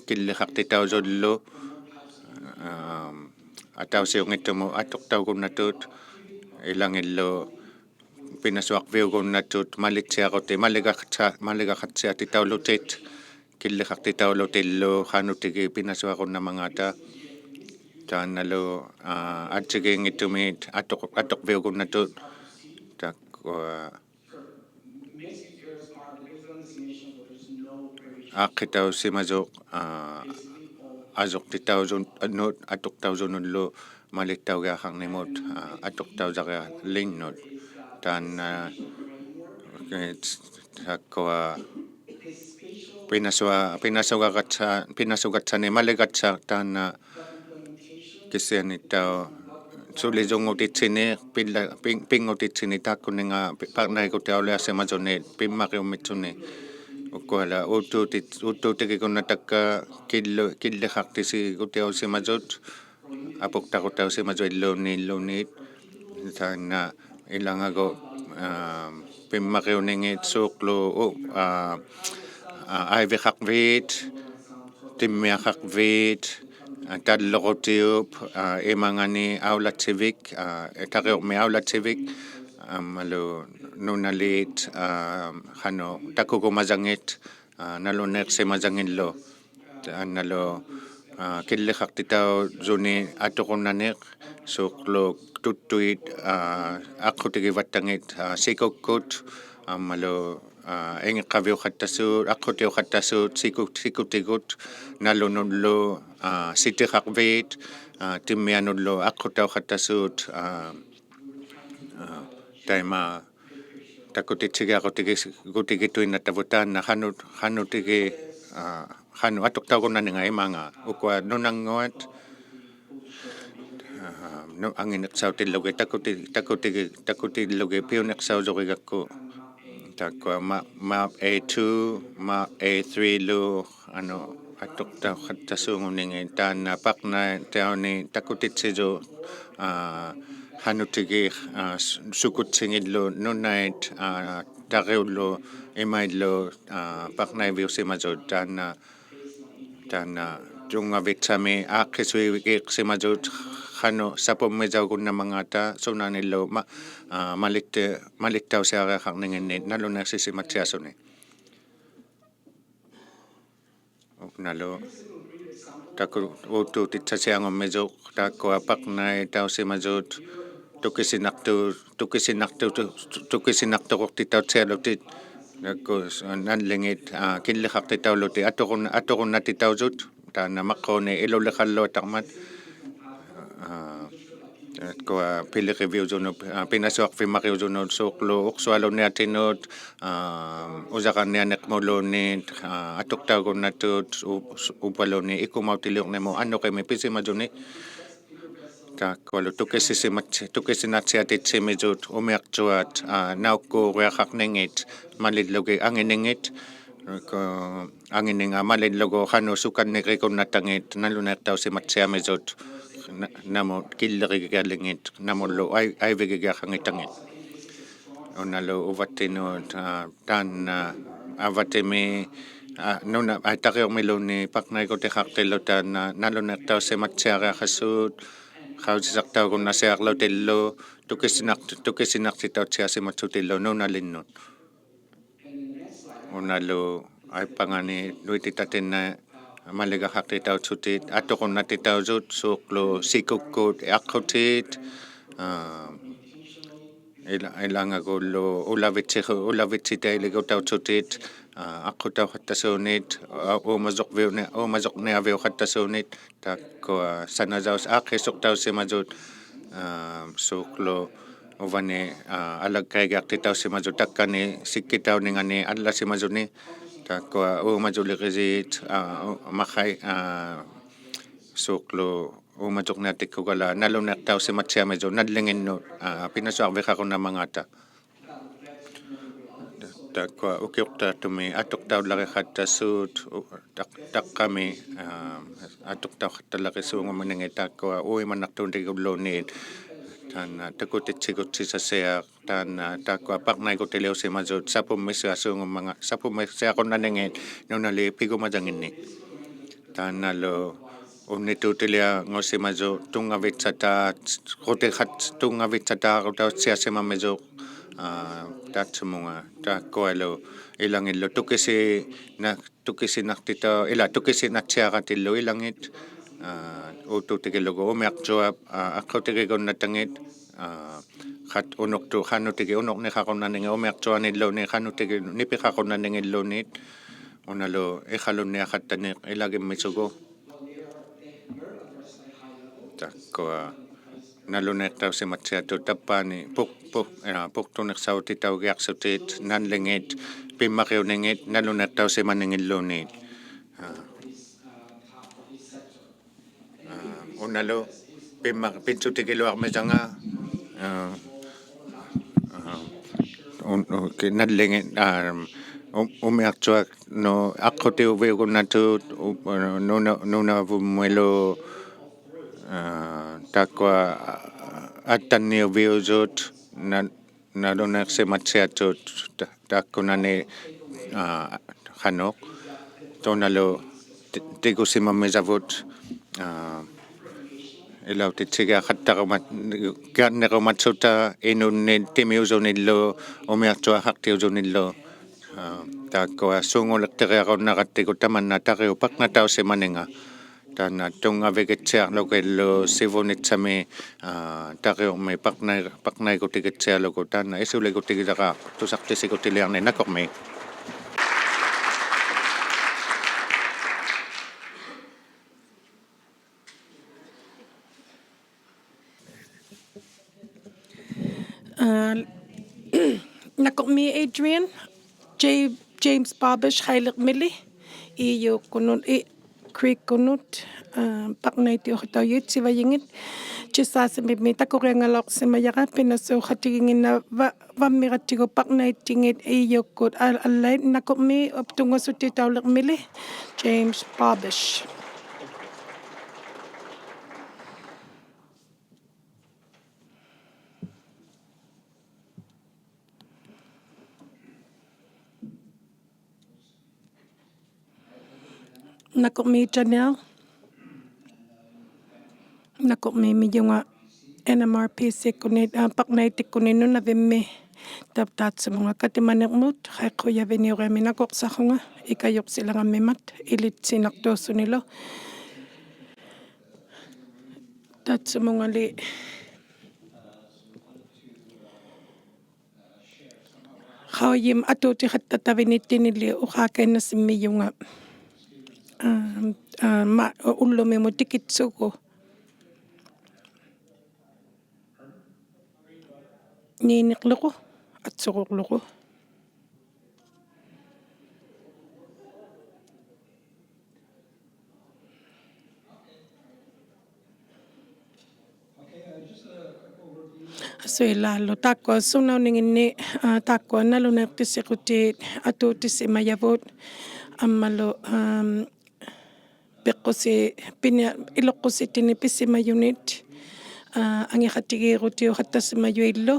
killiqaqtitausullu atausiungitumu atuqtaukunnatut ilangillu pinasuaqviukunnatut malitsiaquti maligaqatsiatitaulutit killiqaqtitaulutillu qanutigi pinasuaqunnamangata taanalu atsigingittumit atoqviukunnatut takkua aqitausimazuq azuqtitausunut atuqtausunullu malittaugiaqaqnimut atuqtausaqalinnut taana takkua pinasugatsani maligatsa taana kisianittau sulisungutitsini pingutitsini takkuninga paqnaikutiauliassimatuni pimmaqiummitsuni ukkuala uuttuutikikunnatakka killiqaqtisi kutiausimatut apuqtaqutausimatut illuunniit taana ilangagu pimmaqiuningit suuqlu aiviqaqviit timmiaqaqviit talloqutiup imangani aulatsivik taqioqmi aulatsivik amalu nunalit qanu takukumazangit naluneqsimazangillu nalu killiqaqtitausuni atuqunnaniq suuqlu tuttuit aqqutigivаттangit sikukkut amalu engiqqaviuqattasuut aqqutiuqattasuut sikutigut nalunullu sitiqaqviit timmianullu aqqutauqattasuut taima takutitsigiaqutigitukitavuttaanna qanutigi qanu atuqtaukunnaninga imanga ukua nunanguat no angineqsautillugi takutillugi piuneqsausuqigakku takkua map A2 map A3 lu atuqtauqattasuunguningi taana paqnai tauni takutitsisu qanutigi sukutsingillu nunait taqiullu imaillu paqnaiviusimatut taana tungavitsami aaqqisuivikiiqsimatut qanu sapummisaukunnamangata sunanillu malittausiareaqarninginni naluneqsisimatsiasuni nalu taku uuttuutitsasiangummizuq takkua paqnai tausimatut tukisinaqtuqortitautsialutit nakkus nallingit killiqaqtitauluti atuqunnatitausut taana maqquni iluliqalluataqmat takkua piliqiviusunut pinasuaqvimmaqiusunut suuqlu uqsualuniatinut usaqarnianeqmuluunit atuqtaukunnatut upaluni ikumautiliuqnimu annuqimi pisimatuni Takualu tukisinattiatitsimizuut umiartuat naukkuuriaqarningit malillugi anginingit angininga malillugu hanu sukanniqikunnatangit naluneertausimatsiamizut namu killerigigalingit namullu aivigigaaqangitangit unalu uvattinuut taan avatimi nuna aitariormiluni paknaikutiqartillu taan naluneertausimatsiariaqassuut qausisartaugunnasiarlutillu tukisinartitautsiasimatsutillu nunalinnut unalu aipangani luititatinna maligaqartitautsutit atoqunnatitausut suuqlu sikukkuut iaqqutit ilangagullu ulavitsitailiguutautsutit aqutauqattasuunit uumasoqniaviuqattasuunit takkua sanasaus aqissuqtausimazut suuqlu uvani alagkaigiartitausimazut takkani sikkitauningani allasimazuni takkua uumazuliqisiit maqai suuqlu uumasoqniatikkugala naluneertausimatsiamizut nallinginnu pinasuarviqaqunamangata takkua ukiuqtaatumi atuqtaulariqattassuut taqqami atuqtauqattalaqisuungumanangi takkua uimannartuuntigulluuniit taana takutitsigutsisasiaq taana takkua paqnaikutiliusimazut sapummissiaqunnaningiit nunali pigumatanginni taanalu unnituutilia ngusimazu tungavitsataat tungavitsataaqutautsiasimammizuq taatsumunga taakkualu ilangillu tukisinatsiaqatillu ilangit ututikillugu umiartuap aqutikikunnatangit qat unuqtu qanutiki unuqniqaqunnaningi umiartuanilluuni qanutiki nipiqaqunnaningiluunit unalu iqalunniaqattaniq ilagimmisugu takkua naluneertausimatsiatu tappaani puqtuneqsautitaugiarsutit nanlingit pimmaqiuningit naluneertausimaningilluunit unalu pintsutikiluarmisanga nallingit umiartuak no aqutiuviugunnatut ᓄnaᕐᒪᓆᒃ takkua attanniuviusut naluneersimatsiatut takkunani qanuq tuunalu tigusimammisavut ilautitsigiaqattarumat kiannerumatsuta inunnit timiusunillu umiartuaqartiusunillu takkua suunguleqteriaqunnaqattigu tamanna tariu paqnatausimaninga taana tungavigitsiarlukillu sivunitsami tariormi paqnaikutigitsiarluku taana isuligutigisaqa tusartisikutiliarni nakormi nakormi Adrian James Barbish Heilig Milli iyo kunun Creek kunut paqnaitiuqtauyutsivayiŋit chisaasimipmi takuriangaloqsimayaqa pinasuuqatigingina vammiqatigu paqnaitingit iyukkut allait nakormi tungasutitauliqmili James Barbish nakormi Janelle nakormi miyunga NMRPC kunit paqnaitikkunin nunavimmi taptaatsumunga katimanermut ᕗaiquyaviniurami nakoqsaqunga ikayuqsilangammimat ilitsinartuussunilo taatsumungali qauyim atuutiqattatavinittinili uqaakainnassimmiyunga ullumimu tikitsugu niiniqluqu atsuqurluqu Asuilalo takwa sunauningini takwa nalunaqtisiqutit atuutissimayavut ammalo pequsi pinia iloqusitini pissimayunit angiqatigiirutiu qattassimayuillu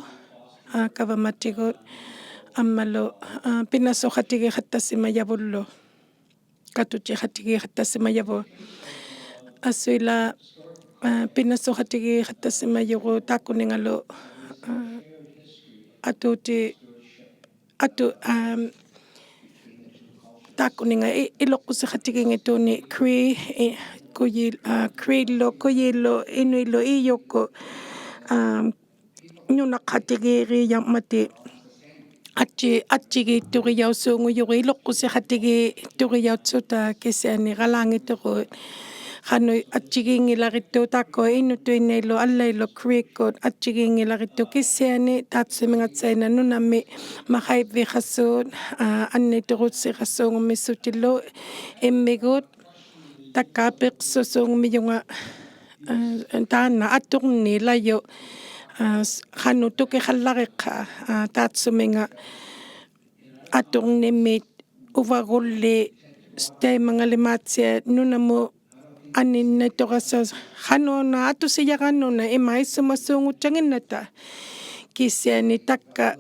kavamatigut ammalo pinasoqatigi qattassimayavullu katuti qatigi qattassimayavu asuila pinasoqatigi qattassimayugu takuningalo atuti takuninga iloqusiqatigingituni kuyilo inuilo iyoko nunaqatigiriyammati atchigi tuqiyausuunguyugu iloqusiqatigi tuqiyautsota kisiani qalangituqut Hanoi atchigingilaritu tako inutuinelo allailo creekot atchigingilaritu kisiani tatsumingatsaina nunami mahaiviqasut anniturutsiqasuungumissutilo immigut takapiqsusuungumiyunga taana atuqnilayo hanu tukiqallariqa tatsuminga atuqnimit uvaqulli staymangalimaatia nunamu Anin toqasas hanona atusiyaganuna imaisumasuungutsanginnata kisiani takka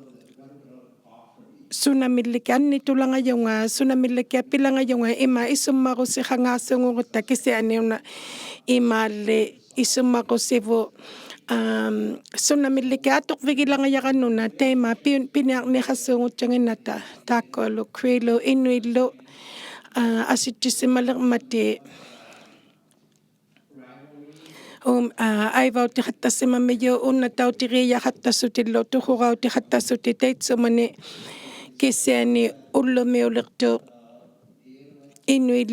sunamilliki annitulangayunga sunamilliki apilangayunga ima isummaqusiqangaasuungurutta kisiani una imalle isummaqusivu sunamilliki atuqvigilangayaganuna teima piniaqniqasuungutsanginnata takkolu krilo inuillu asittissimalermati aivauti hattassimamiyo unnatautiriya hattasutillo tuqurauti hattasuti teitsumani kisiani ullumiulertuq inuit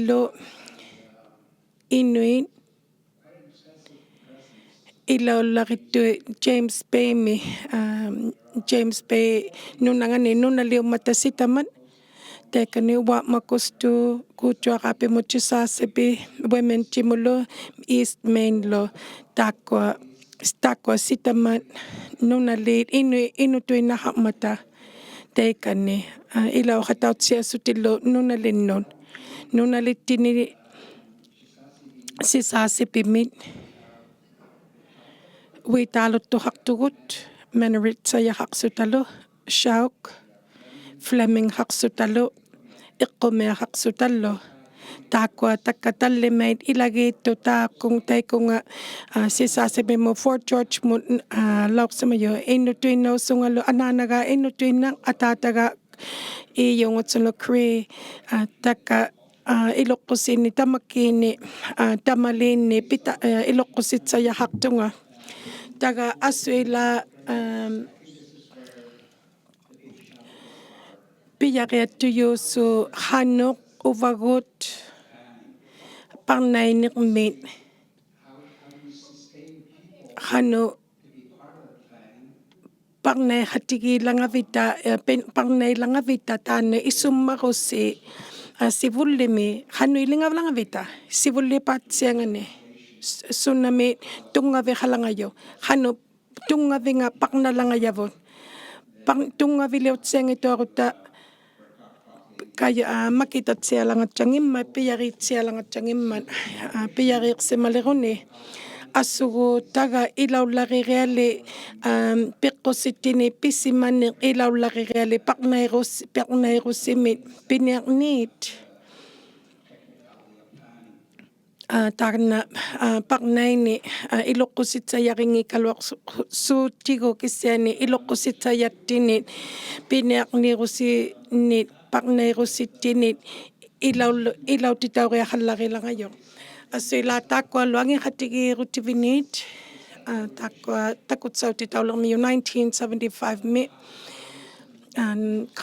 ilaullarittu James Bay nunangani nunaliummatasitaman Tekani Watmakustu Kutuarapi Muchisasepi Women Timulu East Main Lo Takwa Sitamat Nunalit Inutuina Hamata Tekani Ila Hatautsia Sutilo Nunalinnon Nunalitini Sisasepi Mit Witalutu Haktugut Meneritsa Yahaksutalo Shauk Fleming Haksutalo ᕃqqumiaqaqsutallu taakua takkatallimait ilagittu taakung taikunga sisaasipimu Fort George mut lauqsamayo innutuinausungalu anaanaga innutuinaq ataataga iyungutsunlu kri takka iluqqusini tamakkiini tamaliinni pita iluqqusitsayaqartunga taga asuila Piyariatuyusu hanuk uvagut ║ hanu ║ hatigilangavita ║langavita taane isummarusi sivullimi hanu ilingavlangavita sivullipatsiangani sunami tungaviqalangayo hanu tungavinga ║langayavut tungaviliutsiangituarutta kaya makitatsialangatsangimat piyaritsialangatsangimat piyariqsimaleruni asugu taga ilaullarireali piqqusitini pisimani ilaullarireali paqnairusimit piniaqniit tarna paqnaini iluqqusitsayaqingikaluaqsuutigu kisiani iluqqusitsayattinit piniaqnirusinit paqnairusittinit ilautitauriaqallarilangayuq asuila taakkuallu angiqatigiirutivinit таකුٿᓴauտითაულермию 1975 mi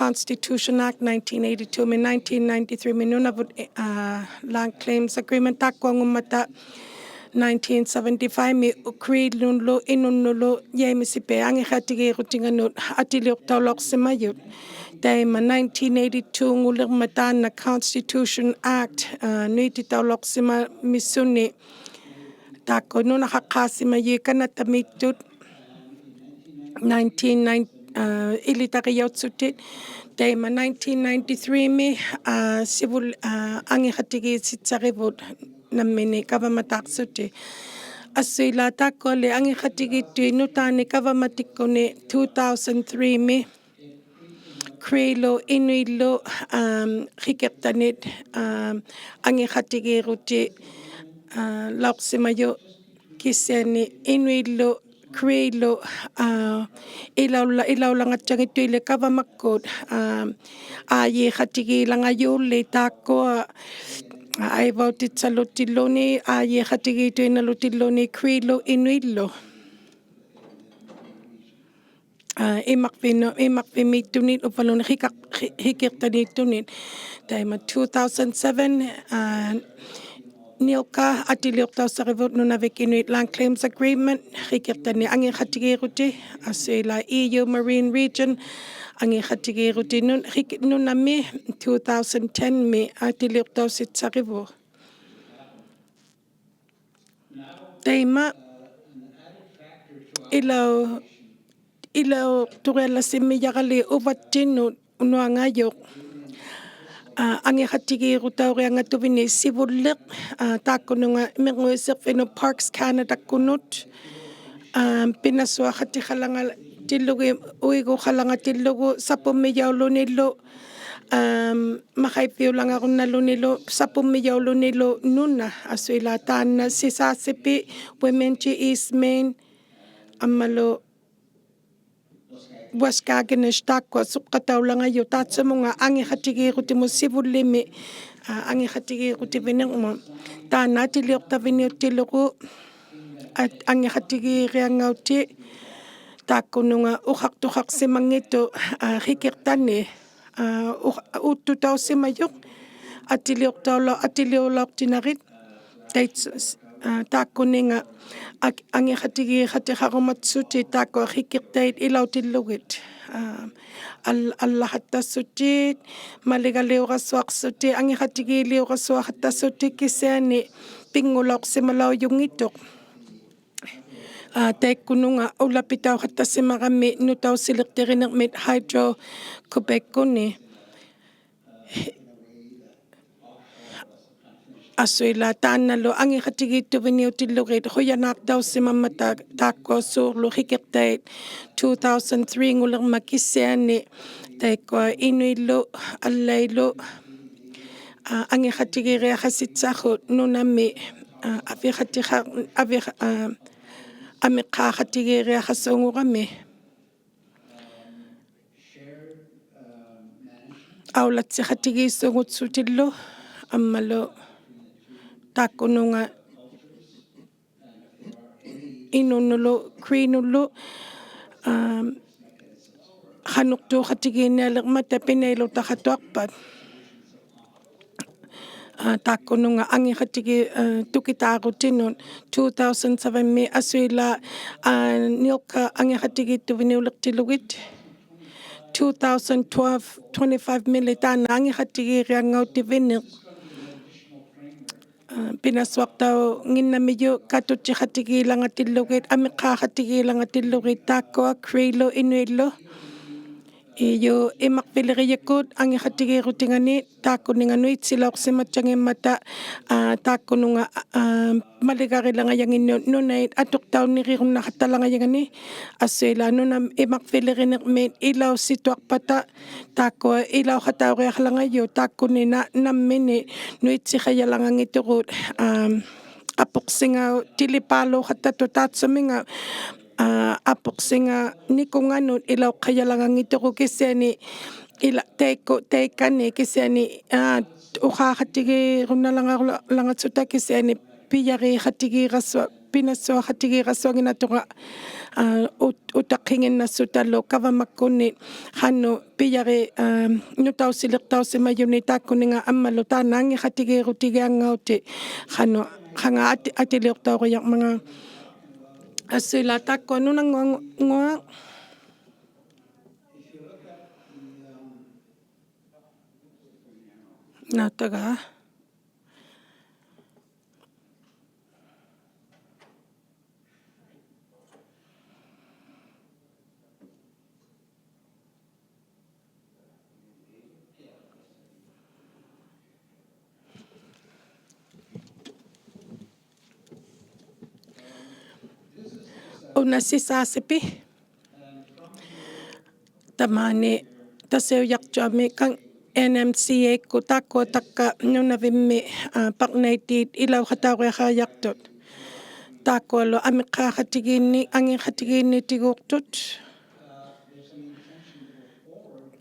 Constitution Act 1982 mi 1993 mi Nunavut Land Claims Agreement taakkuangummata 1975 mi ukriilunlu inunnulu yeimisipe angiqatigiirutinganut atiliuqtaulorsimayut Taima 1982 ngulermataana Constitution Act nuititaulorsiма missuni taako nunaqaqqaasimayi kanatamittut ilitariyautsuttit taima 1993 mi sivul angikhatikitsitsarivut nammini kavamataaqsutti assuila taakkole angikhatikittu nutaani kavamatikkuni 2003 mi Creelo inuillo hikertanit angikhatikirruti ᕗᕗअᕆ kisiani inuillo Creelo ilaulangatsangittuile kavamakkut aayiikhatikilangajulli taakkoa ᕗᕗviauᓪtitsallutilluni aayiikhatikituinalutilluni Creelo inuillo ᕗᕗvimittunit upaluni hikirtanittunit taima 2007 Nilka atiliortausarivut ᓄnaᕕᒃ Inuit Land Claims Agreement hikirtani angikhatikirruti assuila EU Marine Region angikhatikirruti nunami 2010 mi atiliortausitsarivu taima ilau turellasimmiyagali uvattinnut unuangayoq angikhatikirutauriangatuvini sivulleq taakkununga ᕗᕗअᕆ Parks Canada kunut pinassuaqatikhalanga tillugi uiguqalangatillugu sapummiyaulunillu maqaipiulangarunnalunilu sapummiyaulunilu nuna assuila taanna sisaasipi Womenchi East Main ammalu Waskaganish taakkua suqqataulangayu taatsamunga angikhatikirrutimu sivullimi angikhatikirrutivinermu taana atiliortaviniuttilugu angikhatikiriangauti taakkununga uqaqtuqaqsimangittu hikirtani uuttutausimayuq atiliorlaortinarit taakkuninga angikhatikirratiqarumatsuti taakkua hikirtait ilautillugit allahattassutit maligaliurassuaqsuti angikhatikiliurassuaqattassuti kisiani pinngulaorsimalaujungittuq taikkununga ulapitauqattassimarami nutausilerterinermit hydroquebekkuni assuila taannalu angikhatikituviniutillugit huyanaaqtaussimammata taakkuassuurlu hikirtait 2003 ngulerma kisiani taikkua inuillu allailu angikhatikiriaqasitsaarrut nunami amiqqaaqatikiriaqassuungurami aulatsiqatigiissuungutsutillu ammalu taakkununga inunulu Greenullu qanuqtuuqatigiinialermata pinailutaqatuarpat taakkununga angikhatigi tukitaarutinut 2007 mi assuila Nilka angikhatigituviniulertilugit 2012 25 mili taana angikhatigiriangautiviniq pinassuaqtau nginnamiyu katutsiqatigilangatillugit amiqqaaqatigilangatillugit taakkua Creelo inuillu iyo ᕗᕗviauᓪtitsallutigut angikhatigirrutingani taakkuninga ᕗᕗtsilaorsimatsangimmata taakkununga maligarilangayanginniut nunait atuqtaunirirunnaqattalangayangani assuila nunam ᕗᕗviauᓪinermit ilaussituarpata taakkua ilauqatauriarlangayu taakkunina nammini ᕗᕗtsiqayalangangitturut apoqsinga tilipaaluuqattatu taatsuminga apoqsinga nikunganut ilauqqayalangangittuqu kisiani taikkani kisiani uqaaqatigirunnalangatsutta kisiani pinassuaqatigirassuanginatuqa utaqqinginnassutallu kavamakkuni qannu piyari nutausilertausimayuni taakkuninga ammalu taana angikhatigirrutigiangauti qanga atiliortauriarmanga assuila taakkua nunanguanga nautaga unasisasipi tamani taseujartuami kan NMCA kutako takka ᓄ나굉미 빡나이티 ilauhataureqaajaqtut taakkuallu amiqqaaqatigiinni angiqatigiinnitigiuqtut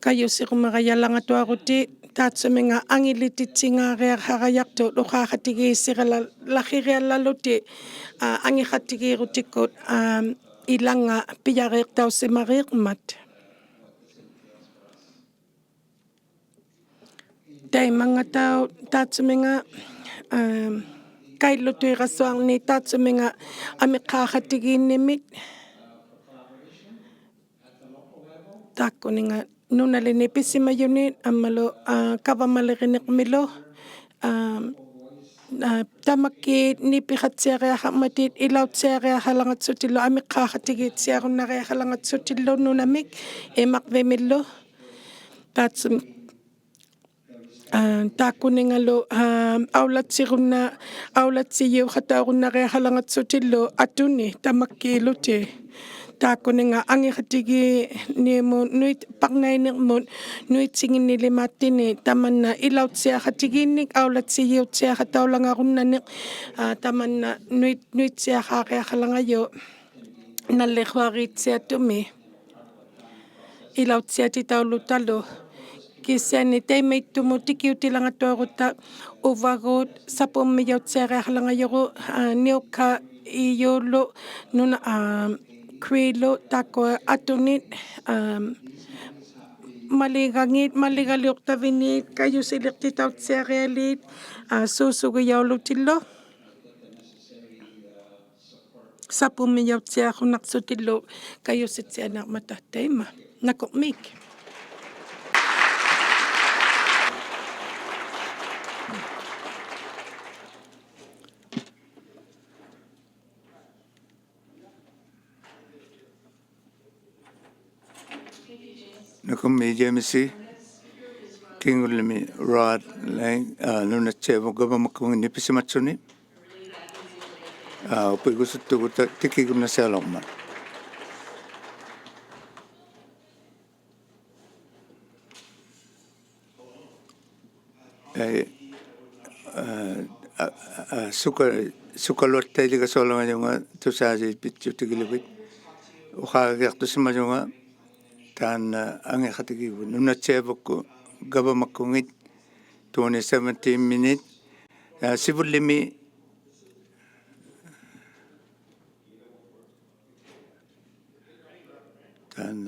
ҟаᔪ시қумеқаяллангатуарути таатсуминга ангилититсингариархарajaqtut уқаақатигииссиралахириаллалути ангиқатигиирутиккут иланга пияриертаусимарииқмат таймангатау таатсуминга кайлутуирасуарни таатсуминга амиққаақатигииннимит тааккунинга нуналини писсимаюнит аммалу кавамалеринеқмилу тамакки нипиқатсиариахарматит илаутсиариахалангатсутиллу амиққаақатигиитсиаруннариахалангатсутиллу ᓄнаᕕᒃ имақвимиллу таатсум тааккунингалу аулатсиюхатааруннариахалангатсутиллу атуни тамаккиилути тааккунинга ангиқатиги нииму нуит ПаᕐНениᕐмут нуитсигиннилимааттини таманна илаутсиахатигиинник аулатсиюутсиахатаулангаруннаниқ таманна нуитсиахаариахалангаю наллехуариитсиатуми илаутсиатитаулуталу киссани таймиттуму тикиутилангатуарутта увагут сапуммиутсиариахалангаюру ниукка июлу нуна крилу таква атунит малигалиуқтавинит каюсилиқтитаутсиариалит суусугияулутиллу сапуммиутсиахунарсутиллу каюситсианаармататтайма накормик Nakum mediumisi kingulmi rod lang nunachevo gabamakum nipisimatsuni ᕃaugusutu tikigumna saloma sukaluatta iligasolangajunga tusaasi pitjutigilubit uqaagiartusimayunga taan angiqatigigu nunacheevukku gabamakkungit 17 minute sivullimi taan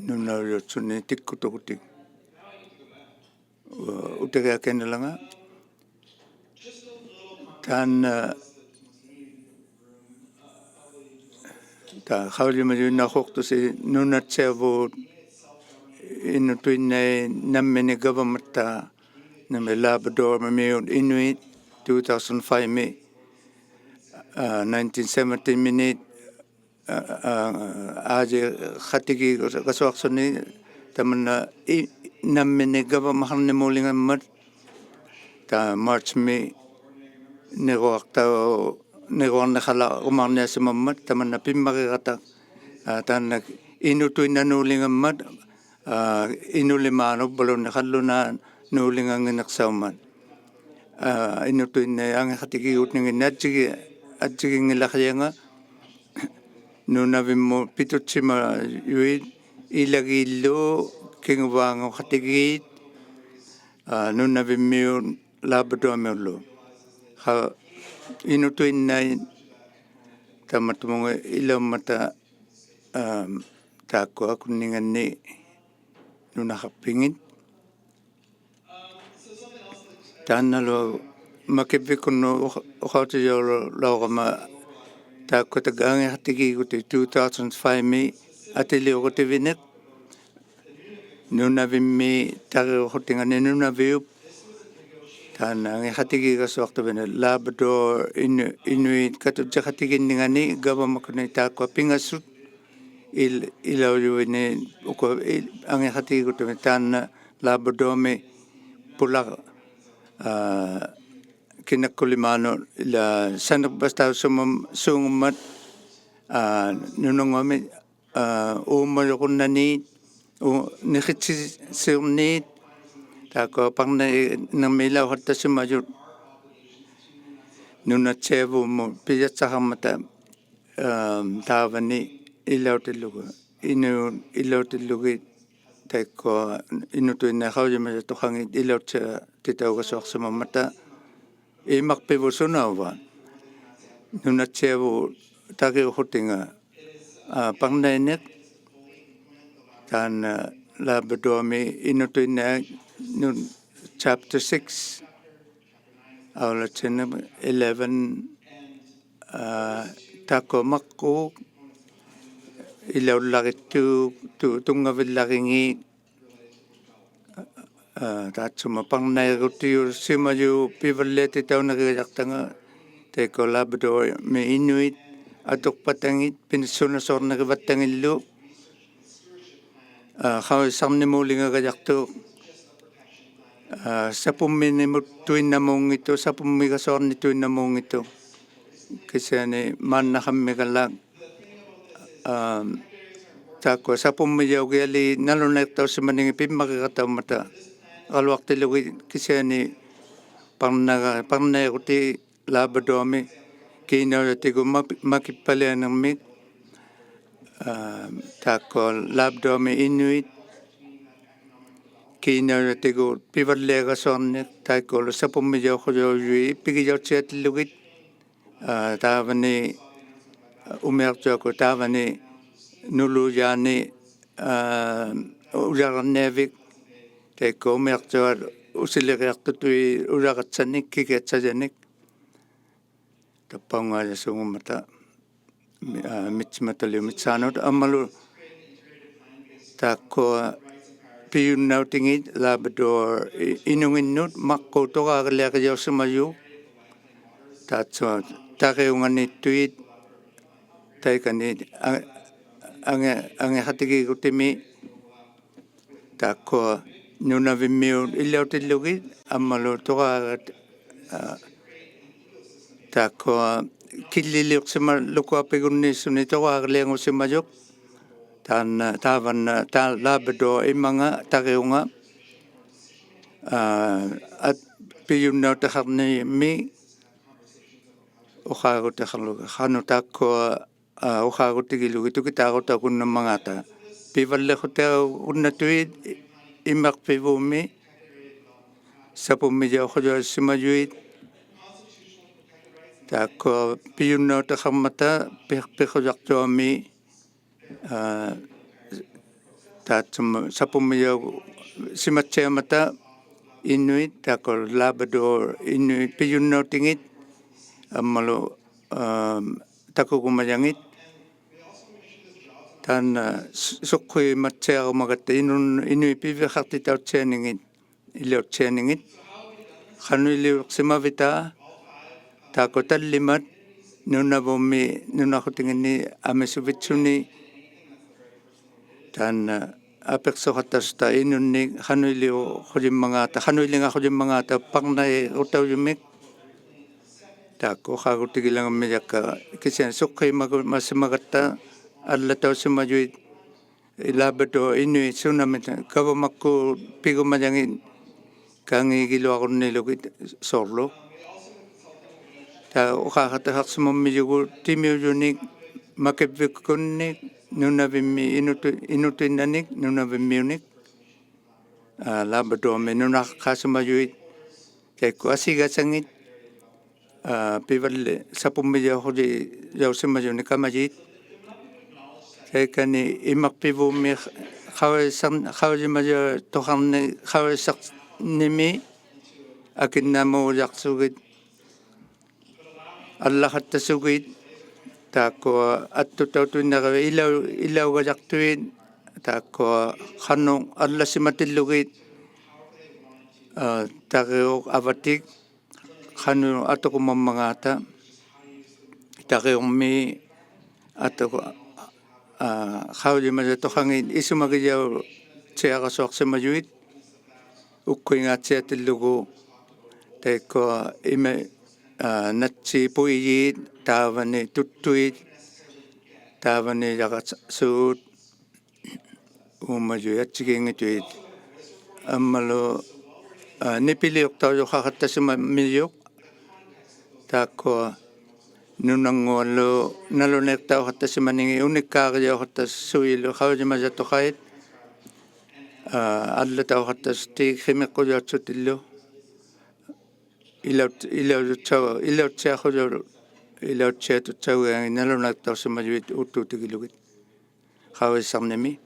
nunariutsunni tikkutukutik utagakenalanga taan ta xawlimayunnaqortusi nunatseavut inutuinnai nammini governmenta nami Labrador mamiut Inuit 2005 mi 1917 minute aje khatigi kasuaqsuni tamanna nammini government ta March mi niroaqtao niroarnaqala umarniasimammat tamanna pimmariqata taanna inutuinnanuulingammat inulimaanu balunniqalluna nuulingangineqsaummat inutuinna angiqatigiutninginna atsigingilaqlianga nunavimmu pitutsima yuit ilagillu kinguvaangu qatigiit nunavimmiut Labrador inutuinnai tamatmunga ilammata taakua kunninganni nunaqarpingit taannalu makippikunnu uqautiyolo laurama taakkuatagangiqatigiguti 2005 mi atiliuqutivineq nunavimmi tariuquttingani nunaviup taan angiqatigigasuartuvina Labrador Inuit katutjaqatiginningani gavamakuni taakua pingassut ilauyuvini uko angiqatigigutuvina taanna Labrador mi pula kinakulimano ila sanagbastausummat ᓄ나ᕐᒃ ᕄᕆᓗᒃ ᕃ치시우ᕆ tako ᐸᕐ나니ᕐᒪᓆᒃ ᓄ나ᕕᒑᒂ 피자차함마타 다바니 ᕰᕅ핑루가 ᕰᕅ핑루기 tako ᕄ누투이나하우지마자 토항이 ᕰᕅ핑 티타우가소악스마마타 ᕃ마қ피부수나와 ᓄ나ᕕᒑ 타기호팅아 ᐸᕐ나니ᕐᒃ tan Labrador-mi ᕄ누투이나 chapter 6 Aulatin 11 takomakku ilaularitu tungavillaringi tatsuma ꕐnainiꕐᒪᔪ pivalletti taunagiriartanga teko Labrador mi Inuit atukpatangit pinissunasornarivattangillu hawisarnimuulingagariartu sapumminimut tuinnamuungitu sapummigasoorni tuinnamuungitu kisiani maannaqammigalaak taakua sapummiyaugiali nalunaertaussimaningi pimmakigataumata qaluartilugi kisiani parnaeruti Labrador-mi kiinaulatigu makippalianermik taakua Labrador-mi Inuit kiinaulatigu pivalliagasoornik taikulu sapummiyauquyuujui pigijautiatillugit taavani umiartuaku taavani nulujaani ujararniavik taikku umiartuat usiliriartutui ujaqatsanik kikiatsajanik tappaungaajasuungumata mitsimataliumitsaanut ammalu taakkua piyunnautingit Labrador inunginnut maqqutogaagalliaqijausumayu taatsua taqiunganittuit taikani angehatigigutimi taakkua ᓄ나ꕗ굼miut illautillugit ammalu toqaagat taakkua killiliuqsima lukuapigunniissuni toqaagalliangusimayuq taavanna Labrador imanga taqiunga at piyunnautaqarnimi uqaagutaqarluga qanutakkua uqaagutigilugi tukitaaquttaqunnamangata pivallequtauunnatuit imaqpivuumi sapummiyauquyuassimayuit taakkua piyunnautaqarmata piquyartuami taatsuma sapummiyau simatsiamata Inuit taakua Labrador Inuit piyunnautingit ammalu takukumayangit tan suqquimatsiarumagatta Inuit piviqartitautsianingit ilautsianingit qanuiliuqsimavita taakua tallimat nunavummi nunaqutiginni amisuvitsuni tan apeqsoqattasuta inunni qanuilingaqulimmangata ꕐnainiꕐᒃ taakua uqaagutigilangammijakka kisian suqqimasimagatta allataussimayuit Labrador Inuit sunamita kavamakku pigumayangit kangigiluaqunniilugit soorlu ta uqaaqataqarsimammiyugu timiuyunik makipvikkunnik ᓄ나ꕗ굼mi inutuinnanik ᓄ나ꕗ굼miunik Labrador-mi nunaqaasimayuit taikku asigasangit pivalle sapummiyauquyausimayuni kamayit taikani imaqpivuumi qaujimaja toqarni qauisaqnimi akinnamuujaqsugit allaqattasugit taakua attutautuinneqavi ilaugajartuit taakua qanu allassimatillugit taqiuq avatik qanu atuqumammangata taqiuqmi atuqu qaujimaja toqangit isumagiyau tsiaqasuaqsimayuit ukkuingaatsiatillugu taikua natsi puiyit taavani tuttuit taavani jaqasuut uumajuyatsigingituit ammalu nipiliuqtaujuqaqattasimammiuq taakko nunanguallu naluneqtauqattasimaningi unikkaariuqattassuilu qaulimasatuqait аллатауқаттасти химеққулуатсутиллу илаутсиахулу налунактарсималуит уттуутигилугит қависсарними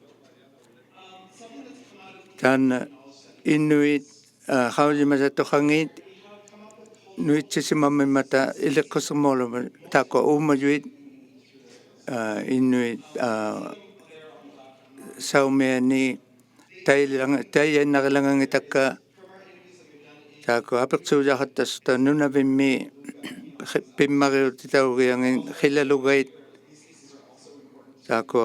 таанна иннуит қаулимасаттоқангиит нуитсисимаммиммата илеққусермоолума таақко ууммажуит иннуит саумиани тайяннарилангангитакка таako аперсуулахаттаста нунавимми пиммариутитауриангин хилалугait таako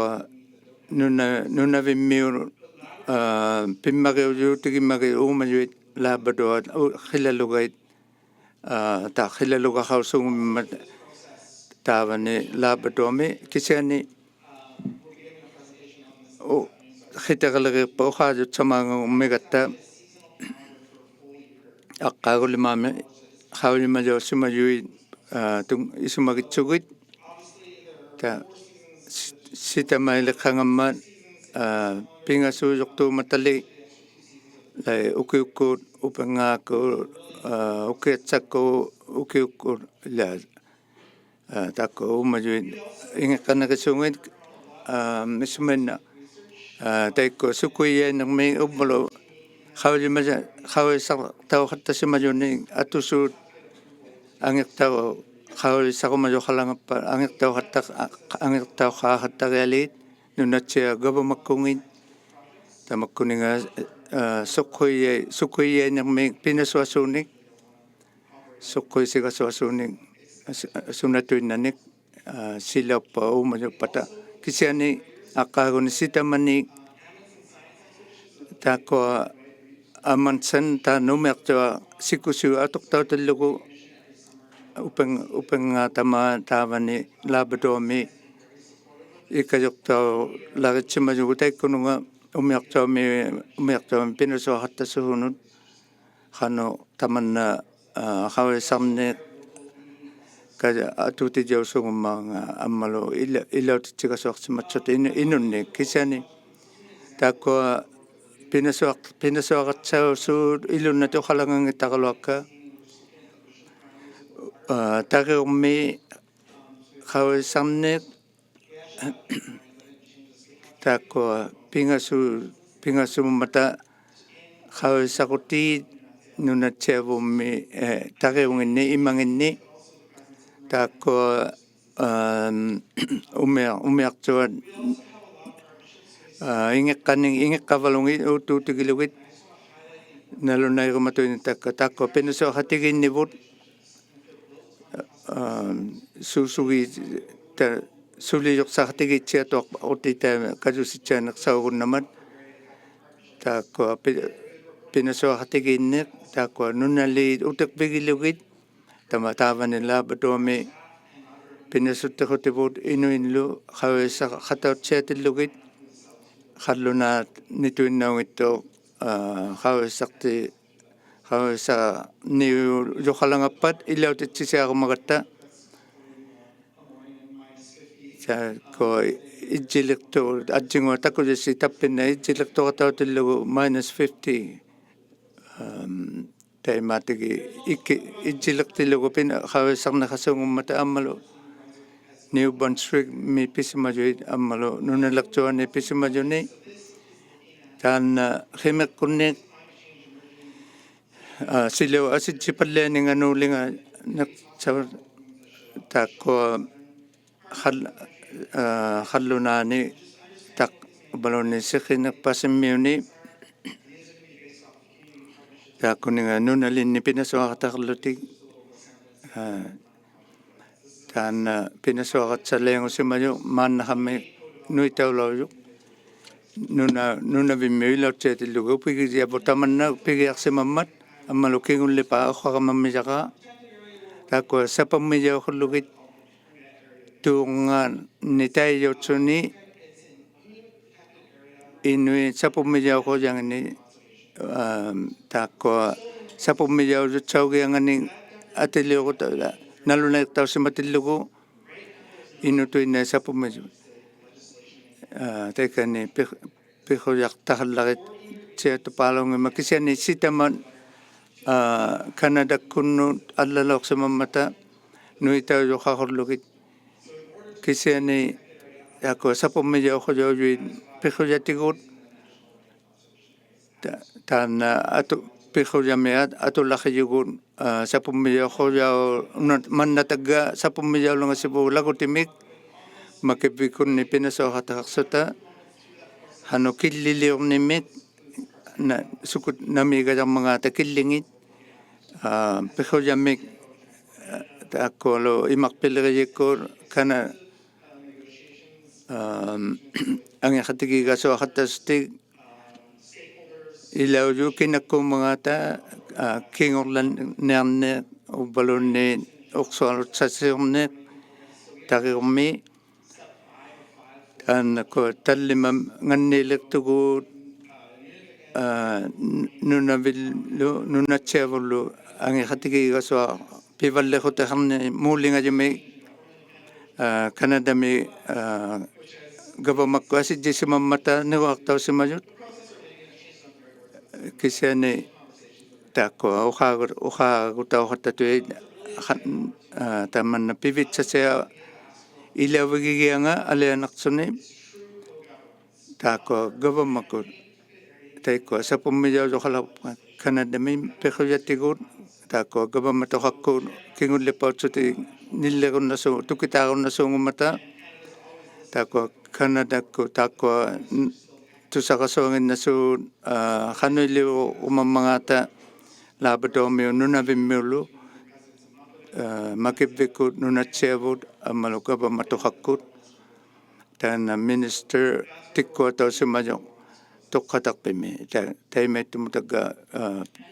нунавиммиу пиммариулуутигиммари уумалуит лаабатуат хилалугait та хилалугахаусугуммат таавани лаабатуами кисиани хитерлериппо хаажутсамаангуммигатта аққаагулимаами хавлималуссумалуит тун исумагитсугит та ситамаилеққангаммаат пингасуужортууматали лай укиуккуут упангаакку укиатсакку укиуккуут ла таакко уумалуит ингеққанерисуунгит мисуменна таикко сукуиянерми уммалу хавлимаса хависартауқаттасималуни атусуут ангертау хависарумалухалангаппа ангертауқаахаттариалиит нунатсиа гавамаккунгит тамаккунинга сукуиянерми пинасуасууник суккуисигасуасууник сунатуиннаник силаппа уумалуппата кисиани аққаагуни ситамани таакко амансан та нумертуа сикусу атортауталлугу упенга тама таавани лаабатуами икажоқтау лагитсимажугу таиккунунга умиартуами пинусуахаттасуунут хано таманна хависарне кажа атутижаусугуммаанга аммалу илаутитсигасуарсиматсут инунни кисани таакко пинасуақатсаусуут илунна тухалагангиттақалуакка тагеумми хависарне таакко пингасуммата хависақути нунатсиавумми тагеунгинни имангинни таакко умиартуат ингеққавалунги уутуутигилугит налунаируматуинитакка таакко пинасуахатигиннивут суусуги та сулиорсаартигитсиатуақ утитаами калуситсаанерсаугуннамат таакко пинасуахатигиннеқ таакко нуналиит утеқпигилугит тама таавани лаабатуами пинасуттехутивут инуинлу хависа хатаутсиатиллугит халлунаат нитуиннаугиттоо хависарти хависа ниу юхалангаппат илаутитсисиарумагатта тако иджилертуу атсингуа такулисси таппинна иджилертуартаутиллугу -50 тайматиги икки иджилертиллугу пина хависарнахасунгуммата аммалу Newborn Street mi pisimajut amalo nunalaktuani pisimajuni tan khimekunni silo asitsipallani nganulinga nak takko khallunani tak baloni sikhina pasimmiuni takuninga nunalinni pinasuaqatarlutik tan pinasuaqatsaleengusimayu maannahammi nuitaulauju nuna vimmiuilautsiatillugu pigisiapu tamanna pigiarsimammat ammalukingullipa aqaqamammisaqa tako sa pamilyaoğluğit tuungan nitayotsuni inui sa pamilyaoğluğit tako sa pamilyaoğluğit atiliuqut ᓄnaᕕᒃ inutuina sa pamilyaoğluğit tekani piquyaqtaqallarit siatupaalungimak kisiani sitaman Canada kunnut allaloqsimamata nuitauyoqaqorlugit kisiani yako sa pamilyaoqulluit piquyatigut tan atu piquyamiat atulaqiyugut sa pamilyaoqullau mannataga sa pamilyaoqulungasibu lagutimik makipikunni pinasoqataqsuta hanu killiliornimit na sukut namiga yang mga takillingit piquyamik takolo imakpilriyikor kana ang yakatigiga so akatastig ilauju kinakko mga ta kingorlan nerne ubalone oksualot sa sirne takirmi tan ko talimam nganilektugut ᓄ나빌루 ang ikatigiga so pivallekutaqarni muulingajuми Canadami gavamakku asijjisimammata niuaqtausimayut kisiani takko uqaagutauqattatuit tamanna pivitsasea ilavigigianga alianaqsuni takko gavamakku taiko sa pamilyaoqulaq Canadami piquyatigut takko gavamataqakkut kingullipautsuti nillerunnasu tukitaarunnasungummata takko Canadakku takko tusaqasuanginnasu qanuiliu umammangata labadormiu nunavimmiulu makipvikut nunatsiavut amalu gavamataqakkut tana minister tikkuatausimajoq toqqataqpimi taimaittumutaga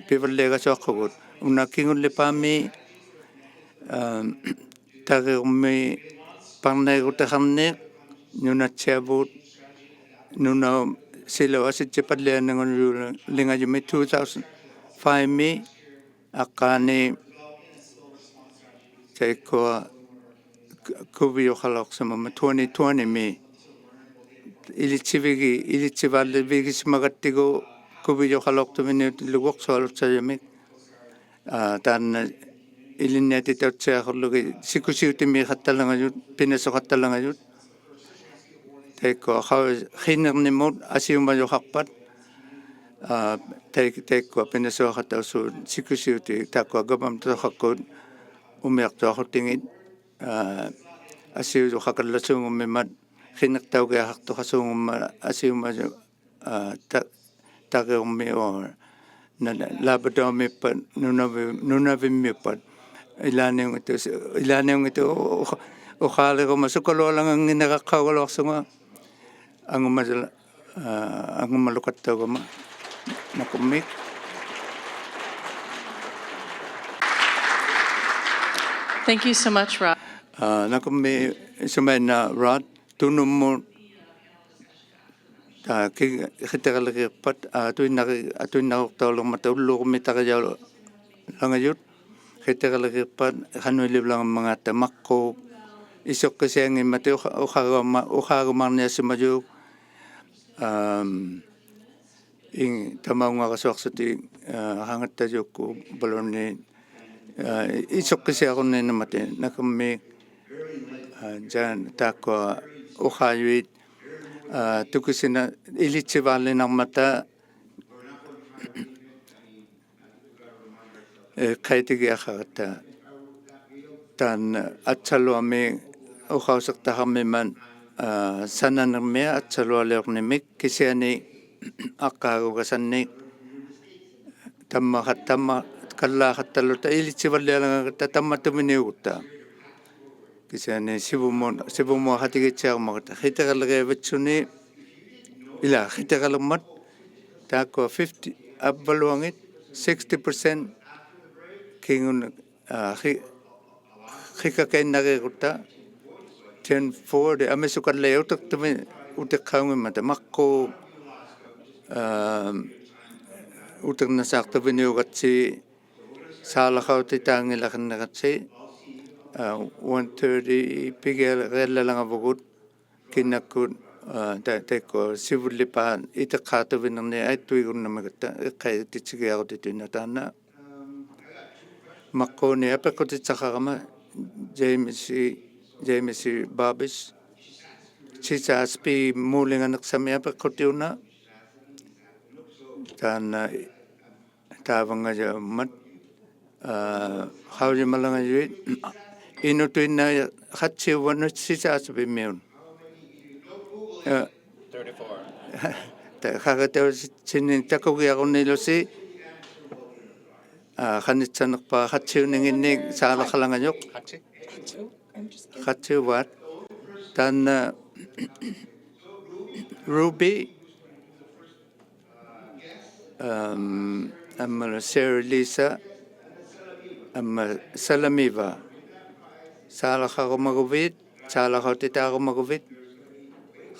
pivalleegasoaqqagut unnakingullipaami tarirmi parneerutaqarniiq nunatsiavut nuna silo asitsipallianangunlingajumi 2005mi aqqaani taikkoa kuvioqaloqsamama 2020mi ilitsivallivigisimagattigu kuvioqaloqtumini luguqsualutsajamik taanna ilinniatitautsiaqorlugi sikusiutimiiqattalangajut pinasoqattalangajut taikko qinernimmut asiumajoqarpat taikko pinasoqattausuut sikusiuti taakko gavamtoqakkut umiartuaquttingit asiujoqaqallasuungummimat qinertaugiaqartoqasuungumma asiumaju taqiummi o labadormippat nunavimmiuppat ilaaniungitu uqaaliquma sukalualanganginaqaqqaugaluarsunga angummalukattaugama nakummik Thank you so much, Rod. nakummi sumaina Rod tunummu ta khitaqalaqirpat atuinnaqortaulormata ulluqummitaqajalu langajut khitaqalaqirpat qanuilivlangammangata maqqu isoqqisiangimmati uqaagumarniassimajuuk ing tamaungaqasuarsuti hangattajuukku balonni isoqqisiaqunninnamati nakummi jan taakko uqaayuit tukisina ilitsivaallinarmata qaitigiaqaqatta taan atsaluami uqausertaqarmiman sananermia atsalualiornimik kisiani aqqaagugasannik tamma kallaaqattaluta ilitsivallиалангагата тамматуминиугутта кисяни сивумуа хатигитсиармагата хитегалериаватсуни ила хитегалермат таакко 50 аббалуангит 60% кингун hikakainnarirutta 1040 amisukallayutartumi utiqqaungimata maqqu uternasaartaviniugatsi saalaqqautitaangilarnerratsi 130 pigiallangavugut kinnakkut taikko sivulipaan iteqqaatavinerni aittuigunnamagatta iqqaititigiarutituinna taanna maqquni apeqqutitsaqarama James Babis sisaspi muulinganeqsami apeqqutiuna taanna taavangajamat haulimalangajut inutuinna hatsiuvanut sisasapimiun 34 Hakatau sinin takugiarunilusi khanitsanerpa hatsiuninginnik saalaqalangajuk hatsiuvat taanna Ruby amma Sarah Lisa amma Salamiva saalaqarumaguvit saalaqautitaarumaguvit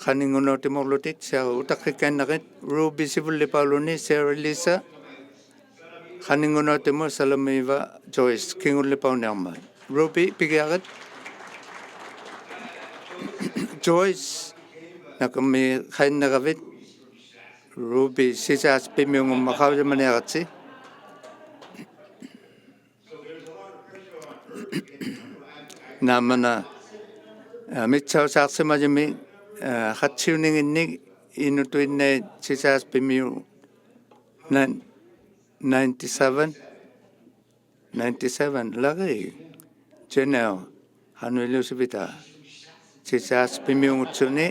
qaningunuutimorlutit saa utaqqikkainnerit Ruby sivullipauluni Sarah Lisa qaningunuutimu Salamiva Joyce kingullipauniarma Ruby pigiarit Joyce nakami qainneravit Ruby sisas pimiungumma qaujamaniaratsi namana mitsausaarsимajimi hatsiuninginnik inutuinne sisas pimiu 97 lagi Janelle hanuilusivita sisas pimiungutsuni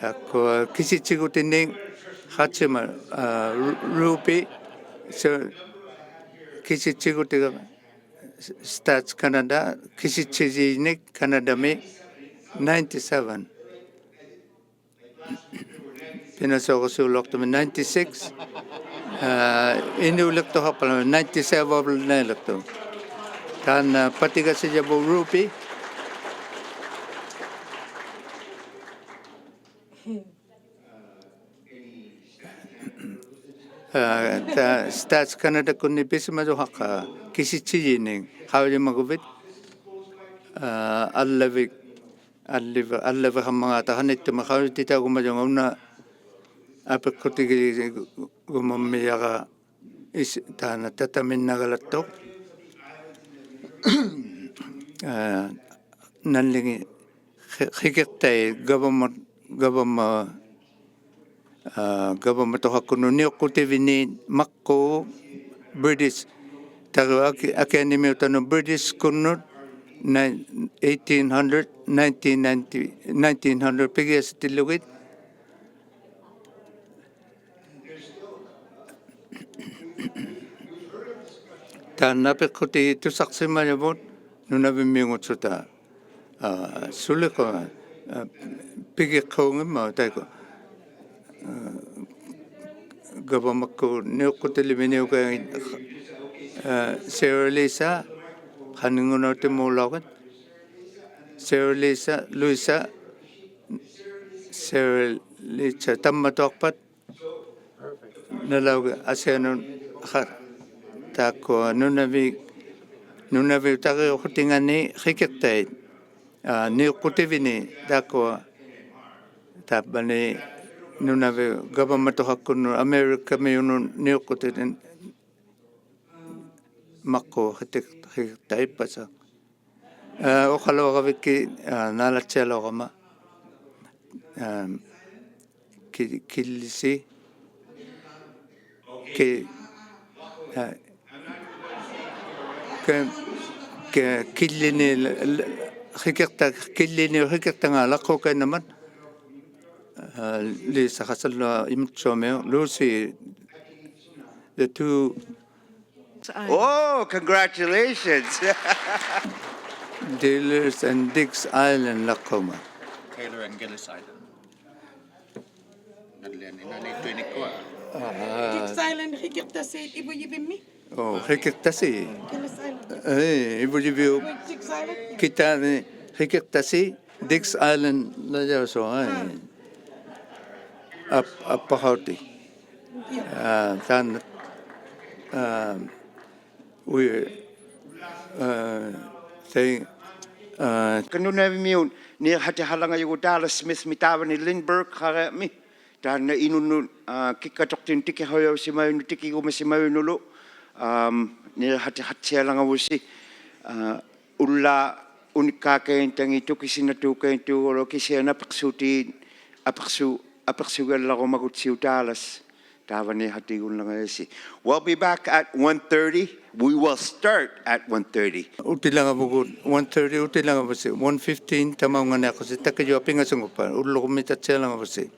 ako kisichigutinning hatsima Ruby so kisichigutiga Stats Canada kisichijinik Canada me 97 pinasogosulokto 96 inuulekto hapala 97 nalekto tan patiga sejabo Ruby Stats Canada kunni pismajo haqa kisichijining haulimaguvit allavi hamanga tahanittima hautitagumajonguna apekkutigi gumammiyaga is taana tataminnagalatto nallingi hikettai government hakunu ᕗᕗকুtivini maqqu British taru academy utanu British kunnut 1900 pigiasitilugit taannapeqquti tusaqsimayavut nunavimmiungutsuta suleko pigiqqaungimma taiko government ᕗᕗकुtiliviniuga Sarah Lisa qaningunuutimmuuloqut Sarah Lisa Luisa Sarah Lisa tammatuarpat nalauga asianun taakko nunavi tariuqutingani hikettait ᕗᕗकुtivini taakko tappani nunavi government hakkunu America miunun ᕗᕗkutin maqqu hiktaipasa oqaloqavikki naalatsialoqama killisi killini hikkertanga laqqukaiнаmat Lisa hasalla imtsomeo Lucy the two Oh, congratulations. dealers and Dick's Island laqquma Taylor and Gillis Island. Nalituinikwa. Dick Silent hikita said ibu yibimi. ᕗ굃tasii. Ivulivio kitani ᕗ굃tasii Dix Island lajaso apahauti. Tan we saying Kanunavimiun near Hatahalanga Yugudala Smith Mitavani Lindbergh Harami. Dan inunu kikatoktin tiki hoyo simayu tiki umesimayu nulu near Hatihalangawusi ᓪᓗᒃ tangi 뚜기시나뚜 tu ᓄnaᕘ paksuti apaksugalagomagutiutalas tavani hatigunlangayasi. We'll be back at 1:30. We will start at 1:30. Utilangabugud 1:30 utilangabasi 1:15 tamaunganako si takayo pingasungupa ullukumitatselangabasi.